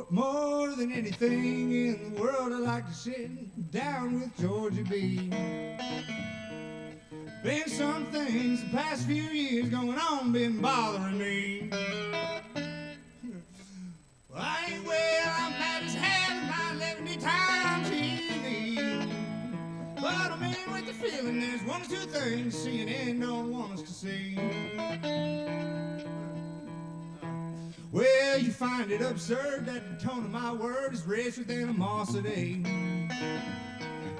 [SPEAKER 3] More than anything in the world, I like to sit down with Georgia B. Been some things the past few years going on been bothering me. Well, I ain't well, I'm mad as hell, not letting me turn on TV. what I mean with the feeling. There's one or two things CNN don't want us to see. Well, you find it absurd that the tone of my word is rich with animosity.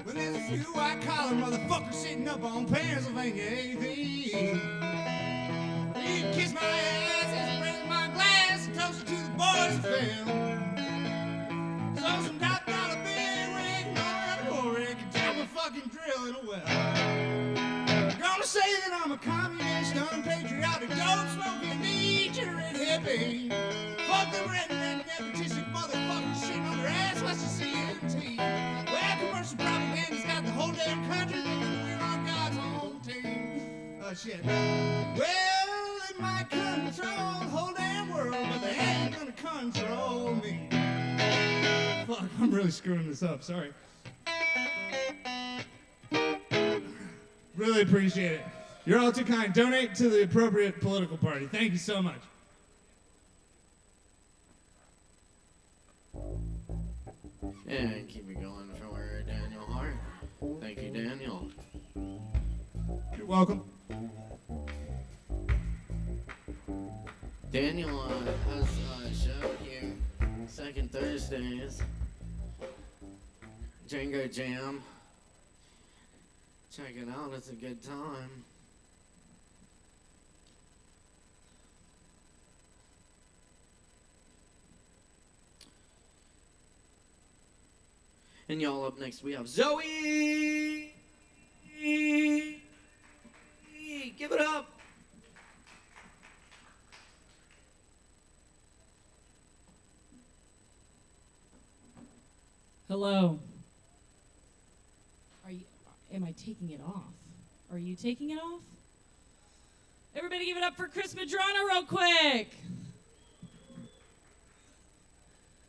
[SPEAKER 3] When there's a few white-collar motherfuckers sitting up on Pennsylvania AV. You can kiss my ass as I raise my glass and toast it to the boys who fell. So some top-dollar big rig, no rig, can jump a fucking drill in a well. Gonna say that I'm a communist, unpatriotic, dope-smoking, degenerate hippie. Fuck them redneck, nepotistic motherfuckers shitting on their ass, what's the CMT? Well, commercial propaganda's got the whole damn country thinking we're on God's own team. Oh, shit. Well, they might control the whole damn world, but they ain't gonna control me. Fuck, I'm really screwing this up, sorry. Really appreciate it. You're all too kind. Donate to the appropriate political party. Thank you so much.
[SPEAKER 1] And keep it going for Daniel Hart. Thank you, Daniel.
[SPEAKER 3] You're welcome.
[SPEAKER 1] Daniel has a show here, second Thursdays. Django Jam. Check it out, it's a good time. And y'all, up next we have Zoe! Give it up!
[SPEAKER 9] Hello. Am I taking it off? Are you taking it off? Everybody give it up for Chris Madrano real quick.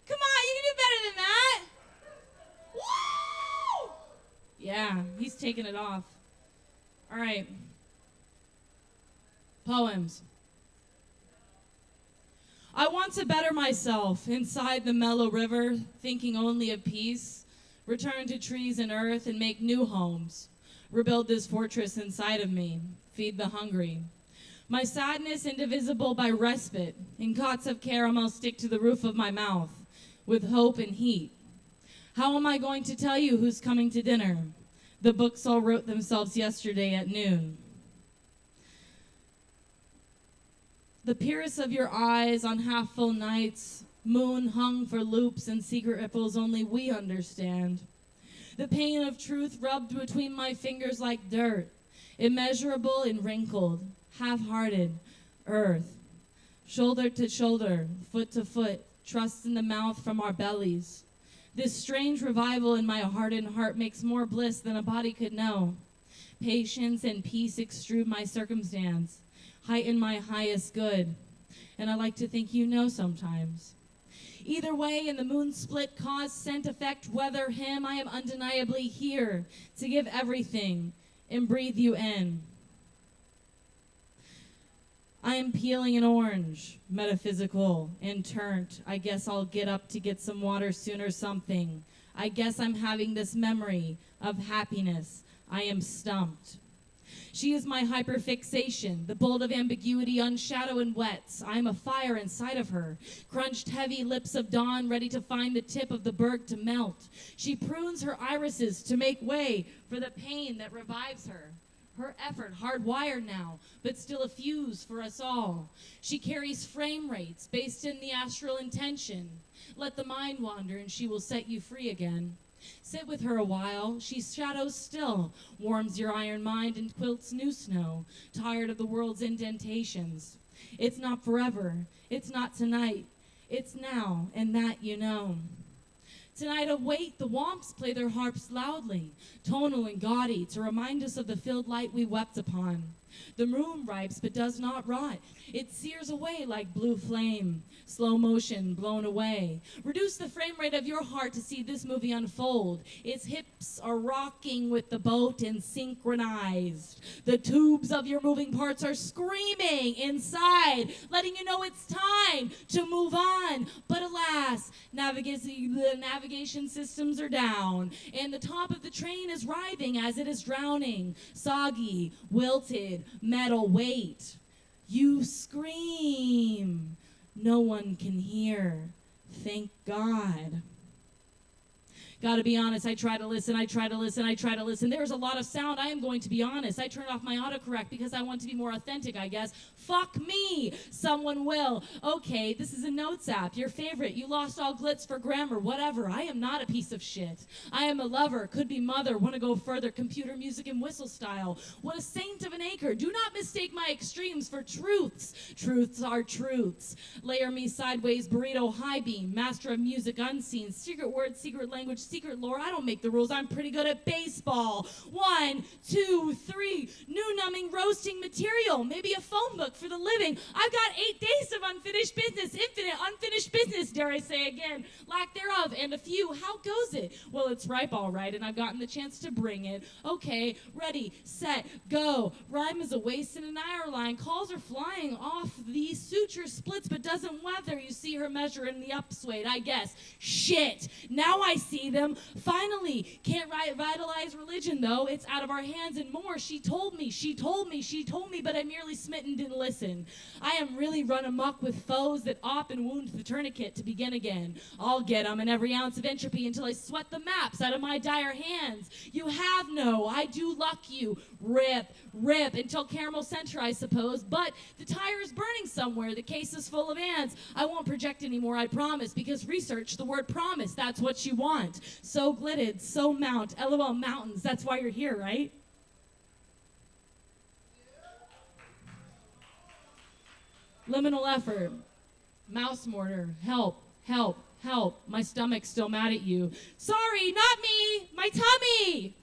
[SPEAKER 9] Come on, you can do better than that. Woo! Yeah, he's taking it off. All right. Poems. I want to better myself inside the mellow river, thinking only of peace. Return to trees and earth and make new homes. Rebuild this fortress inside of me. Feed the hungry. My sadness indivisible by respite. In cots of caramel stick to the roof of my mouth with hope and heat. How am I going to tell you who's coming to dinner? The books all wrote themselves yesterday at noon. The purest of your eyes on half-full nights, moon hung for loops and secret ripples only we understand. The pain of truth rubbed between my fingers like dirt, immeasurable and wrinkled, half-hearted, earth. Shoulder to shoulder, foot to foot, trust in the mouth from our bellies. This strange revival in my hardened heart makes more bliss than a body could know. Patience and peace extrude my circumstance, heighten my highest good. And I like to think you know sometimes. Either way, in the moon split, cause, scent, effect, weather, him, I am undeniably here to give everything and breathe you in. I am peeling an orange, metaphysical and turnt. I guess I'll get up to get some water soon or something. I guess I'm having this memory of happiness. I am stumped. She is my hyperfixation, the bolt of ambiguity, unshadow and wets. I am a fire inside of her, crunched heavy lips of dawn, ready to find the tip of the berg to melt. She prunes her irises to make way for the pain that revives her. Her effort hardwired now, but still a fuse for us all. She carries frame rates based in the astral intention. Let the mind wander and she will set you free again. Sit with her a while, she shadows still, warms your iron mind and quilts new snow, tired of the world's indentations. It's not forever, it's not tonight, it's now, and that you know. Tonight await the womps play their harps loudly, tonal and gaudy, to remind us of the filled light we wept upon. The room ripes but does not rot. It sears away like blue flame. Slow motion blown away. Reduce the frame rate of your heart to see this movie unfold. Its hips are rocking with the boat and synchronized. The tubes of your moving parts are screaming inside, letting you know it's time to move on. But alas, the navigation systems are down, and the top of the train is writhing as it is drowning. Soggy, wilted, metal weight. You scream. No one can hear. Thank God. Gotta be honest, I try to listen. There's a lot of sound. I am going to be honest. I turned off my autocorrect because I want to be more authentic, I guess. Fuck me. Someone will. Okay, this is a notes app. Your favorite. You lost all glitz for grammar. Whatever. I am not a piece of shit. I am a lover. Could be mother. Want to go further. Computer music and whistle style. What a saint of an acre. Do not mistake my extremes for truths. Truths are truths. Layer me sideways. Burrito high beam. Master of music unseen. Secret words, secret language, secret lore. I don't make the rules. I'm pretty good at baseball. 1, 2, 3. New numbing roasting material. Maybe a phone book for the living. I've got 8 days of unfinished business. Infinite unfinished business, dare I say again. Lack thereof. And a few. How goes it? Well, it's ripe all right, and I've gotten the chance to bring it. Okay, ready, set, go. Rhyme is a waste in an iron line. Calls are flying off the suture splits, but doesn't weather. You see her measure in the upswing, I guess. Shit. Now I see them. Finally. Can't revitalize religion, though. It's out of our hands and more. She told me, but I merely smitten didn't listen. I am really run amok with foes that op and wound the tourniquet to begin again. I'll get 'em in every ounce of entropy until I sweat the maps out of my dire hands. You have no, I do luck you. Rip, until caramel center, I suppose. But the tire is burning somewhere. The case is full of ants. I won't project anymore, I promise, because research, the word promise, that's what you want. So glitted, so mount, LOL mountains, that's why you're here, right? Liminal effort. Mouse mortar. Help. My stomach's still mad at you. Sorry, not me. My tummy.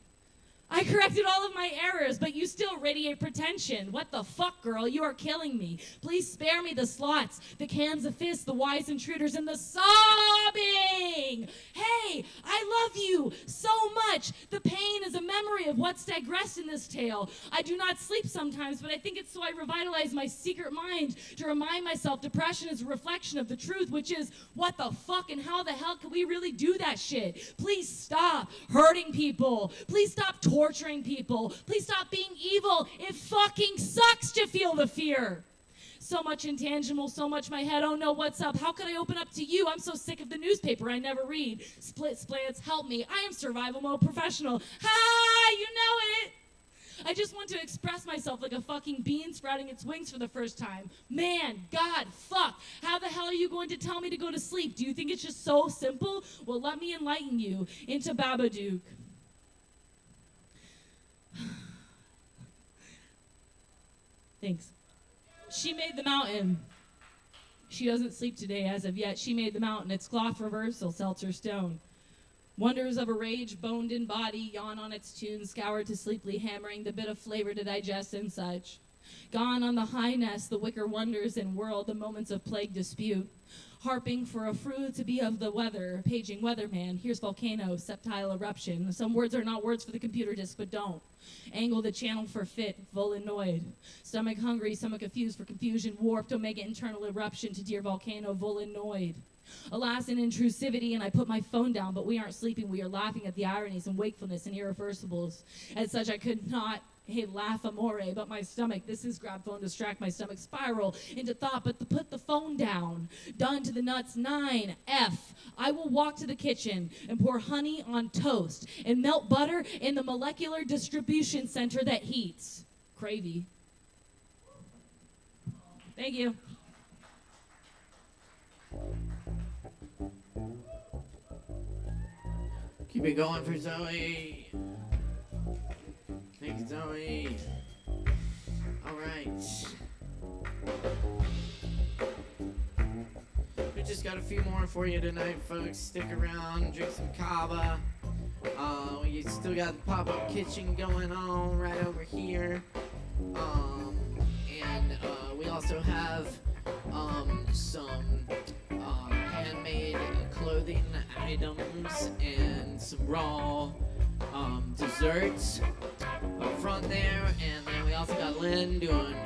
[SPEAKER 9] I corrected all of my errors, but you still radiate pretension. What the fuck, girl? You are killing me. Please spare me the slots, the cans of fists, the wise intruders, and the sobbing. Hey, I love you so much. The pain is a memory of what's digressed in this tale. I do not sleep sometimes, but I think it's so I revitalize my secret mind to remind myself depression is a reflection of the truth, which is, what the fuck and how the hell can we really do that shit? Please stop hurting people. Please stop torturing people. Please stop being evil. It fucking sucks to feel the fear. So much intangible, so much my head. Oh no, what's up? How could I open up to you? I'm so sick of the newspaper I never read. Split splants, help me. I am survival mode professional. Hi, you know it. I just want to express myself like a fucking bean sprouting its wings for the first time. Man, God, fuck. How the hell are you going to tell me to go to sleep? Do you think it's just so simple? Well, let me enlighten you into Babadook. Thanks. She made the mountain. She doesn't sleep today as of yet. She made the mountain. It's cloth reversal, seltzer stone. Wonders of a rage, boned in body, yawn on its tune, scoured to sleepily, hammering the bit of flavor to digest and such. Gone on the high nest, the wicker wonders and whirl, the moments of plague dispute. Harping for a fruit to be of the weather, paging weatherman, here's volcano, septile eruption. Some words are not words for the computer disk, but don't. Angle the channel for fit, volanoid. Stomach hungry, stomach confused for confusion, warped omega internal eruption to dear volcano, volanoid. Alas, in intrusivity, and I put my phone down, but we aren't sleeping, we are laughing at the ironies and wakefulness and irreversibles. As such, I could not laugh amore, but my stomach, this is grab phone, distract my stomach, spiral into thought, but to put the phone down. Done to the nuts, 9F. I will walk to the kitchen and pour honey on toast and melt butter in the molecular distribution center that heats. Cravey. Thank you.
[SPEAKER 1] Keep it going for Zoe. Thanks, Zoe. All right. We just got a few more for you tonight, folks. Stick around, drink some Kava. We still got the pop-up kitchen going on right over here. also have some handmade clothing items and some raw desserts up front there. And then we also got Lynn doing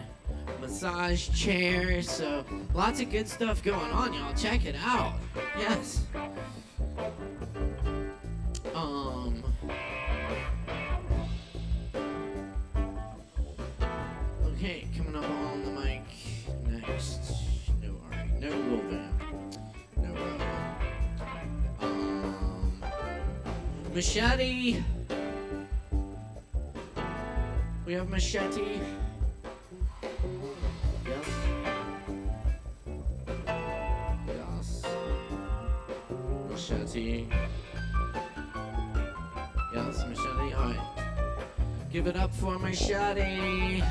[SPEAKER 1] massage chairs. So lots of good stuff going on, y'all. Check it out. Yes. Okay, coming up on the mic next. No, alright, no little vamp. No Machete. We have Machete. Yes. Yes. Machete. Yes, Machete. Alright. Give it up for Machete.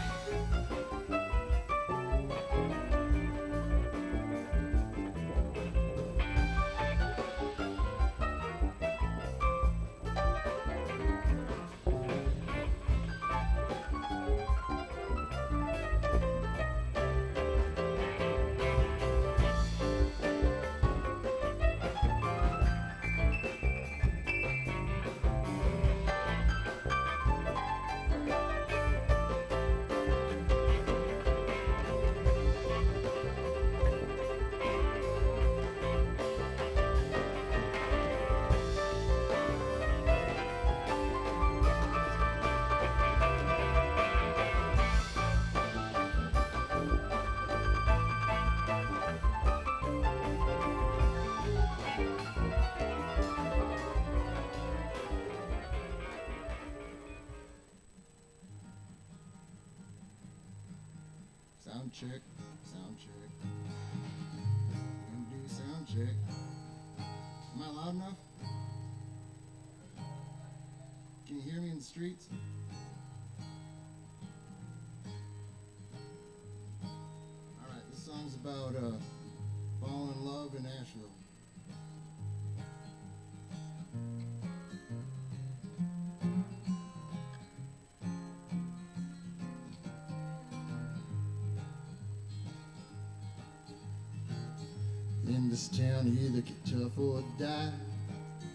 [SPEAKER 12] Sound check, sound check. Gonna do sound check. Am I loud enough? Can you hear me in the streets? Alright, this song's about falling in love in Asheville. In this town, you either get tough or die.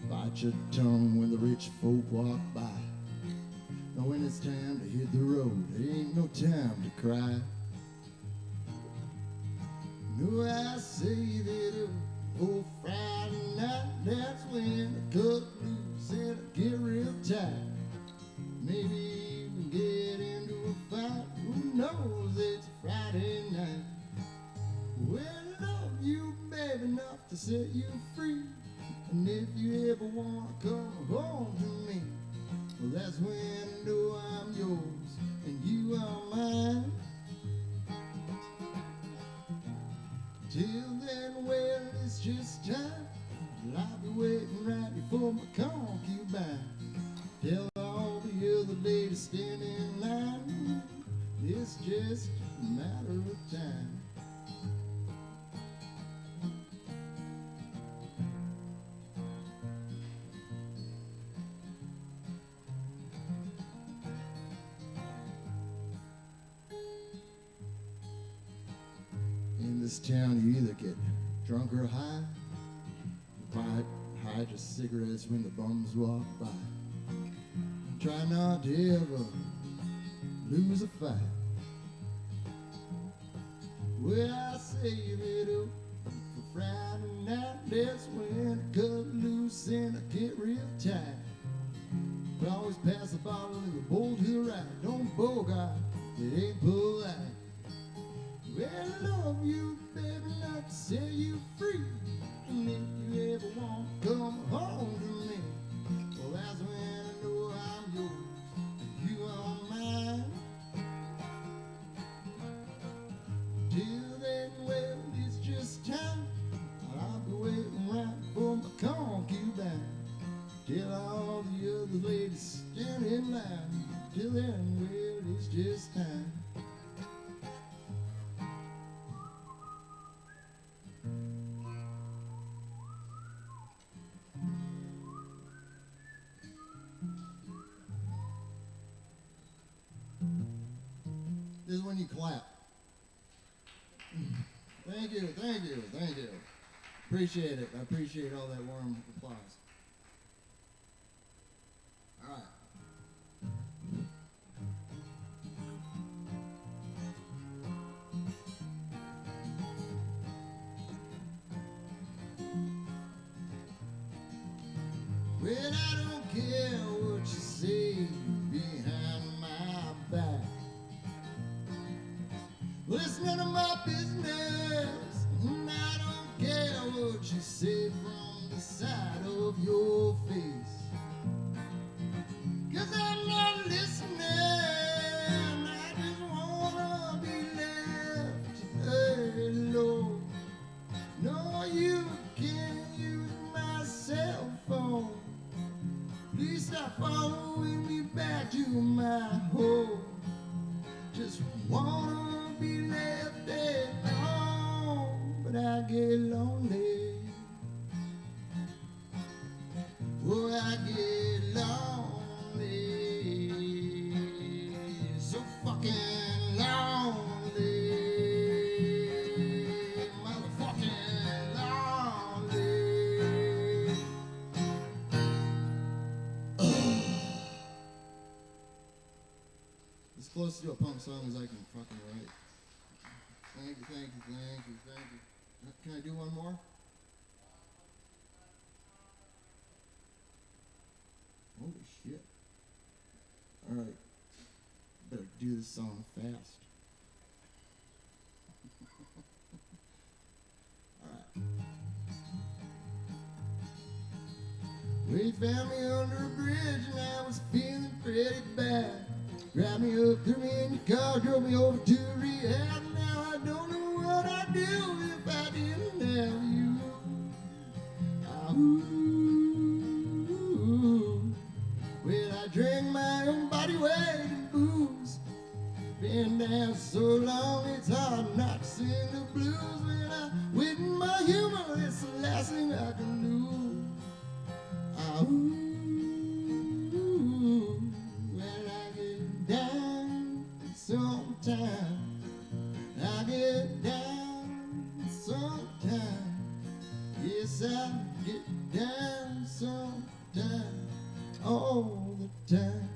[SPEAKER 12] Bite your tongue when the rich folk walk by. Now when it's time to hit the road, there ain't no time to cry. No, I say that old Friday night, that's when I cut loose and I get real tight. Maybe even get into a fight. Who knows, it's Friday night. Well, I love you, baby, enough to set you free. And if you ever wanna come home to me, well, that's when I know I'm yours and you are mine. Till then, well, it's just time. I'll be waiting right before my concubine. Tell all the other ladies standing in line, it's just a matter of time. In this town, you either get drunk or high. Hide your cigarettes when the bums walk by. Try not to ever lose a fight. Well, I say that for Friday night, that's when I cut loose and I get real tight. But always pass the bottle and the bowl to the right. Don't bogart, it ain't polite. Well, I love you, baby, not to set you free. And if you ever want to come home to me, well, that's when I know I'm yours and you are mine. Till then, well, it's just time. I'll be waiting right for my concubine. Tell all the other ladies stand in line. Till then, well, it's just time. This is when you clap. Thank you, thank you, thank you. Appreciate it. I appreciate all that warm applause. All right. Well, I don't care what you say behind my back. Well, it's none of my business, and I don't care what you say from the side of your face. 'Cause I'm not listening, I just wanna be left alone. No, you can't use my cell phone. Please stop following me back to my home. Just wanna be left alone, but I get lonely. Oh, I get lonely, so fucking lonely, motherfucking lonely. As close to a punk song as I can fucking write. Thank you, thank you, thank you, thank you. Can I do one more? Holy shit. Alright. Better do this song fast. Alright. We found me under a bridge and I was feeling pretty bad. Grabbed me up, threw me in your car, drove me over to rehab. Now I don't know what I'd do if I didn't have you. Well, I drank my own body weight in booze. Been down so long, it's hard not to sing the blues. When I win my humor, it's the last thing I can do. Well, I get down sometimes. I get down sometimes. Yes, I get down sometimes. All the time.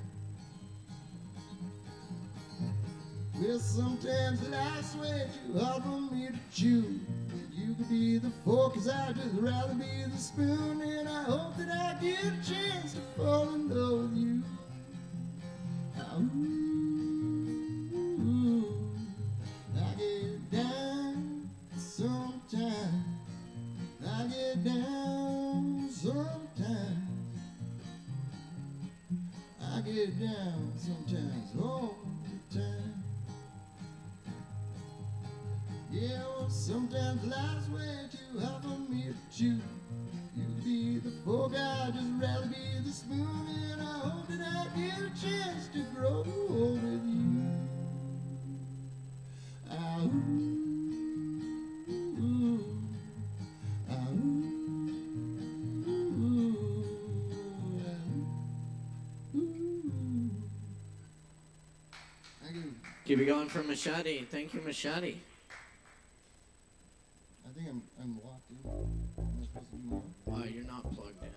[SPEAKER 12] Well, sometimes life's way too hard for me to chew. You could be the fork, 'cause I'd just rather be the spoon. And I hope that I get a chance to fall in love with you. I get down sometimes. I get down sometimes. I get down sometimes all the time. Yeah, well, sometimes life's way too hard for me to chew. You could be the fork, I'd just rather be the spoon. And I hope that I get a chance to grow old with you. Thank you.
[SPEAKER 1] Keep it going for Machete. Thank you, Machete.
[SPEAKER 12] I think I'm locked in. Am I supposed to do more?
[SPEAKER 1] You're not plugged in.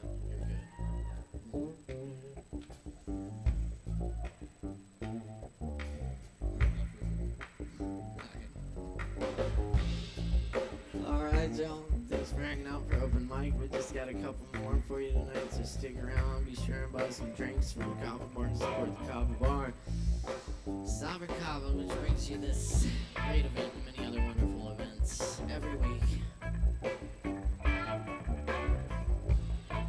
[SPEAKER 1] You're good. All right, y'all. Thanks for hanging out for open mic. We just got a couple more for you tonight, so stick around. Be sure and buy some drinks from the Kava Bar to support the Kava Bar. Sovereign Kava, which brings you this great event and many other wonderful events every week.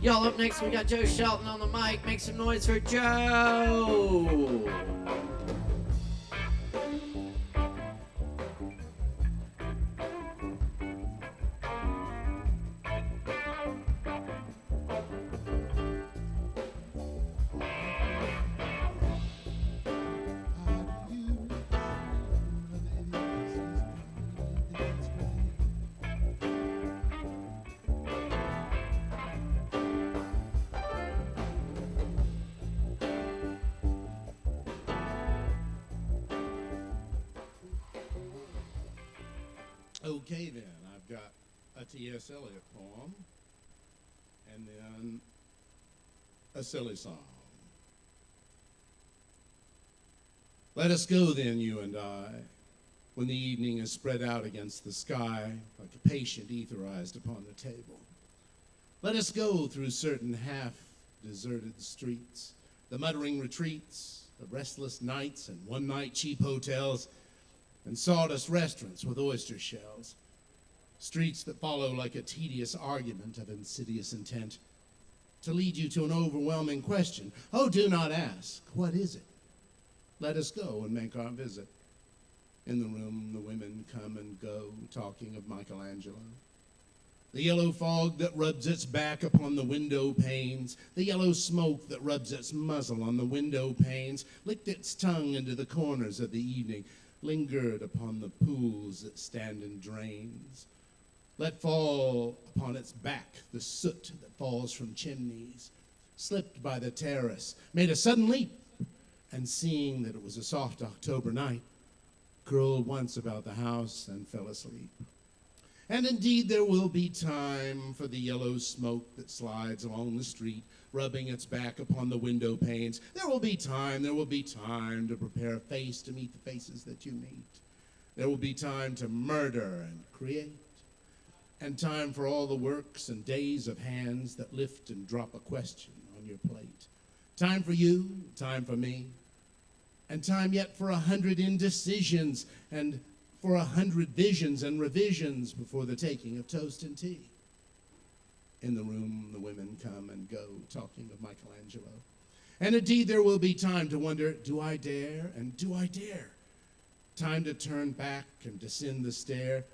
[SPEAKER 1] Y'all, up next we got Joe Shelton on the mic. Make some noise for Joe!
[SPEAKER 12] Okay then, I've got a T.S. Eliot poem, and then a silly song. Let us go then, you and I, when the evening is spread out against the sky like a patient etherized upon the table. Let us go through certain half-deserted streets, the muttering retreats of restless nights and one-night cheap hotels and sawdust restaurants with oyster shells, streets that follow like a tedious argument of insidious intent to lead you to an overwhelming question. Oh, do not ask, what is it? Let us go and make our visit. In the room, the women come and go, talking of Michelangelo. The yellow fog that rubs its back upon the window panes, the yellow smoke that rubs its muzzle on the window panes, licked its tongue into the corners of the evening, lingered upon the pools that stand in drains. Let fall upon its back the soot that falls from chimneys, slipped by the terrace, made a sudden leap, and seeing that it was a soft October night, curled once about the house and fell asleep. And indeed there will be time for the yellow smoke that slides along the street, rubbing its back upon the window panes. There will be time to prepare a face to meet the faces that you meet. There will be time to murder and create, and time for all the works and days of hands that lift and drop a question on your plate. Time for you, time for me, and time yet for 100 indecisions and for 100 visions and revisions before the taking of toast and tea. In the room, the women come and go, talking of Michelangelo. And indeed, there will be time to wonder, do I dare and do I dare? Time to turn back and descend the stair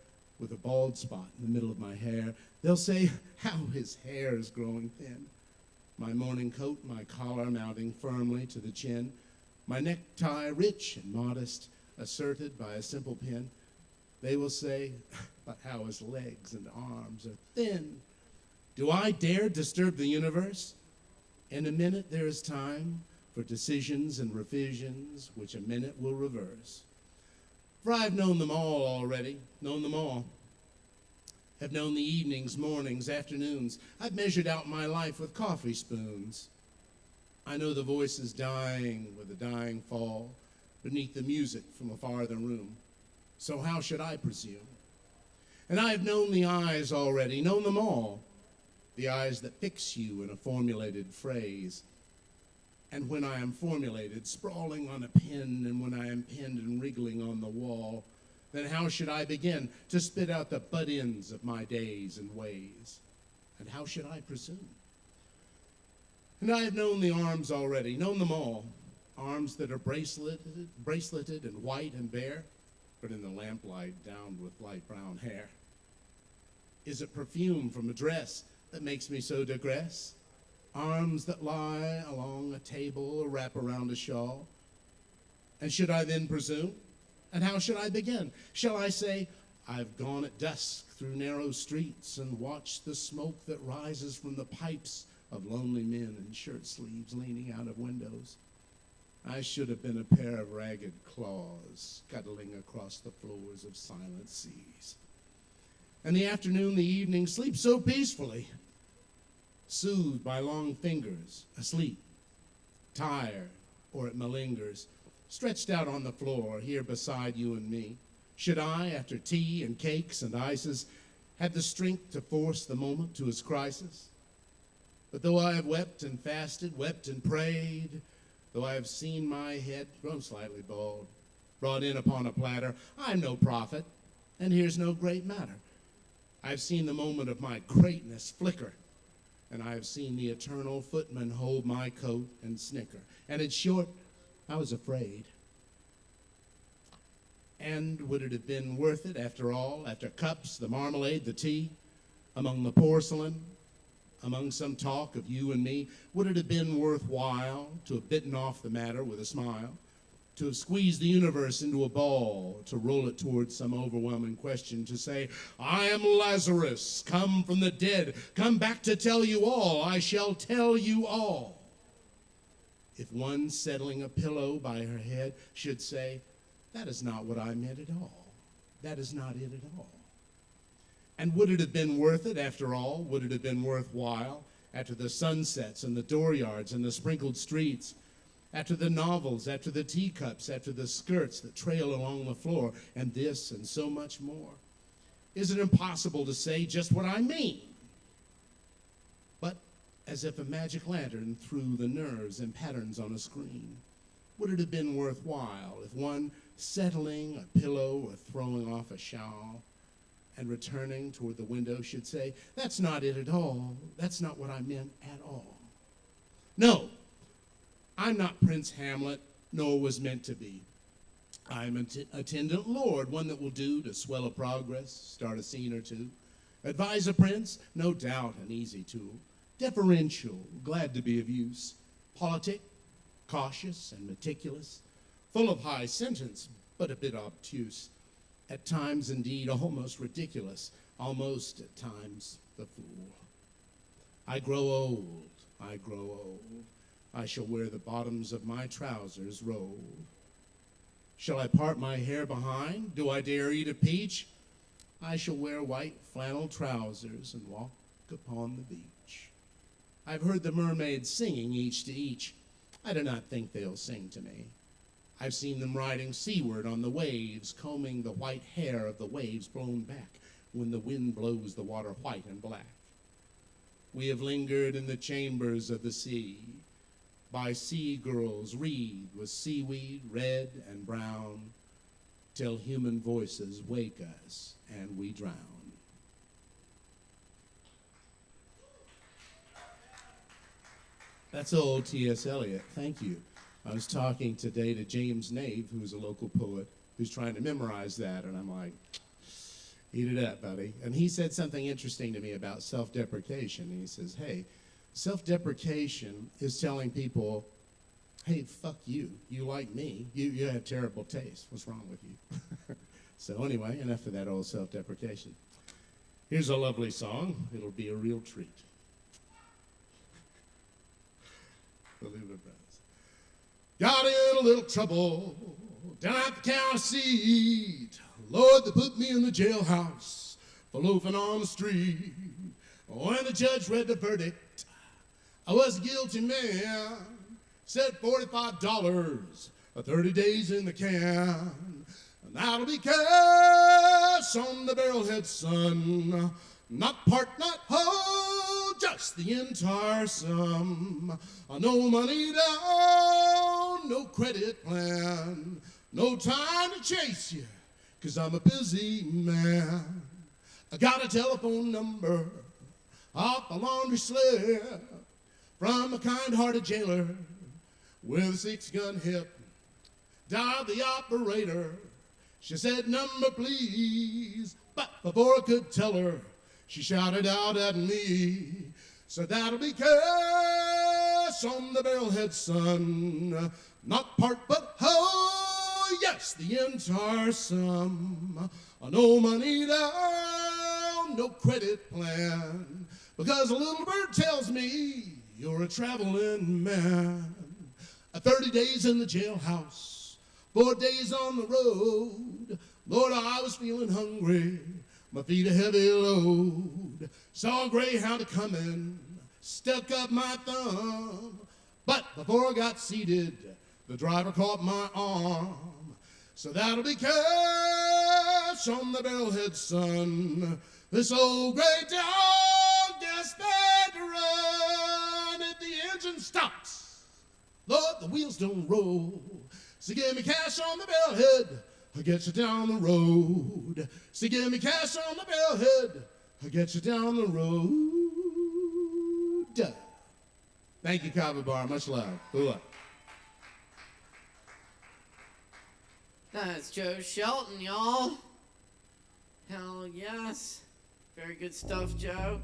[SPEAKER 12] with a bald spot in the middle of my hair. They'll say, how his hair is growing thin. My morning coat, my collar mounting firmly to the chin, my necktie rich and modest, asserted by a simple pin. They will say, but how his legs and arms are thin. Do I dare disturb the universe? In a minute there is time for decisions and revisions, which a minute will reverse. For I've known them all already, known them all. Have known the evenings, mornings, afternoons. I've measured out my life with coffee spoons. I know the voices dying with a dying fall beneath the music from a farther room. So how should I presume? And I have known the eyes already, known them all. The eyes that fix you in a formulated phrase. And when I am formulated, sprawling on a pen, and when I am pinned and wriggling on the wall, then how should I begin to spit out the butt ends of my days and ways? And how should I presume? And I have known the arms already, known them all. Arms that are braceleted and white and bare, but in the lamplight downed with light brown hair. Is it perfume from a dress that makes me so digress? Arms that lie along a table or wrap around a shawl? And should I then presume? And how should I begin? Shall I say, I've gone at dusk through narrow streets and watched the smoke that rises from the pipes of lonely men in shirt sleeves leaning out of windows? I should have been a pair of ragged claws scuttling across the floors of silent seas. And the afternoon, the evening, sleep so peacefully, soothed by long fingers, asleep, tired, or it malingers, stretched out on the floor here beside you and me. Should I, after tea and cakes and ices, have the strength to force the moment to its crisis? But though I have wept and fasted, wept and prayed, though I have seen my head grown slightly bald, brought in upon a platter, I'm no prophet, and here's no great matter. I've seen the moment of my greatness flicker, and I have seen the eternal footman hold my coat and snicker. And in short, I was afraid. And would it have been worth it after all, after cups, the marmalade, the tea, among the porcelain, among some talk of you and me, would it have been worthwhile to have bitten off the matter with a smile, to have squeezed the universe into a ball, to roll it towards some overwhelming question, to say, I am Lazarus, come from the dead, come back to tell you all, I shall tell you all. If one settling a pillow by her head should say, that is not what I meant at all, that is not it at all.
[SPEAKER 3] And would it have been worth it after all? Would it have been worthwhile after the sunsets and the dooryards and the sprinkled streets, after the novels, after the teacups, after the skirts that trail along the floor, and this and so much more? Is it impossible to say just what I mean? But as if a magic lantern threw the nerves and patterns on a screen, would it have been worthwhile if one settling a pillow or throwing off a shawl and returning toward the window should say, "That's not it at all. That's not what I meant at all." No, I'm not Prince Hamlet, nor was meant to be. I'm an attendant lord, one that will do to swell a progress, start a scene or two. Advise a prince, no doubt an easy tool. Deferential, glad to be of use. Politic, cautious and meticulous. Full of high sentence, but a bit obtuse. At times, indeed, almost ridiculous. Almost, at times, the fool. I grow old, I grow old. I shall wear the bottoms of my trousers rolled. Shall I part my hair behind? Do I dare eat a peach? I shall wear white flannel trousers and walk upon the beach. I've heard the mermaids singing each to each. I do not think they'll sing to me. I've seen them riding seaward on the waves, combing the white hair of the waves blown back when the wind blows the water white and black. We have lingered in the chambers of the sea, by sea girls reed with seaweed red and brown, till human voices wake us and we drown. That's old T.S. Eliot. Thank you. I was talking today to James Nave, who's a local poet, who's trying to memorize that, and I'm like, eat it up, buddy. And he said something interesting to me about self-deprecation. He says, hey, self-deprecation is telling people, hey, fuck you. You like me. You have terrible taste. What's wrong with you? So anyway, enough of that old self-deprecation. Here's a lovely song. It'll be a real treat. The Little Brothers. Got in a little trouble down at the county seat. Lord, they put me in the jailhouse for loafing on the street. When the judge read the verdict, I was a guilty man. Said $45, 30 days in the can. And that'll be cash on the barrelhead, son. Not part, not whole, just the entire sum. No money down, no credit plan. No time to chase you, 'cause I'm a busy man. I got a telephone number off a laundry slip from a kind-hearted jailer with a 6-gun hip. Dialed the operator. She said, "Number, please." But before I could tell her, she shouted out at me. So that'll be cash on the barrelhead, son. Not part but whole, yes, the entire sum. No money down, no credit plan. Because a little bird tells me you're a traveling man. 30 days in the jailhouse, 4 days on the road. Lord, I was feeling hungry, my feet a heavy load. Saw a greyhound a-comin', stuck up my thumb. But before I got seated, the driver caught my arm. So that'll be cash on the barrelhead, son. This old gray dog gets fed to run. If the engine stops, Lord, the wheels don't roll. So give me cash on the barrelhead, I'll get you down the road. So give me cash on the barrelhead, I'll get you down the road. Thank you, Kava Bar. Much love. Ooh.
[SPEAKER 1] That's Joe Shelton, y'all. Hell yes. Very good stuff, Joe.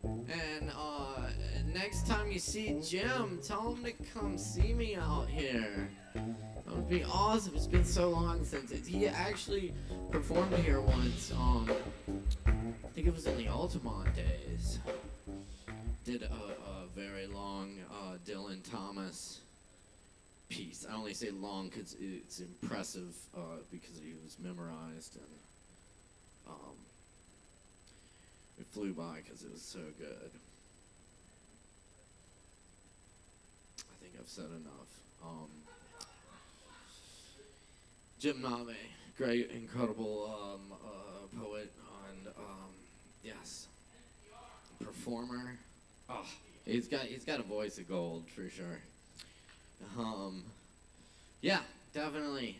[SPEAKER 1] And next time you see Jim, tell him to come see me out here. That would be awesome. It's been so long since he actually performed here once. I think it was in the Altamont days. Did a very long Dylan Thomas piece. I only say long because it's impressive because it was memorized. And It flew by because it was so good. I think I've said enough. Jim Nave, great, incredible poet and yes, performer. Oh, he's got a voice of gold for sure. Yeah, definitely.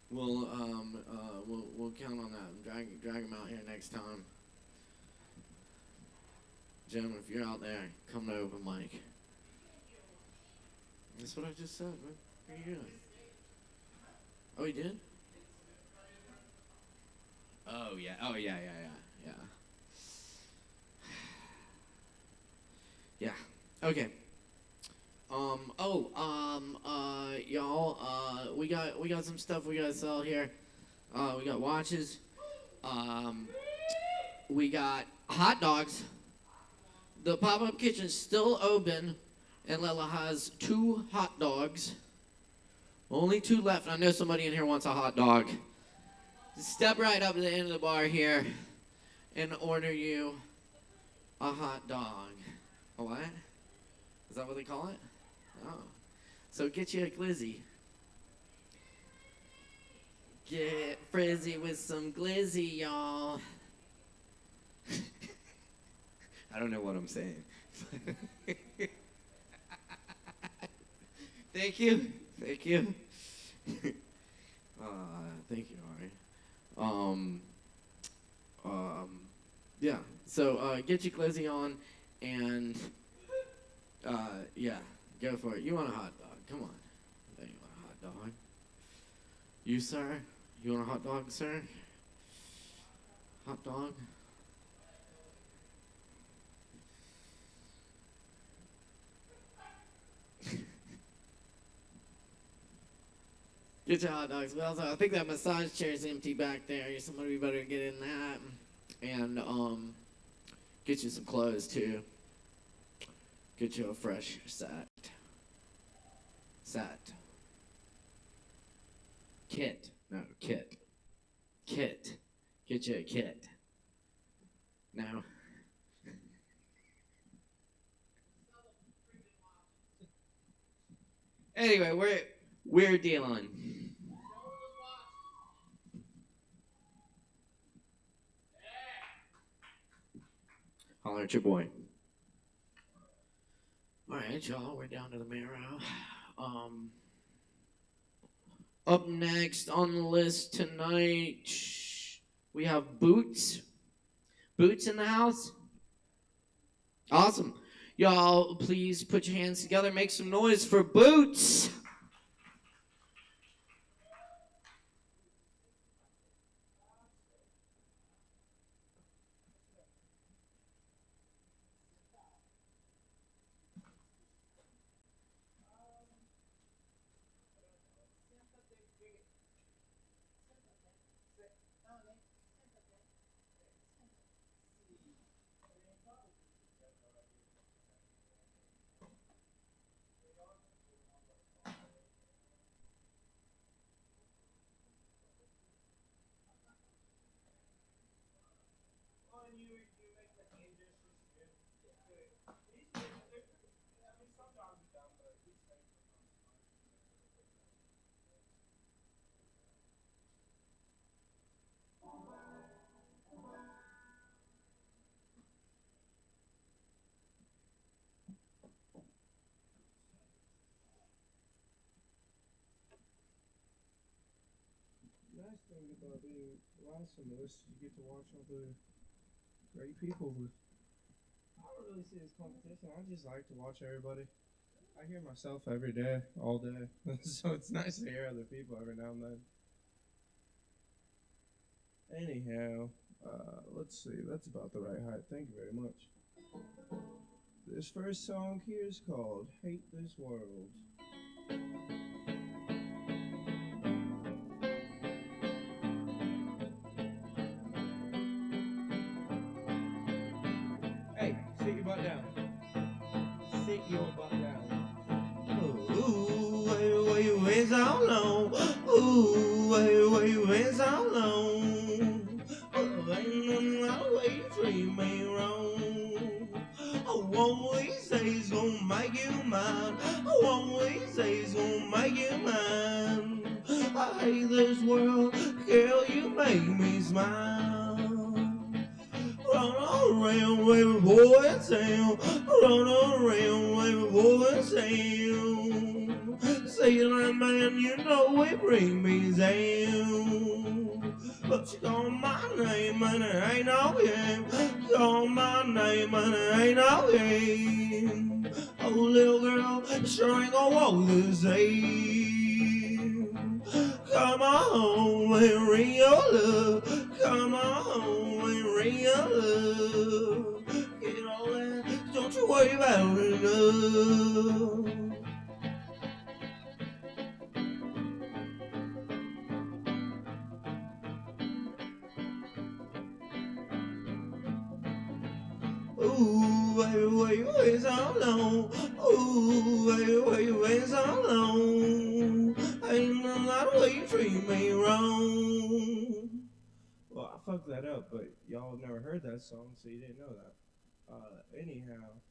[SPEAKER 1] We'll count on that. Drag him out here next time. Jim, if you're out there, come to open mic. That's what I just said. What are you doing? Oh, he did? Oh yeah. Oh yeah. Yeah. Okay. Y'all, we got some stuff we gotta sell here. We got watches. We got hot dogs. The pop-up kitchen's still open, and Lela has 2 hot dogs. Only 2 left. I know somebody in here wants a hot dog. Step right up to the end of the bar here and order you a hot dog. A what? Is that what they call it? Oh. So get you a glizzy. Get frizzy with some glizzy, y'all. I don't know what I'm saying. Thank you. Thank you. Thank you, Ari. Yeah. So get your glizzy on, and yeah, go for it. You want a hot dog? Come on. You want a hot dog? You, sir? You want a hot dog, sir? Hot dog? Get your hot dogs. Well, so I think that massage chair is empty back there. Somebody better get in that. And get you some clothes too. Get you a fresh set. Kit. No, kit. Kit. Get you a kit. No. Anyway, we're dealing. Holler at your boy. All right, y'all, we're down to the marrow. Up next on the list tonight, we have Boots. Boots in the house? Awesome. Y'all, please put your hands together, make some noise for Boots.
[SPEAKER 16] Nice thing about being awesome is you get to watch all the great people. I don't really see it as competition. I just like to watch everybody. I hear myself every day, all day. So it's nice to hear other people every now and then. Anyhow, let's see. That's about the right height. Thank you very much. This first song here is called Hate This World. Hey, sit your butt down. Sit your butt down. Ooh, wait, wait, so long. Ooh, wait, so long. Oh, ain't no wait.
[SPEAKER 17] What we say is gonna make you mine. What we say is gonna make you mine. I hate this world, girl, you make me smile. Run around with a boy and town. Run around with a boy and town. Say that man, you know it bring me down. But you call my name and it ain't no game. Call my name and it ain't no game. Oh, little girl, you sure ain't gonna walk the same. Come on home and ring your love. Come on home and ring your love. Get all that, don't you worry about it, love. Ooh, baby, why you wait so long? Ooh, baby, why you wait so long? Ain't no lot of way you treat me wrong. Well, I fucked that up, but y'all have never heard that song, so you didn't know that. Anyhow,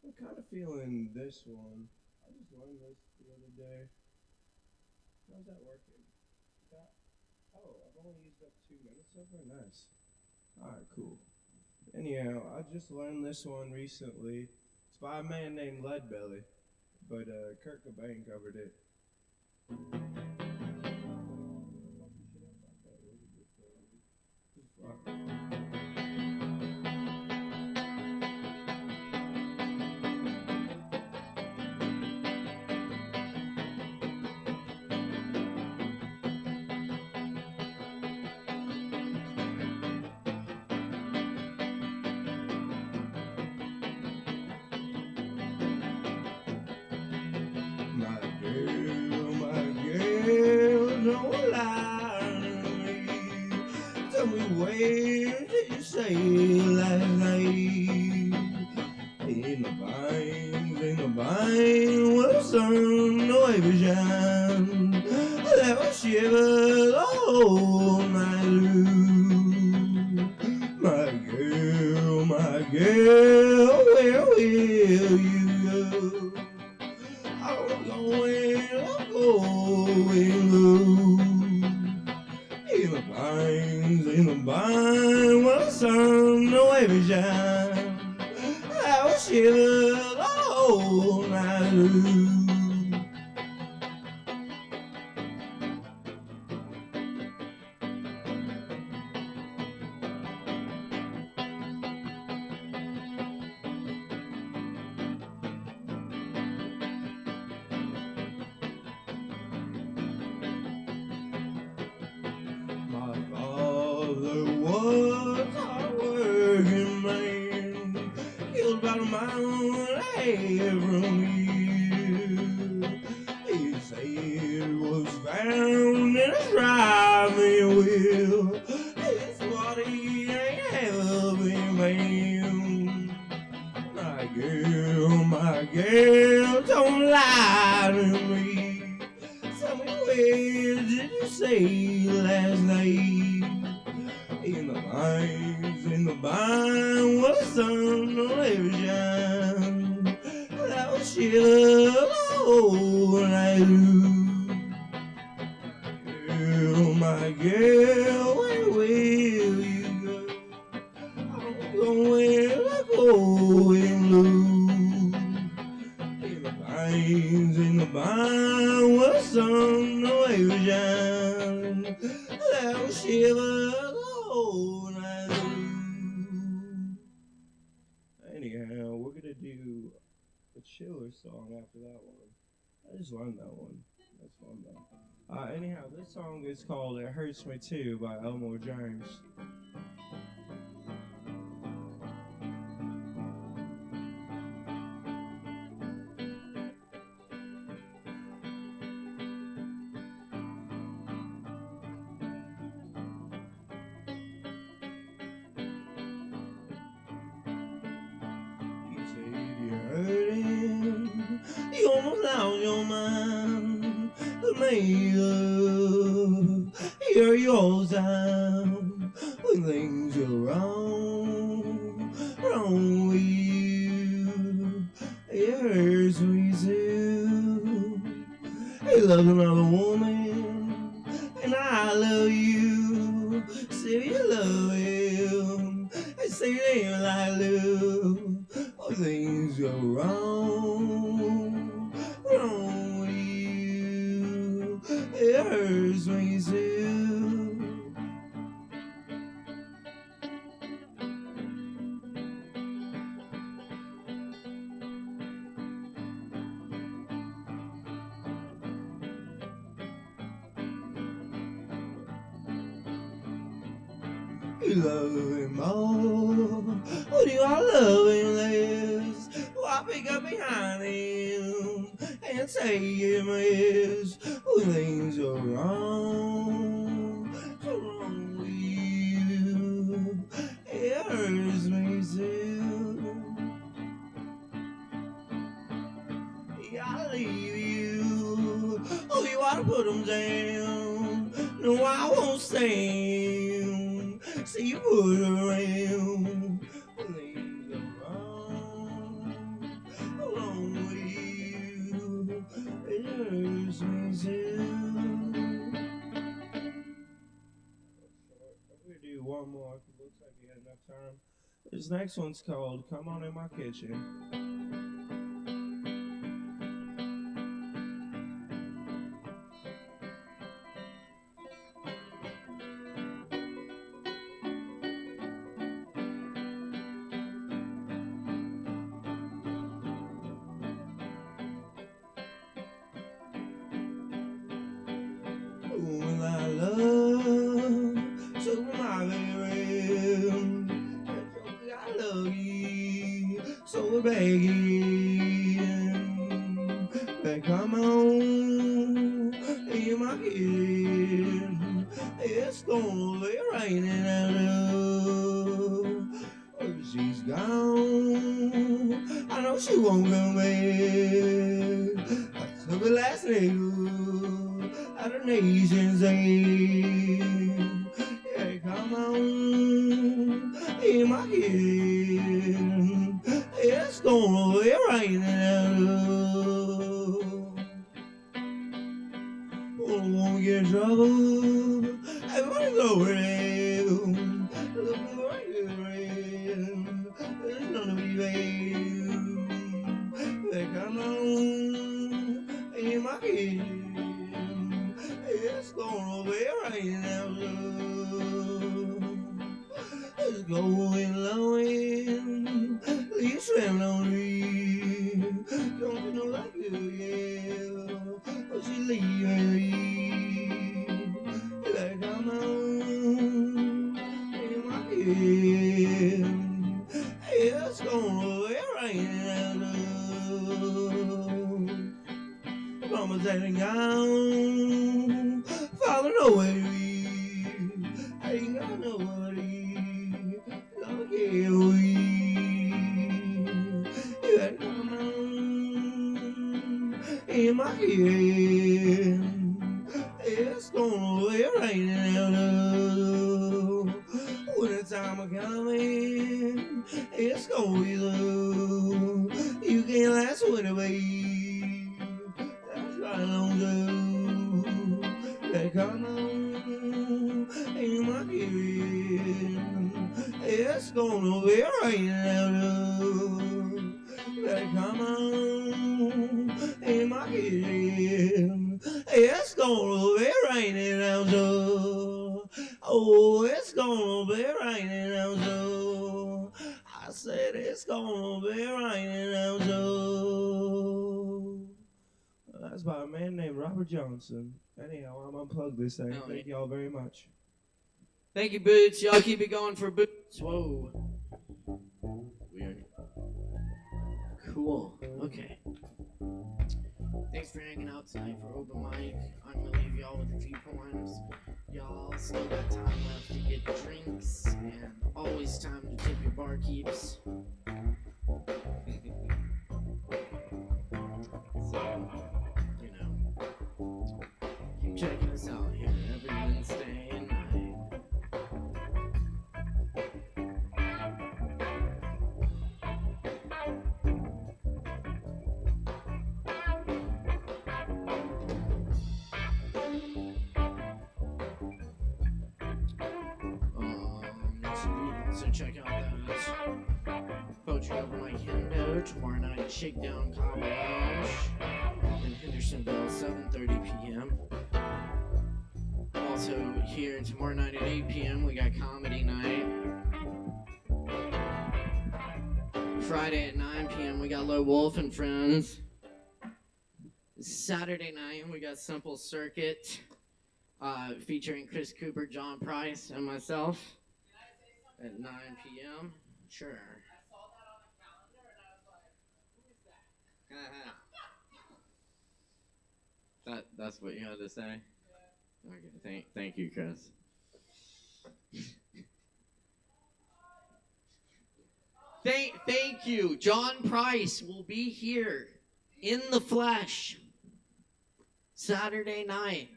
[SPEAKER 17] I'm kind of feeling this one. I just learned this the other day. How's that working? Oh, I've only used up 2 minutes so far? Nice. Alright, cool. Anyhow, I just learned this one recently. It's by a man named Leadbelly, but Kurt Cobain covered it. My girl, don't lie to me. Tell me where did you say last night? In the vine, where the sun always shine. That will shiver the whole night through. My girl, where will you go? I'm going low. In the vine, where the sun always shine. I will shiver the whole night through. My father was a working man, killed about a mile and a half from here. His head was found in a driving wheel. His body ain't having man. My girl, don't lie to me. Tell me where did you say last night? In the vine, where the sun will ever shine. That will shiver the whole night through. My girl, where will you go? I'm going low. In the vine, where the sun always shine. That will shiver the whole night through. Anyhow, we're gonna do a chiller song after that one. I just learned that one. That's fun though. Anyhow, this song is called "It Hurts Me Too" by Elmore James. You almost lost your mind, but made up. Here you all the time when things go wrong with love another woman, and I love you. Say you love him, and say it ain't like love. Oh, things go wrong, wrong with you. It hurts me too. You love him more, or do I love him less? Oh, I pick up behind him and take him yes. Oh, things are wrong, so wrong with you. It hurts me too. I leave you. Oh, you ought to put them down. No, I won't stand. See you put around. Things are wrong. Along with you. It hurts me too.
[SPEAKER 16] I'm gonna do one more. It looks like we had enough time. This next one's called "Come On in My Kitchen."
[SPEAKER 17] When I love, so my baby, I love you, so we're begging, but come on, in my head, it's gonna be raining out love. If she's gone, I know she won't come back. I took her last night out of nation's aid. Yeah, come on, in my head, it's gonna be raining out love. Oh, won't get in trouble, everybody go around. Look right around, there's none of me bad. Yeah, come on, in my head. It's gonna be raining out love. It's going blowing, leaves trembling on me. Don't you know that girl, yeah? Oh, she leaving me. Like come on, in my head. It's gonna be raining out love. Mama said, gone, Father, nowhere to be. I ain't got nobody, gonna get away. You gotta come on, in my head. It's gonna be raining out love. When the time of coming, it's gonna be low. You can't last with it, babe. That's right on go. Hey, come on, in my head. It's gonna be raining out love. Hey, come on, in my head. It's gonna be raining out love. Oh, it's gonna be raining out love. I said it's gonna be raining out love.
[SPEAKER 16] That's by a man named Robert Johnson. Anyhow, I'm unplugged this thing. Thank y'all very much.
[SPEAKER 1] Thank you, Boots. Y'all keep it going for Boots. Whoa. Weird. Cool. Okay. Thanks for hanging out tonight for open mic. I'm gonna leave y'all with a few poems. Y'all still got time left to get drinks, and always time to tip your barkeeps. So, you know, keep checking us out here every Wednesday night. check out that. Poetry Open Mic Hendo tomorrow night, Shakedown Kava Lounge in Hendersonville, 7:30 p.m. Also here tomorrow night at 8 p.m. we got comedy night. Friday at 9 p.m. we got Low Wolf and Friends. Saturday night we got Simple Circuit featuring Chris Cooper, John Price, and myself at 9 p.m. Sure. I saw that on the calendar and I was like, who is that? That's what you had to say? Yeah. Okay, thank you, Chris. Thank you. John Price will be here in the flesh Saturday night.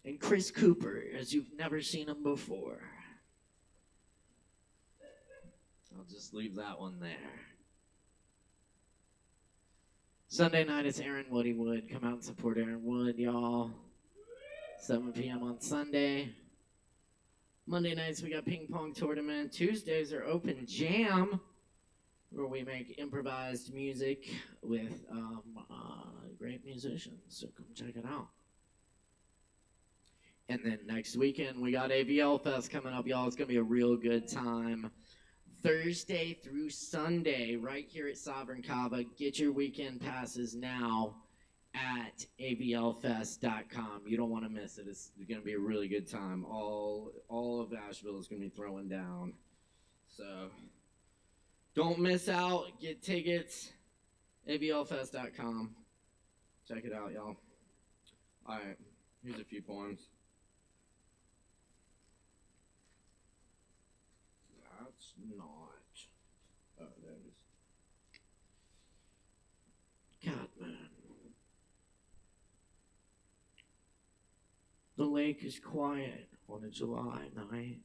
[SPEAKER 1] And Chris Cooper, as you've never seen him before. I'll just leave that one there. Sunday night it's Aaron Woody Wood. Come out and support Aaron Wood, y'all. 7 p.m. on Sunday. Monday nights we got ping pong tournament. Tuesdays are open jam, where we make improvised music with great musicians. So come check it out. And then next weekend we got AVLFest coming up, y'all. It's gonna be a real good time. Thursday through Sunday, right here at Sovereign Kava. Get your weekend passes now at AVLFest.com. You don't want to miss it. It's going to be a really good time. All of Asheville is going to be throwing down. So don't miss out. Get tickets. AVLFest.com. Check it out, y'all. All right. Here's a few poems. That's not. Oh, there it is. God, man. The lake is quiet on a July night.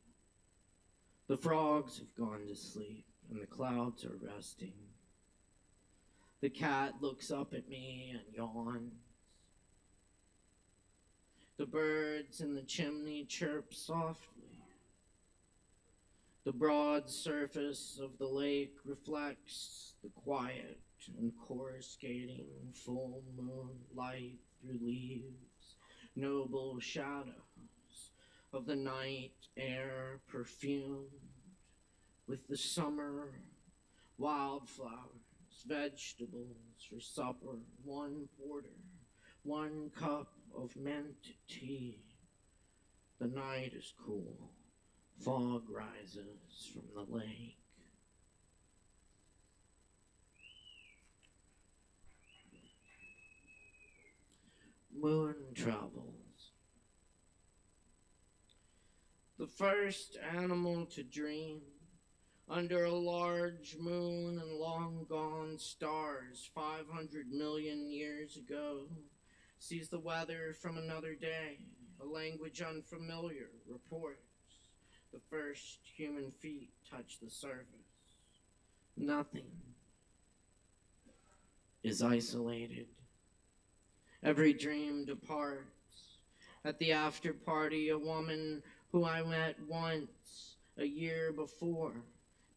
[SPEAKER 1] The frogs have gone to sleep and the clouds are resting. The cat looks up at me and yawns. The birds in the chimney chirp softly. The broad surface of the lake reflects the quiet and coruscating full moonlight through leaves, noble shadows of the night air perfumed with the summer wildflowers, vegetables for supper, one porter, one cup of mint tea. The night is cool. Fog rises from the lake. Moon travels. The first animal to dream under a large moon and long gone stars 500 million years ago sees the weather from another day, a language unfamiliar, reports. The first human feet touch the surface. Nothing is isolated. Every dream departs. At the after party, a woman who I met once a year before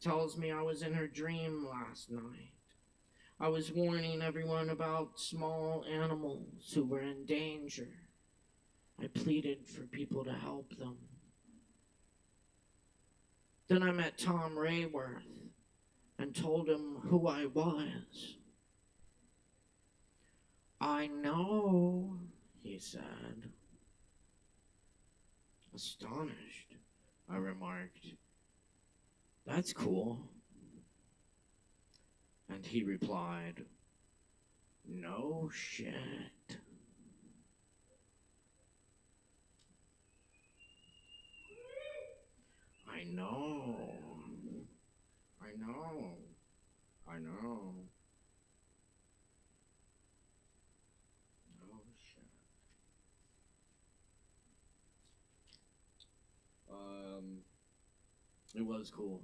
[SPEAKER 1] tells me I was in her dream last night. I was warning everyone about small animals who were in danger. I pleaded for people to help them. Then I met Tom Rayworth and told him who I was. I know, he said. Astonished, I remarked. That's cool. And he replied, no shit. I know. I know. I know. Oh shit. It was cool.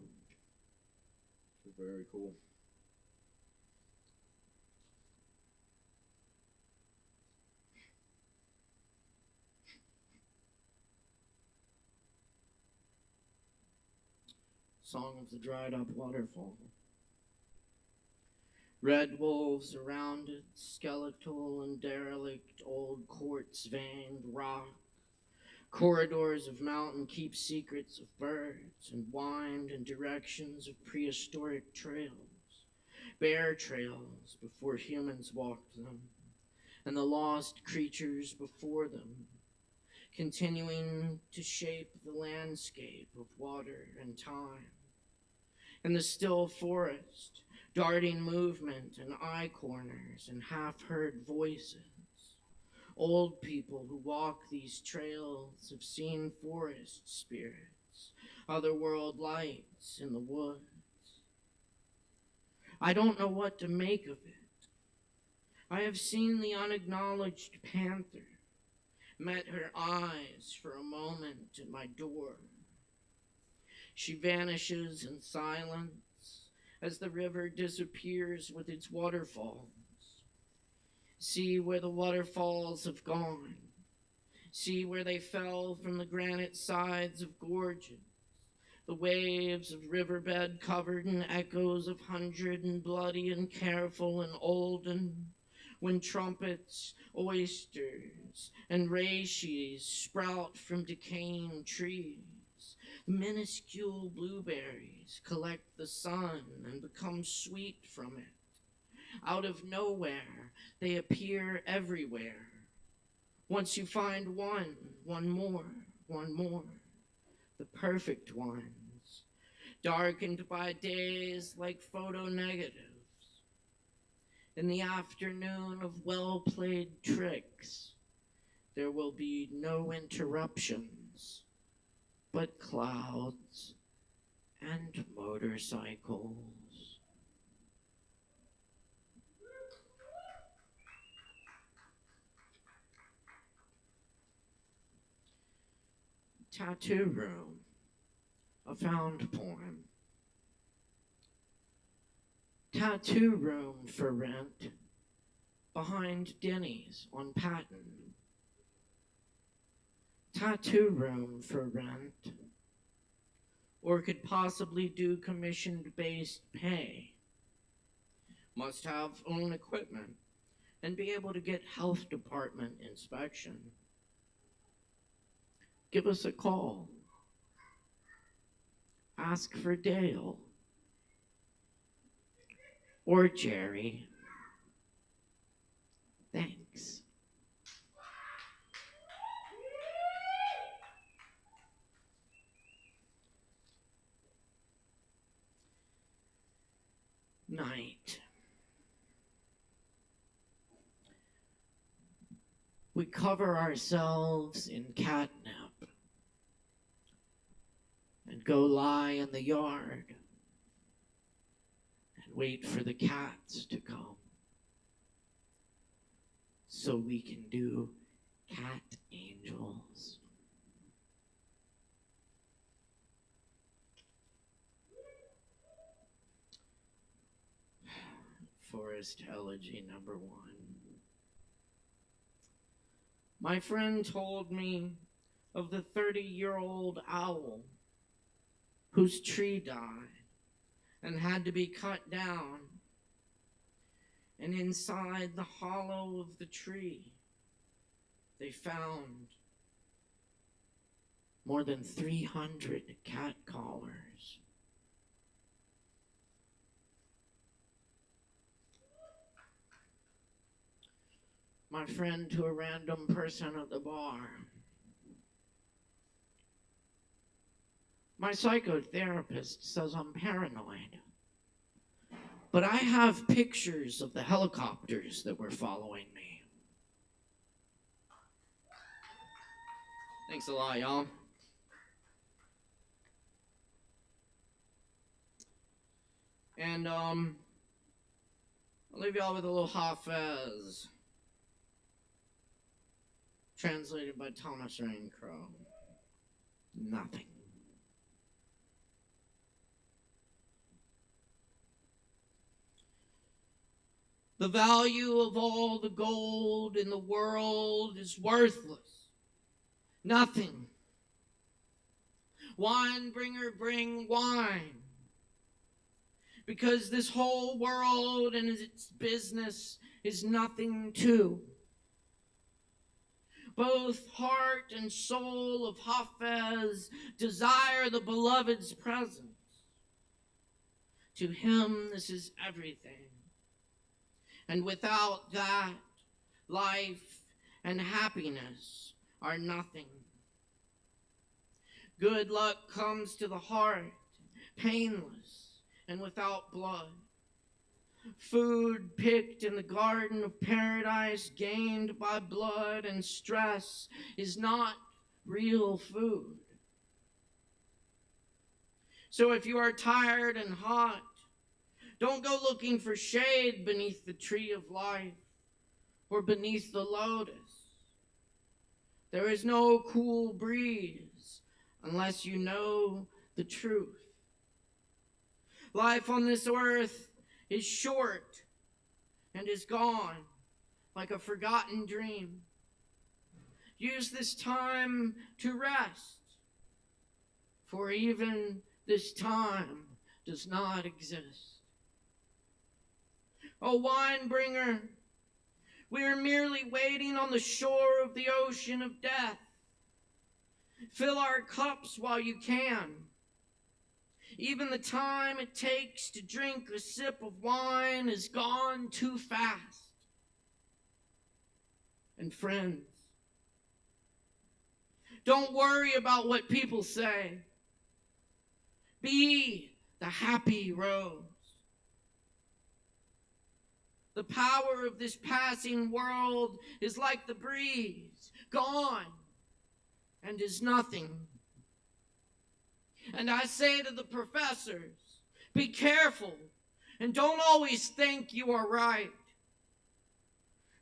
[SPEAKER 1] It was very cool. Song of the dried up waterfall. Red wolves around it, skeletal and derelict, old quartz veined rock. Corridors of mountain keep secrets of birds and wind in directions of prehistoric trails, bear trails before humans walked them, and the lost creatures before them, continuing to shape the landscape of water and time. In the still forest, darting movement and eye corners and half-heard voices. Old people who walk these trails have seen forest spirits, otherworld lights in the woods. I don't know what to make of it. I have seen the unacknowledged panther, met her eyes for a moment at my door. She vanishes in silence as the river disappears with its waterfalls. See where the waterfalls have gone. See where they fell from the granite sides of gorges. The waves of riverbed covered in echoes of hundred and bloody and careful and olden. When trumpets, oysters, and reishi sprout from decaying trees. Minuscule blueberries collect the sun and become sweet from it. Out of nowhere, they appear everywhere. Once you find one more, the perfect ones, darkened by days like photo negatives. In the afternoon of well-played tricks, there will be no interruptions, but clouds and motorcycles. Tattoo Room, a found poem. Tattoo room for rent, behind Denny's on Patton. Tattoo room for rent, or could possibly do commission-based pay. Must have own equipment and be able to get health department inspection. Give us a call. Ask for Dale or Jerry. Thanks. Night. We cover ourselves in catnip and go lie in the yard and wait for the cats to come so we can do cat angels. Forest elegy number 1. My friend told me of the 30-year-old owl whose tree died and had to be cut down. And inside the hollow of the tree, they found more than 300 cat collars. My friend to a random person at the bar. My psychotherapist says I'm paranoid. But I have pictures of the helicopters that were following me. Thanks a lot, y'all. And, I'll leave y'all with a little Hafez. Translated by Thomas Rain Crow. Nothing. The value of all the gold in the world is worthless. Nothing. Wine bringer, bring wine. because this whole world and its business is nothing to. Both heart and soul of Hafez desire the beloved's presence. To him, this is everything. And without that, life and happiness are nothing. Good luck comes to the heart, painless and without blood. Food picked in the garden of paradise, gained by blood and stress, is not real food. So if you are tired and hot, don't go looking for shade beneath the tree of life or beneath the lotus. There is no cool breeze unless you know the truth. Life on this earth is short and is gone like a forgotten dream. Use this time to rest, for even this time does not exist. O wine bringer, we are merely waiting on the shore of the ocean of death. Fill our cups while you can. Even the time it takes to drink a sip of wine is gone too fast. And friends, don't worry about what people say. Be the happy rose. The power of this passing world is like the breeze, gone, and is nothing. And I say to the professors, be careful and don't always think you are right.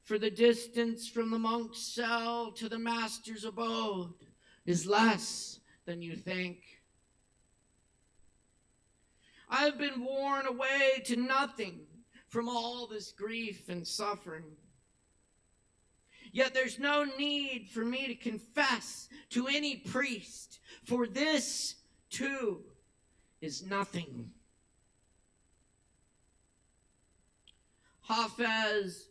[SPEAKER 1] For the distance from the monk's cell to the master's abode is less than you think. I have been worn away to nothing from all this grief and suffering. Yet there's no need for me to confess to any priest, for this too is nothing. Hafez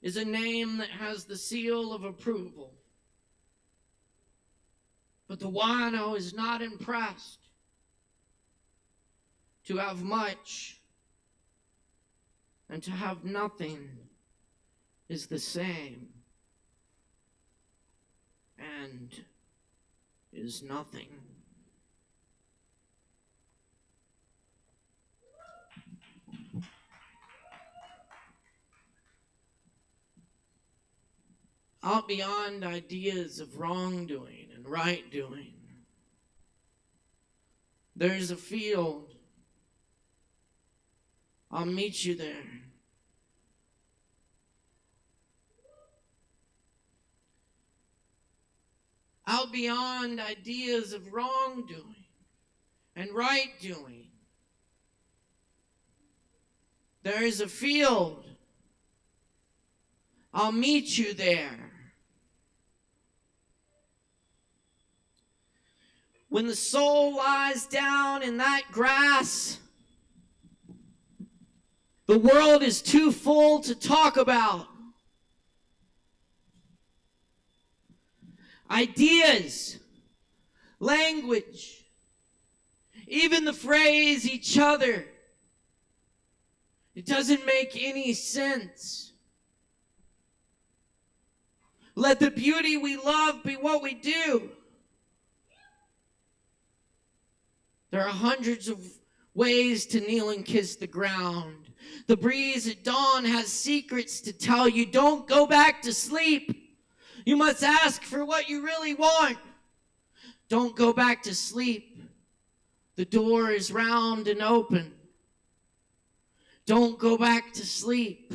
[SPEAKER 1] is a name that has the seal of approval. But the wino is not impressed. To have much and to have nothing is the same and is nothing. Out beyond ideas of wrongdoing and right doing, there's a field. I'll meet you there. Out beyond ideas of wrongdoing and right doing, there is a field. I'll meet you there. When the soul lies down in that grass, the world is too full to talk about. Ideas, language, even the phrase each other. It doesn't make any sense. Let the beauty we love be what we do. There are hundreds of ways to kneel and kiss the ground. The breeze at dawn has secrets to tell you. Don't go back to sleep. You must ask for what you really want. Don't go back to sleep. The door is round and open. Don't go back to sleep.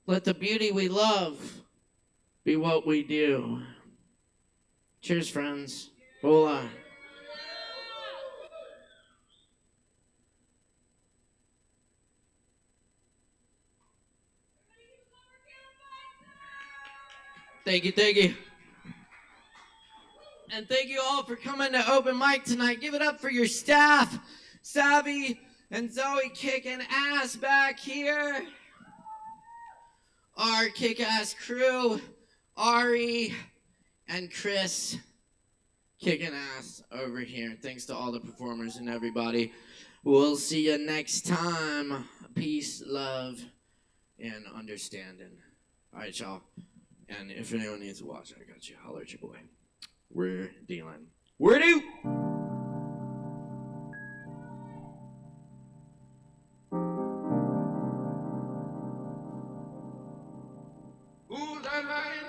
[SPEAKER 1] Let the beauty we love be what we do. Cheers, friends. Hola. Thank you, thank you. And thank you all for coming to open mic tonight. Give it up for your staff. Savvy and Zoe kicking ass back here. Our kick-ass crew, Ari and Chris, kicking ass over here. Thanks to all the performers and everybody. We'll see you next time. Peace, love, and understanding. All right, y'all. And if anyone needs to watch, I got you. Holler at your boy. We're dealing. We're due. Ooh, that night.